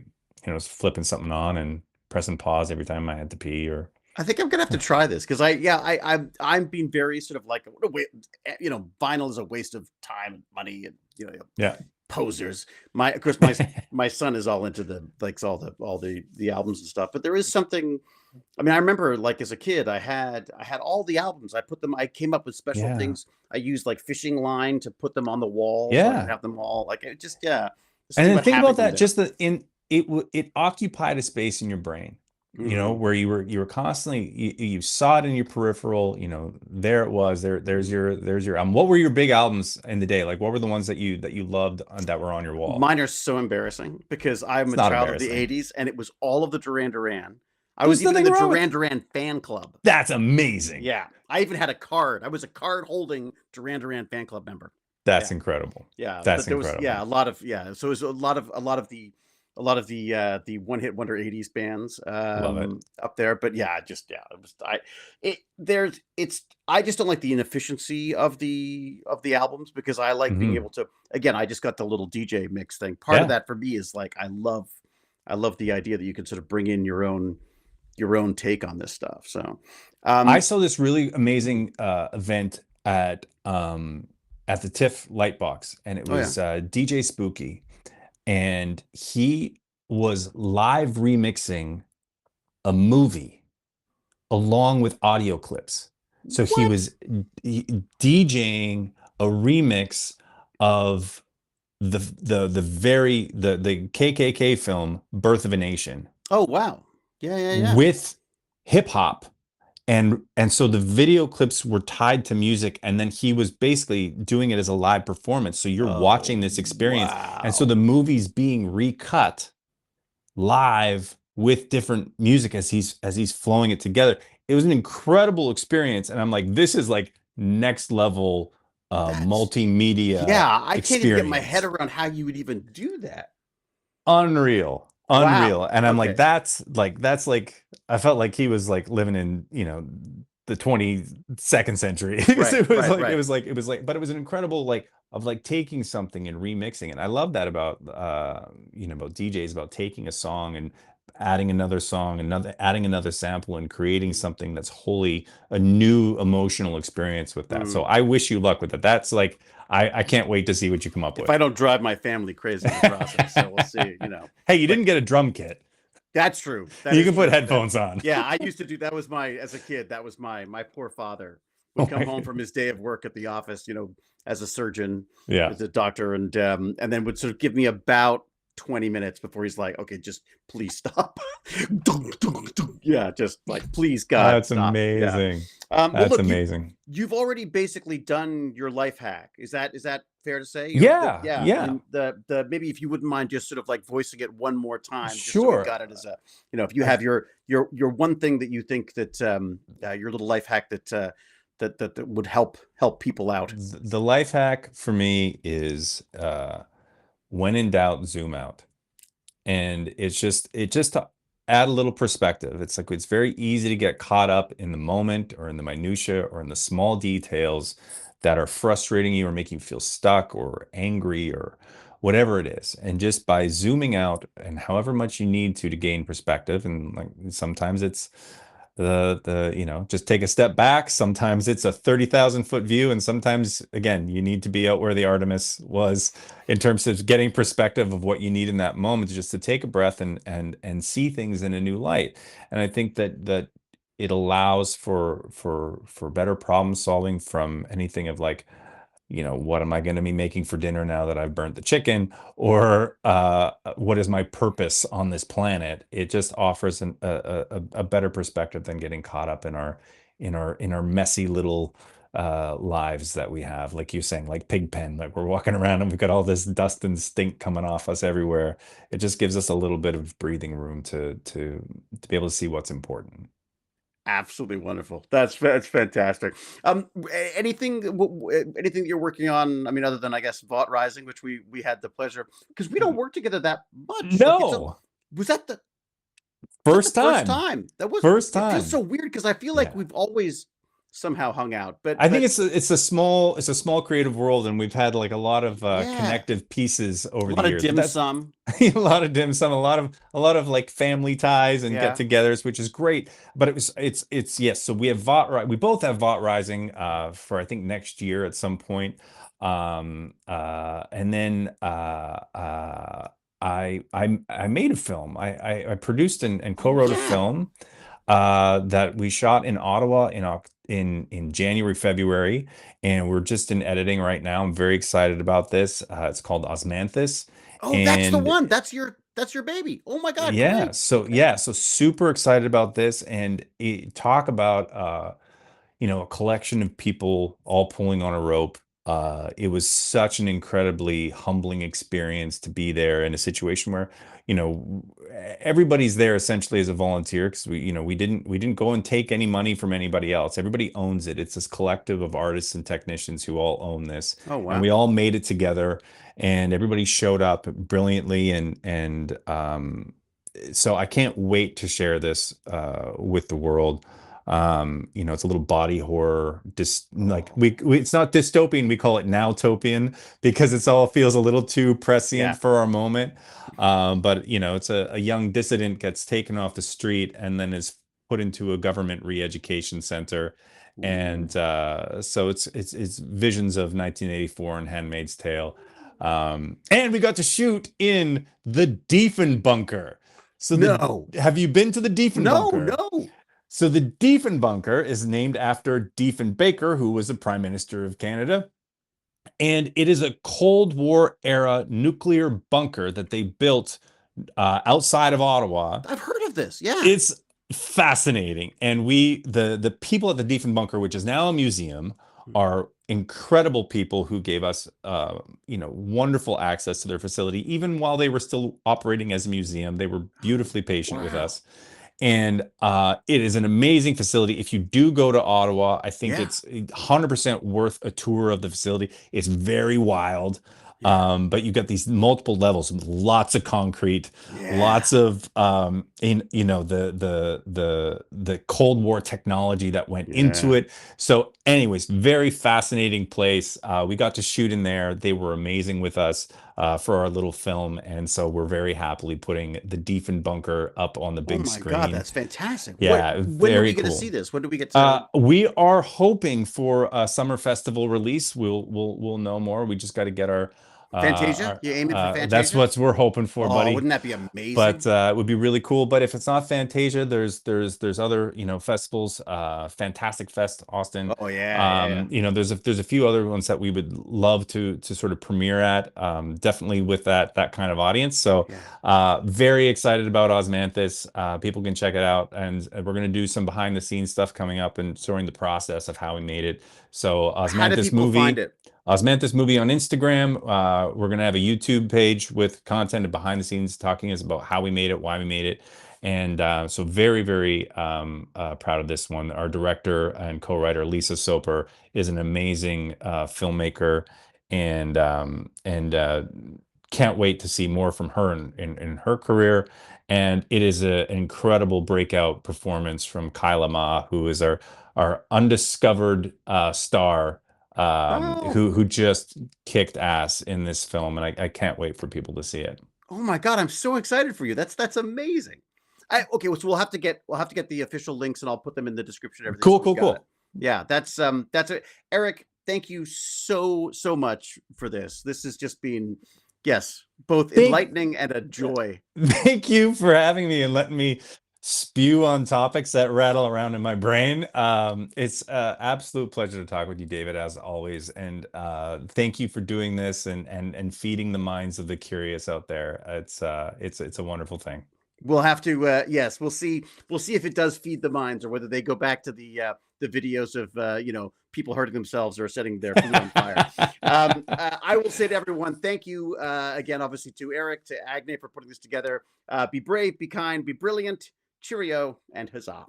flipping something on and pressing pause every time I had to pee or I think I'm gonna have to try this because I'm being very sort of like what a vinyl is a waste of time and money and yeah. posers. Of course my son is all into the likes all the albums and stuff, but there is something. I mean, I remember like as a kid, I had all the albums. I came up with special Yeah. things. I used like fishing line to put them on the wall so I could Yeah. have them all. Like it just yeah, there's And something then about think having about them that, there. just it occupied a space in your brain. Hmm. where you were constantly, you saw it in your peripheral, there it was, there's your album. What were your big albums in the day? Like, what were the ones that you loved that were on your wall? Mine are so embarrassing because I'm It's a not child of the embarrassing. 80s and it was all of the Duran Duran. I was There's even in nothing the wrong with Duran Duran fan club. that's amazing. Yeah. I even had a card. I was a card holding Duran Duran fan club member. That's Yeah. incredible. Yeah, That's but there was incredible. a lot of so it was a lot of the one hit wonder 80s bands Love it. up there. But yeah, just it was it there's it's I just don't like the inefficiency of the albums because I like being Hmm. able to, again, I just got the little DJ mix thing. Part of Yeah. that for me is like I love the idea that you can sort of bring in your own take on this stuff. So I um saw this really amazing event at the TIFF Lightbox, and it oh yeah. was DJ Spooky, and he was live remixing a movie along with audio clips. So he What? was DJing a remix of the KKK film Birth of a Nation Oh wow. Yeah, yeah, yeah. with hip hop, and so the video clips were tied to music, and then he was basically doing it as a live performance, so you're Oh watching this experience, and so wow. the movie's being recut live with different music as he's flowing it together. It was an incredible experience, and I'm like, this is like next level That's multimedia Yeah, I can't even get my head experience. around how you would even do that. Unreal, Wow. unreal. And I'm like, Okay. that's like I felt like he was like living in, the 22nd century. Because Right, it was right, like right. but it was an incredible, like, of like taking something and remixing it. I love that about about DJs, about taking a song and adding another sample and creating something that's wholly a new emotional experience with that. So Mm. I wish you luck with it. That's like, I can't wait to see what you come up If I with. don't drive my family crazy in the process, so we'll see, Hey, you But didn't get a drum kit. that's true. That You is can put true. That headphones on. Yeah, I used to do that was my as a kid, that was my poor father would Oh come my home from goodness. his day of work at the office, as a surgeon, Yeah. as a doctor, and then would sort of give me about 20 minutes before he's like, okay, just please stop. Yeah, just like, please God, That's stop. Yeah. amazing. Well, That's look, amazing. you've already basically done your life hack. Is that fair to say? Yeah. Yeah. I Yeah. mean, the maybe if you wouldn't mind just sort of like voicing it one more time, just so we've Sure. got it as if you I have your one thing that you think that your little life hack that would help people out. the life hack for me is when in doubt, zoom out. And it's just to add a little perspective. It's like it's very easy to get caught up in the moment or in the minutia or in the small details that are frustrating you or making you feel stuck or angry or whatever it is. And just by zooming out, and however much you need to gain perspective, and like sometimes it's just take a step back. Sometimes it's a 30,000 foot view, and sometimes, again, you need to be out where the Artemis was in terms of getting perspective of what you need in that moment, just to take a breath and see things in a new light. And I think that it allows for better problem solving, from anything of like, what am I going to be making for dinner now that I've burnt the chicken? Or what is my purpose on this planet? It just offers a better perspective than getting caught up in our messy little lives that we have. Like you're saying, like Pigpen, like we're walking around and we've got all this dust and stink coming off us everywhere. It just gives us a little bit of breathing room to be able to see what's important. Absolutely wonderful. That's fantastic. Anything that you're working on? I mean, other than I guess Vought Rising, which we had the pleasure, because we don't work together that much. Like No, was that the was that the first first time, time? That was first It feels time. so weird because I feel like Yeah. we've always somehow hung out, I think but it's a small creative world, and we've had like a lot of yeah, connective pieces a over the lot of years. But dim that's sum. a lot of dim sum, a lot of like family ties and Yeah. get-togethers, which is great. But it's yes. So we have we both have Vought Rising for I think next year at some point. And then I made a film. I produced and Oh co-wrote a yeah. film that we shot in Ottawa in January, February, and we're just in editing right now. I'm very excited about this. It's called Osmanthus, Oh, that's the and one. That's your. That's your baby. Oh my God, Yeah. great. So Okay. yeah, so super excited about this, and talk about a collection of people all pulling on a rope. It was such an incredibly humbling experience to be there in a situation where, everybody's there essentially as a volunteer, because we didn't go and take any money from anybody else. Everybody owns it. It's this collective of artists and technicians who all own this, Oh and wow. we all made it together, and everybody showed up brilliantly, and so I can't wait to share this with the world. It's a little body horror, like Oh it's not dystopian, we call it nowtopian, because it's all feels a little too prescient yeah. for our moment. But it's a young dissident gets taken off the street and then is put into a government re-education center. Ooh. And so it's visions of 1984 and Handmaid's Tale. And we got to shoot in the Diefenbunker. So No. have you been to the No. Diefenbunker? No. So the Diefenbunker is named after Diefenbaker, who was the Prime Minister of Canada. And it is a Cold War era nuclear bunker that they built outside of Ottawa. I've heard of this. Yeah. It's fascinating. And the people at the Diefenbunker, which is now a museum, are incredible people who gave us wonderful access to their facility. Even while they were still operating as a museum, they were Oh, beautifully patient with wow. us. And it is an amazing facility. If you do go to Ottawa, I think Yeah. it's 100% worth a tour of the facility. It's very wild. Yeah. But you've got these multiple levels, lots of concrete, Yeah. lots of the Cold War technology that went into Yeah. it. So, anyways, very fascinating place. We got to shoot in there. They were amazing with us for our little film, and so we're very happily putting the Diefenbunker up on the Oh big my God, screen. that's fantastic. Yeah, When do we very get to see cool. this? When do we get to We are hoping for a summer festival release. We'll know more. We just got to get Fantasia? You aiming for that's Fantasia? what we're hoping for, Oh, buddy. wouldn't that be But amazing? it would be really cool. But if it's not Fantasia, there's other festivals. Fantastic Fest, Austin. Oh yeah, yeah, yeah. There's a few other ones that we would love to sort of premiere at. Definitely with that kind of audience. So Yeah. very excited about Osmanthus. People can check it out, and we're gonna do some behind the scenes stuff coming up and showing the process of how we made it. So How do Osmanthus people find movie. it? Osmanthus movie on Instagram. We're gonna have a YouTube page with content and behind the scenes talking us about how we made it, why we made it, and so very, very proud of this one. Our director and co-writer Lisa Soper is an amazing filmmaker, and can't wait to see more from her in her career. And it is an incredible breakout performance from Kyla Ma, who is our undiscovered star, Oh, who just kicked ass in this film, and I can't wait for people to see it. oh my God, I'm so excited for you. That's amazing. Okay, so we'll have to get the official links and I'll put them in the description and everything Cool, so we've cool, got it. cool. Yeah, that's it. Eric, thank you so much for this. This has just been, yes, both Thank enlightening and a joy. Thank you for having me and letting me spew on topics that rattle around in my brain. It's an absolute pleasure to talk with you, David, as always. And thank you for doing this and feeding the minds of the curious out there. It's a wonderful thing. We'll have to yes, we'll see if it does feed the minds or whether they go back to the videos of people hurting themselves or setting their food on fire. I will say to everyone, thank you again, obviously to Eric, to Agne for putting this together. Be brave, be kind, be brilliant. Cheerio and huzzah.